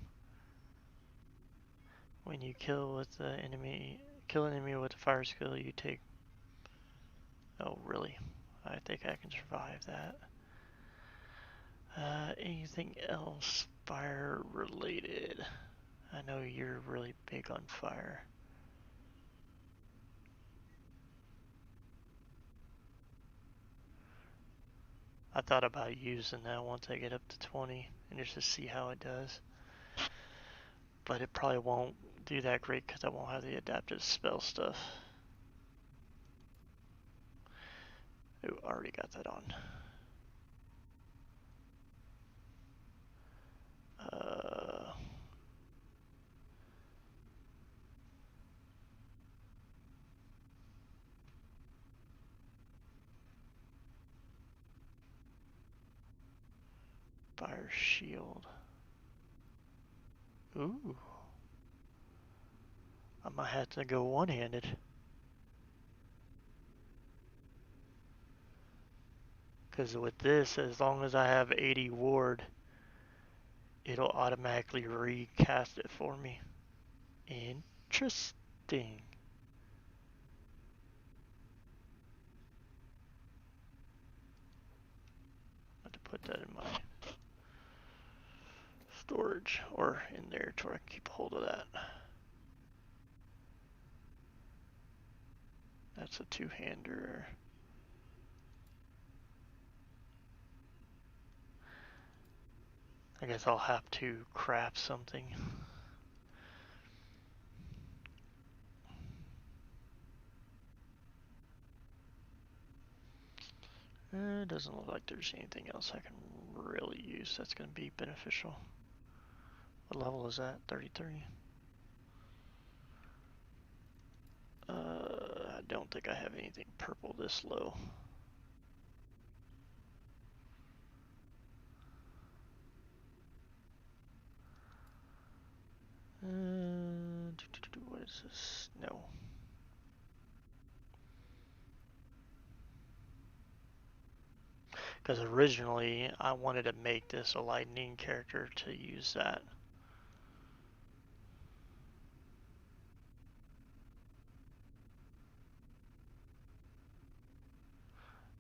A: When you kill an enemy with a fire skill, you take. Oh, really? I think I can survive that. Anything else fire related? I know you're really big on fire. I thought about using that once I get up to 20 and just to see how it does. But it probably won't do that great because I won't have the adaptive spell stuff. Ooh, already got that on. Fire shield. Ooh. I might have to go one-handed. Because with this, as long as I have 80 ward, it'll automatically recast it for me. Interesting. I have to put that in my storage or in there to where I can keep hold of that. That's a two-hander. I guess I'll have to craft something. It doesn't look like there's anything else I can really use that's going to be beneficial. What level is that? 33? I don't think I have anything purple this low. What is this? No. Because originally I wanted to make this a lightning character to use that.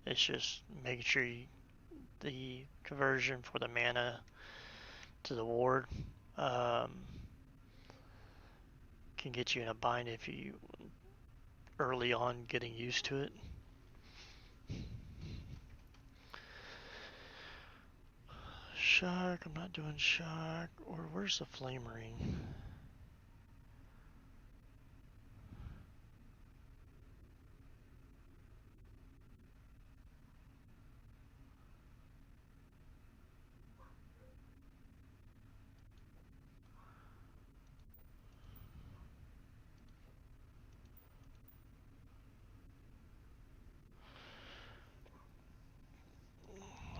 A: It's just making sure the conversion for the mana to the ward can get you in a bind if you early on getting used to it. Shock, I'm not doing shock. Or where's the flame ring?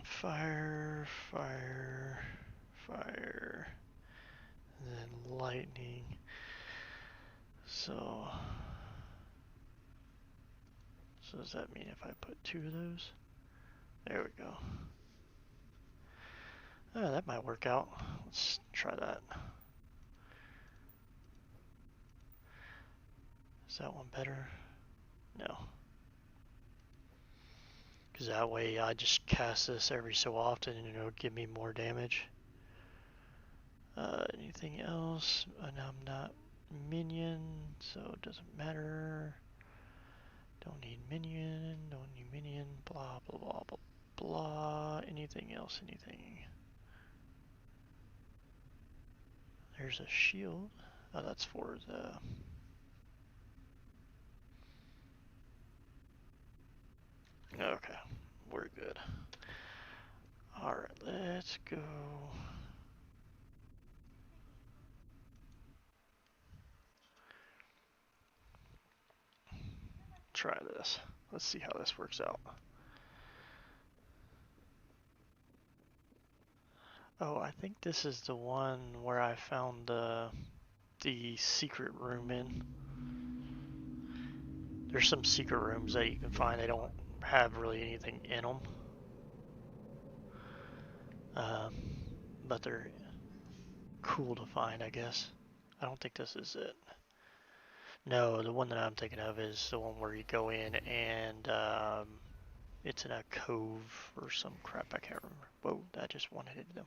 A: Fire, fire, fire, and then lightning. So does that mean if I put two of those? There we go. Oh, that might work out. Let's try that. Is that one better? No. Because that way I just cast this every so often and it'll give me more damage. Anything else? And I'm not minion, so it doesn't matter. Don't need minion, don't need minion, blah, blah, blah, blah, blah. Anything else, anything. There's a shield. Oh, that's for the... Okay, we're good. Alright, let's go. Try this. Let's see how this works out. Oh, I think this is the one where I found the secret room in. There's some secret rooms that you can find. They don't have really anything in them. But they're cool to find, I guess. I don't think this is it. No, the one that I'm thinking of is the one where you go in and it's in a cove or some crap. I can't remember. Whoa, that just one-hit them.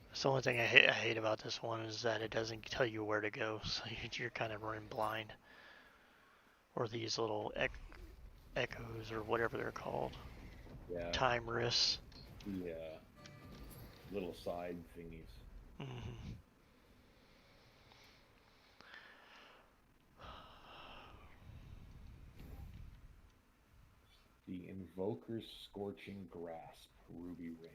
A: That's the only thing I hate about this one is that it doesn't tell you where to go, so you're kind of running blind. Or these little echoes or whatever they're called.
B: Yeah.
A: Time risks.
B: The little side thingies.
A: Mm-hmm.
B: The Invoker's Scorching Grasp Ruby Ring.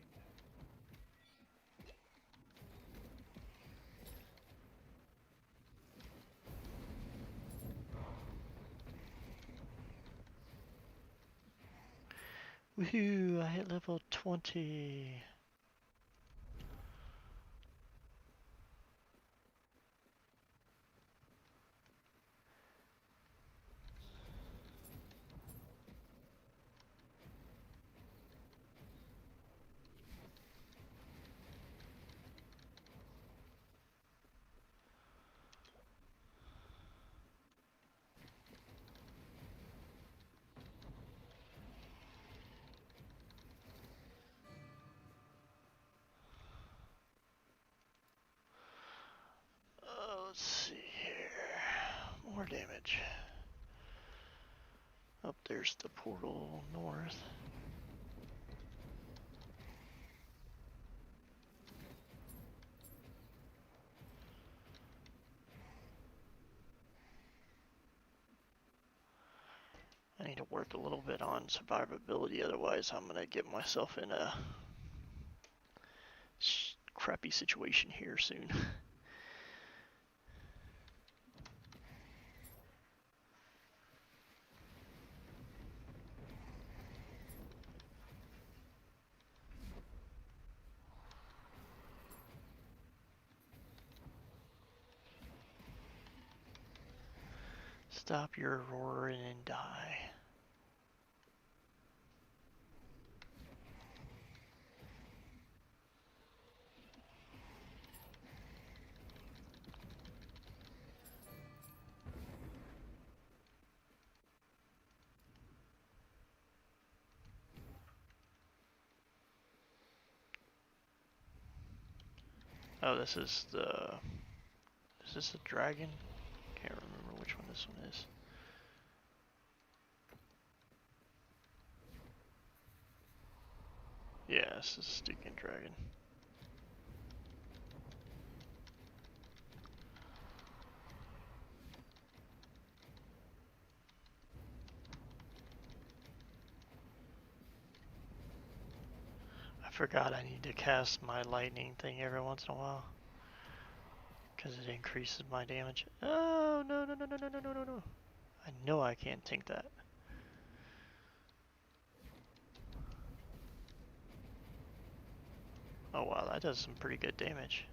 A: Woohoo! I hit level 20. Let's see here. More damage. Up there's the portal north. I need to work a little bit on survivability, otherwise I'm gonna get myself in a crappy situation here soon. Stop your roaring and die. Oh, this is the... Is this a dragon? Can't remember which one this one is. Yeah, this is a stinking dragon. I forgot I need to cast my lightning thing every once in a while. Because it increases my damage. Oh, no, no, no, no, no, no, no, no, no. I know I can't tank that. Oh wow, that does some pretty good damage.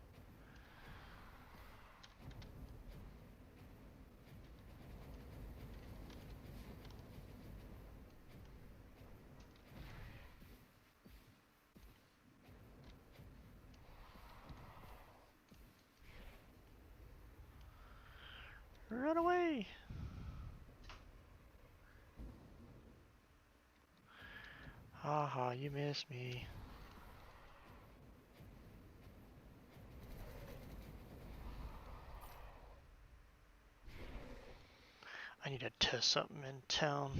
A: Run away! Haha, you missed me. I need to test something in town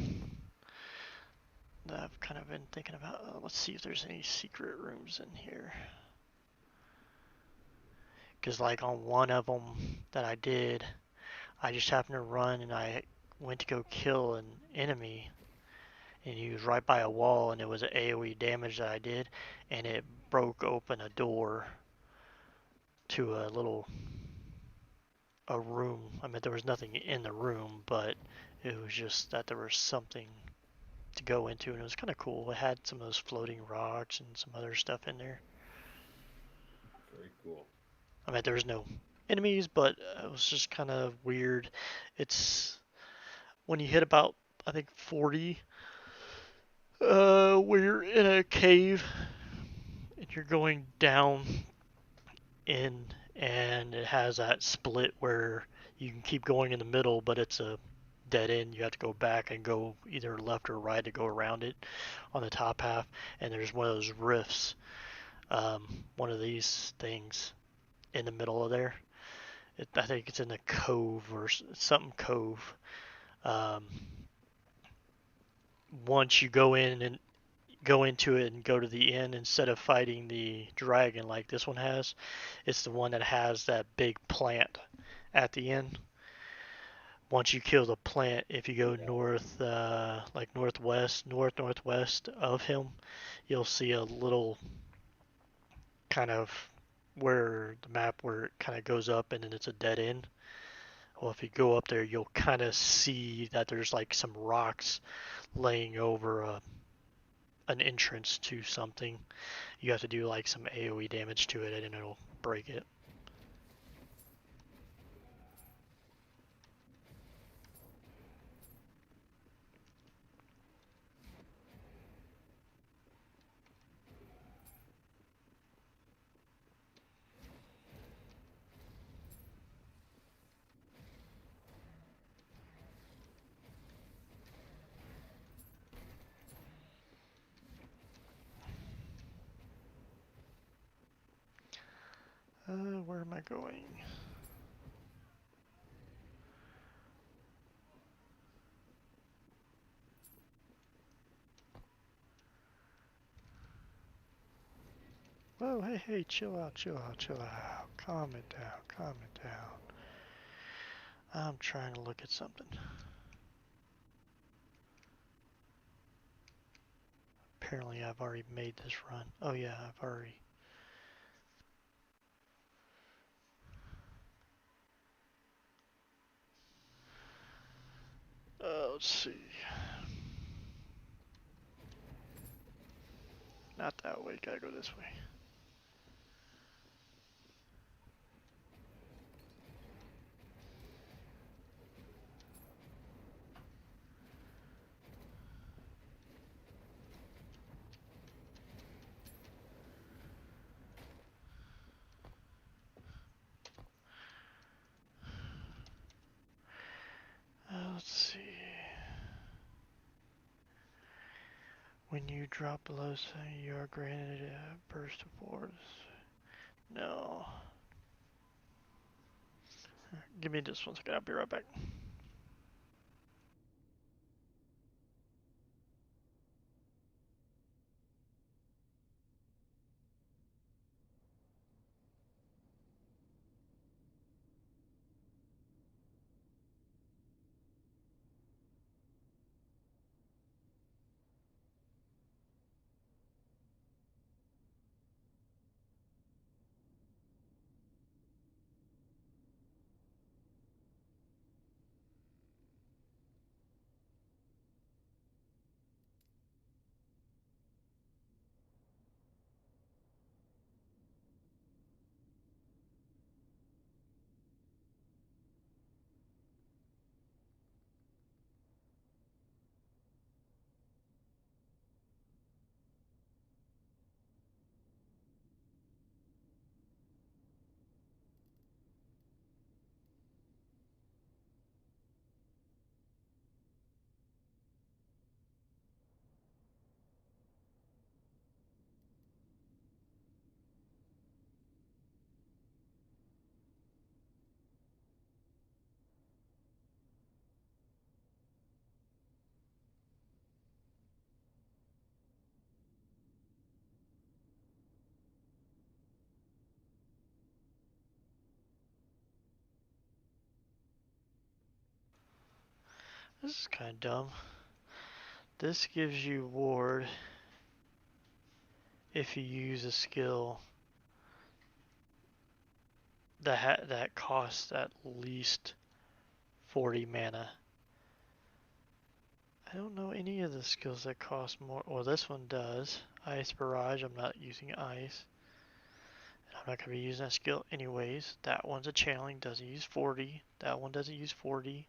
A: that I've kind of been thinking about. Let's see if there's any secret rooms in here. Because like on one of them that I did, I just happened to run and I went to go kill an enemy and he was right by a wall and it was an AoE damage that I did and it broke open a door to a room. I mean, there was nothing in the room, but it was just that there was something to go into, and it was kind of cool. It had some of those floating rocks and some other stuff in there.
B: Very cool.
A: I mean, there was no enemies, but it was just kind of weird. It's when you hit about, I think, 40, where you're in a cave and you're going down in, and it has that split where you can keep going in the middle, but it's a dead end. You have to go back and go either left or right to go around it on the top half. And there's one of those rifts, one of these things in the middle of there. I think it's in the cove or something cove. Once you go in and go into it and go to the end, instead of fighting the dragon like this one has, it's the one that has that big plant at the end. Once you kill the plant, if you go north, like northwest of him, you'll see a little kind of where the map where it kind of goes up and then it's a dead end. Well, if you go up there, you'll kind of see that there's like some rocks laying over an entrance to something. You have to do like some AoE damage to it and it'll break it. Where am I going? Whoa, hey, chill out. Calm it down. I'm trying to look at something. Apparently I've already made this run. Oh yeah, I've already. Let's see. Not that way, gotta go this way. Let's see. When you drop below, you are granted a burst of force. No. Give me just 1 second, I'll be right back. This is kind of dumb. This gives you ward if you use a skill that costs at least 40 mana. I don't know any of the skills that cost more. Well, this one does. Ice Barrage, I'm not using ice. And I'm not going to be using that skill anyways. That one's a channeling, doesn't use 40. That one doesn't use 40.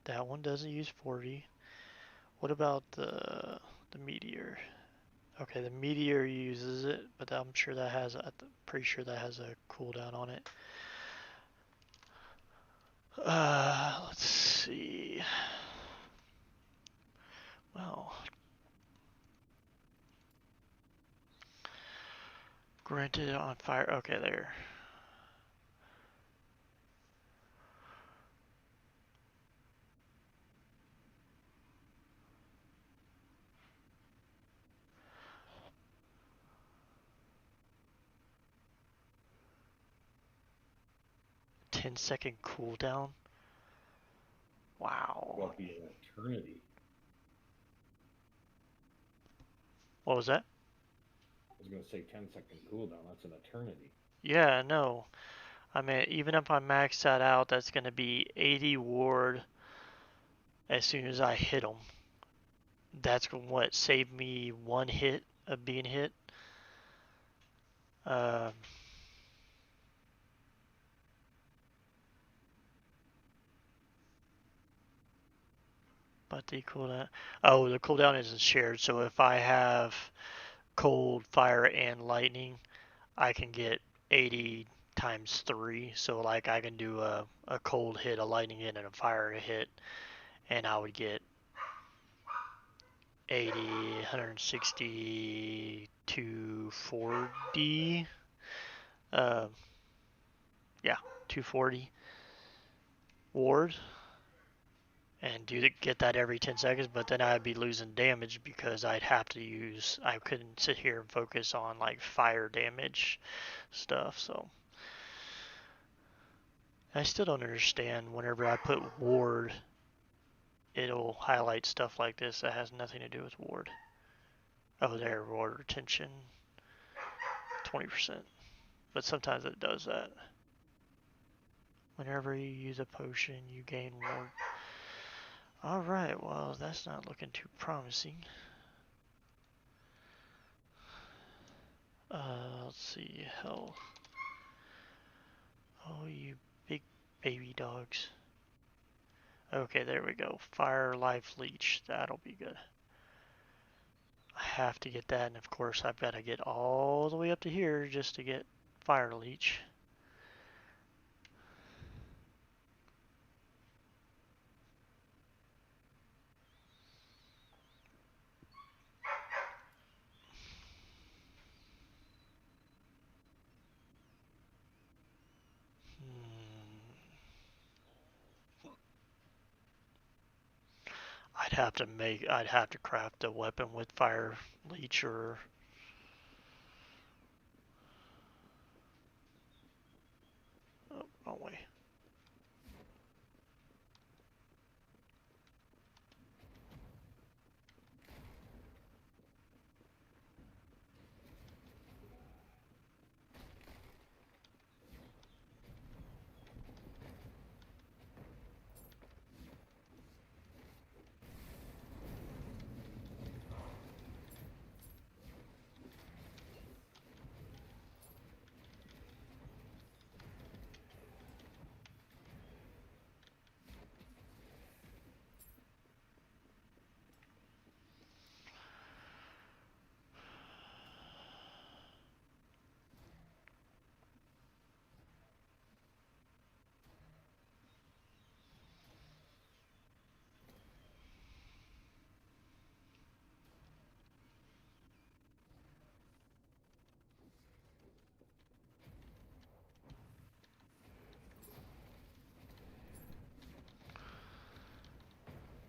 A: That one doesn't use 40. What about the meteor? Okay, the meteor uses it, but I'm sure that has, I'm pretty sure that has a cooldown on it. Let's see. Well, granted on fire. Okay, there. Ten-second cooldown. Wow.
B: Will be an eternity.
A: What was that?
B: I was going to say 10-second cooldown. That's an eternity.
A: Yeah, no. I mean, even if I max that out, that's going to be 80 ward as soon as I hit them. that's what saved me one hit of being hit. Uh, but the cooldown, oh, the cooldown isn't shared. So if I have cold, fire, and lightning, I can get 80 times 3. So like I can do a cold hit, a lightning hit, and a fire hit, and I would get 80, 160, 240. Uh, yeah, 240 ward, and get that every 10 seconds. But then I'd be losing damage because I'd have to use. I couldn't sit here and focus on like fire damage stuff. So I still don't understand. Whenever I put ward, it'll highlight stuff like this that has nothing to do with ward. Oh, there, ward retention, 20%. But sometimes it does that. Whenever you use a potion, you gain ward. Alright, well, that's not looking too promising. Let's see, health. Oh, you big baby dogs. Okay, there we go. Fire life leech. That'll be good. I have to get that, and of course I've got to get all the way up to here just to get fire leech. I'd have to craft a weapon with fire leech or. Oh, wrong way.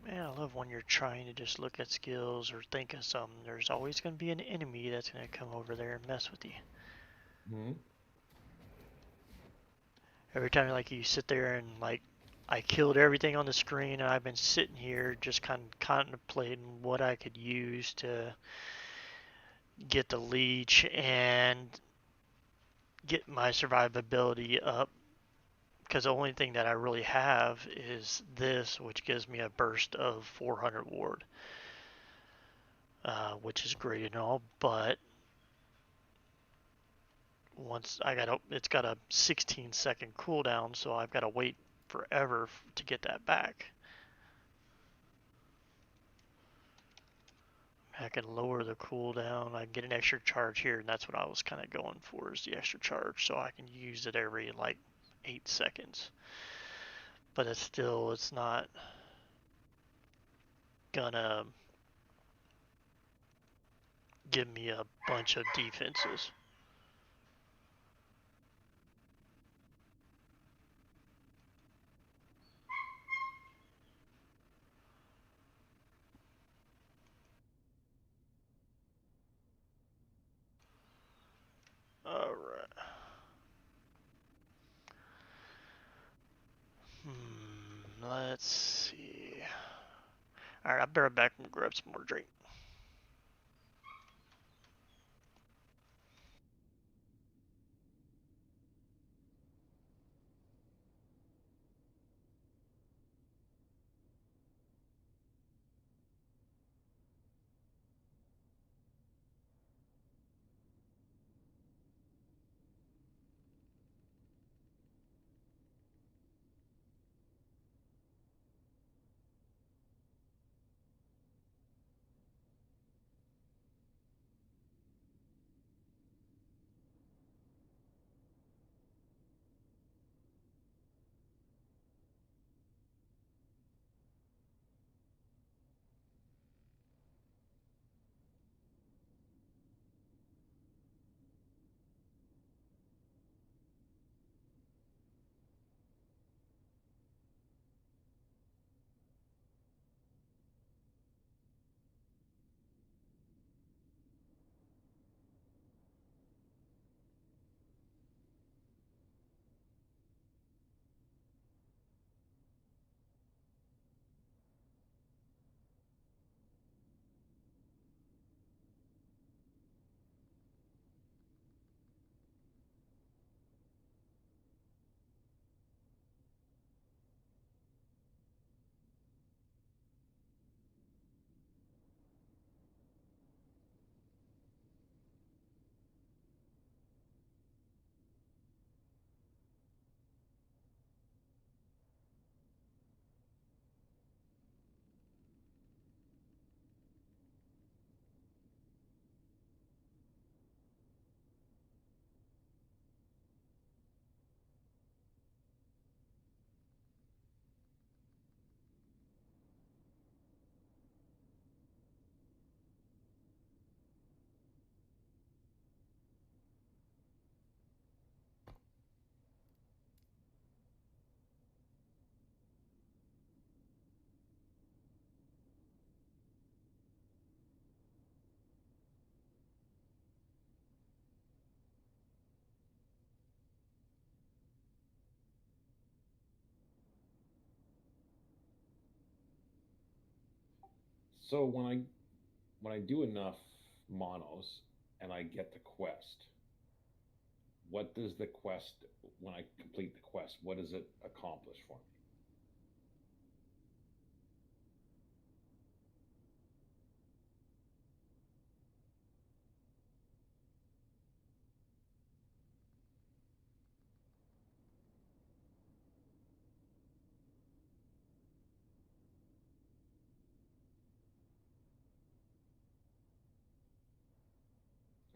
A: Man, I love when you're trying to just look at skills or think of something. There's always going to be an enemy that's going to come over there and mess with you.
D: Hmm.
A: Every time like you sit there and like I killed everything on the screen and I've been sitting here just kind of contemplating what I could use to get the leech and get my survivability up, because the only thing that I really have is this, which gives me a burst of 400 ward, which is great and all, but it's got a 16-second cooldown, so I've got to wait forever to get that back. I can lower the cooldown. I can get an extra charge here, and that's what I was kind of going for, is the extra charge, so I can use it every like 8 seconds. But it's not gonna give me a bunch of defenses. Alright. Let's see. Alright, I'll be right back and grab some more drink.
B: So when I do enough monos and I get the quest, what does the quest when I complete the quest, what does it accomplish for me?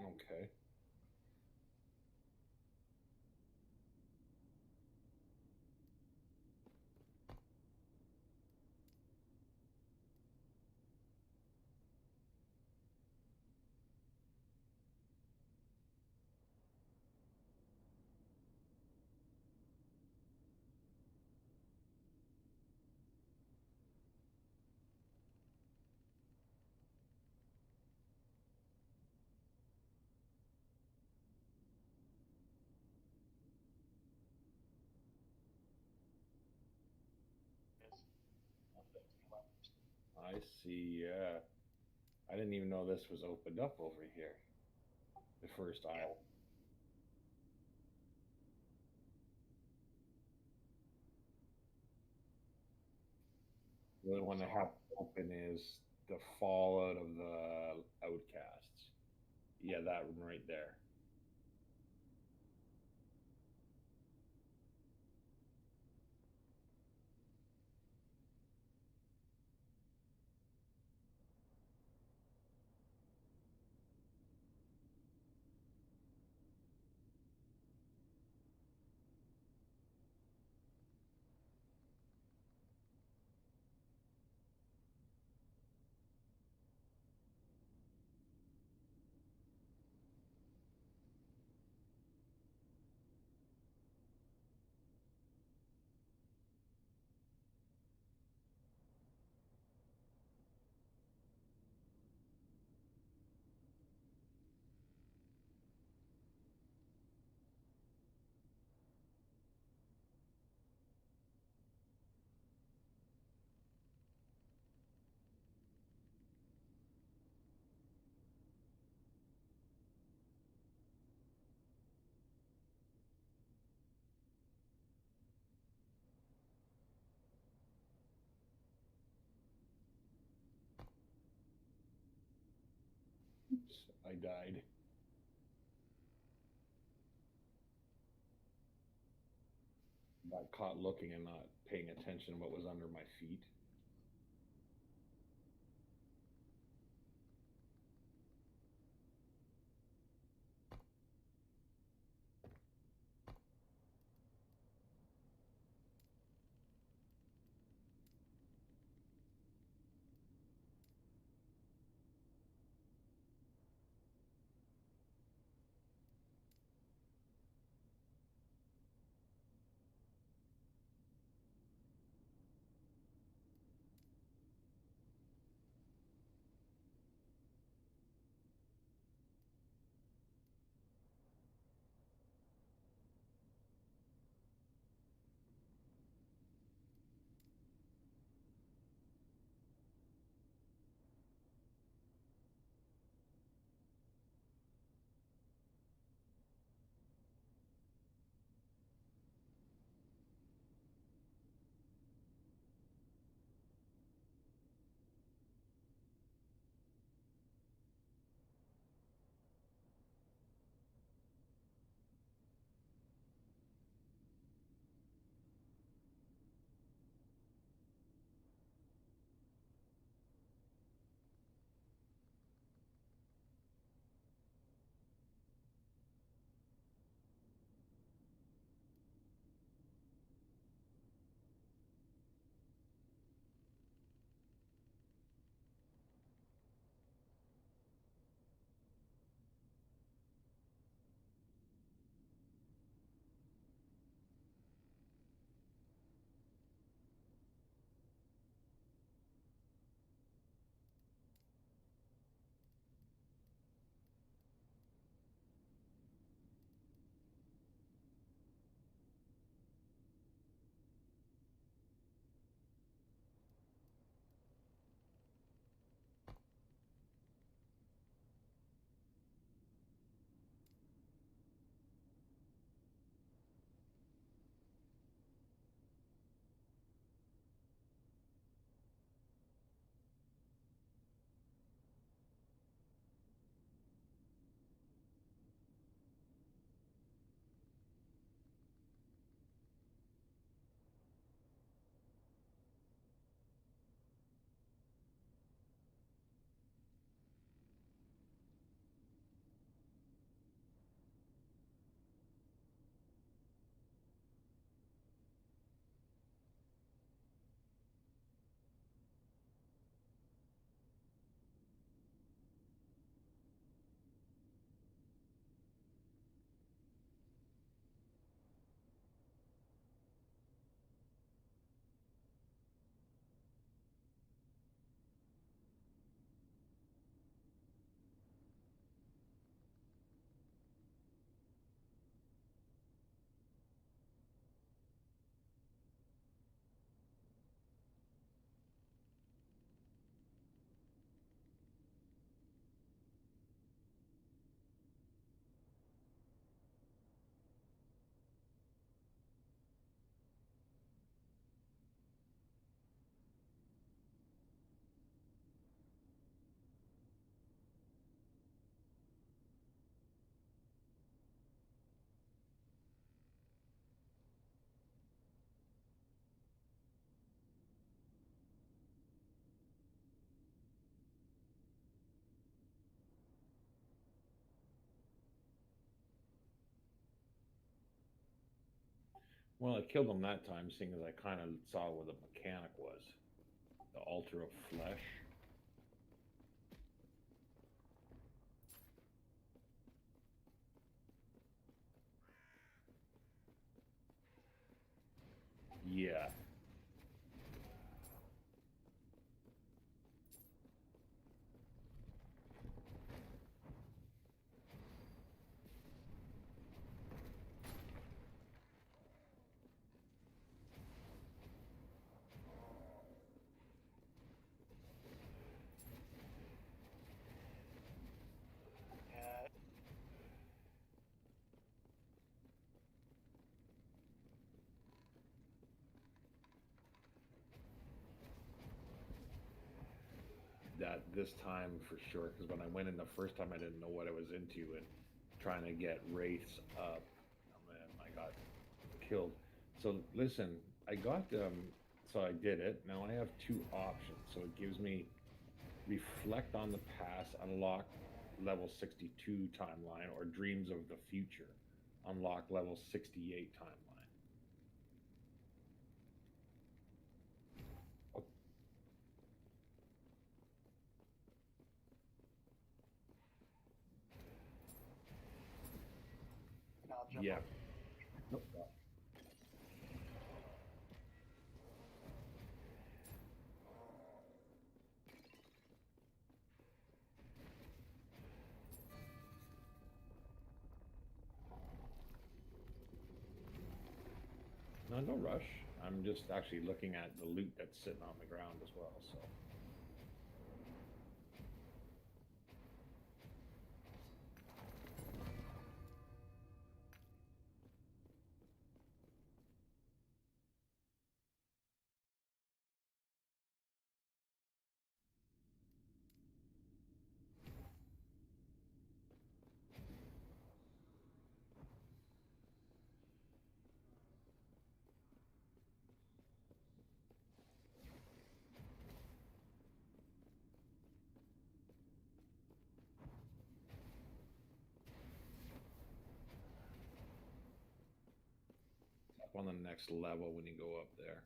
B: Okay. I see. Yeah. I didn't even know this was opened up over here. The first aisle. The other one I have open is the fallout of the outcasts. Yeah, that one right there. Oops, I died. Got caught looking and not paying attention to what was under my feet. Well, it killed him that time, seeing as I kind of saw what the mechanic was. The altar of flesh. Yeah.
A: Yeah.
B: That this time for sure, because when I went in the first time, I didn't know what I was into, and trying to get wraiths up, oh man, I got killed. So listen, I got so I did it. Now I have two options. So it gives me reflect on the past, unlock level 62 timeline, or dreams of the future, unlock level 68 timeline. Oh,
A: I'll jump
B: yeah.
A: on.
B: Nope. No, no rush. I'm just actually looking at the loot that's sitting on the ground as well. So up on the next level when you go up there.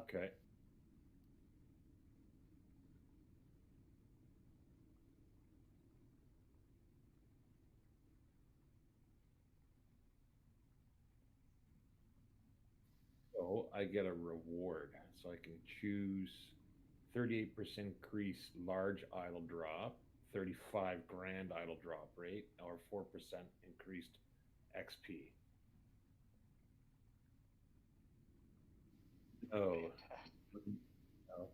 B: Okay. So I get a reward. So I can choose 38% increase large idle drop, 35 grand idle drop rate, or 4% increased XP. Oh,
A: Fantastic.
B: no.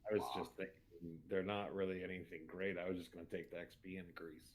B: I was
A: Wow.
B: just thinking they're not really anything great. I was just going to take the XP increase.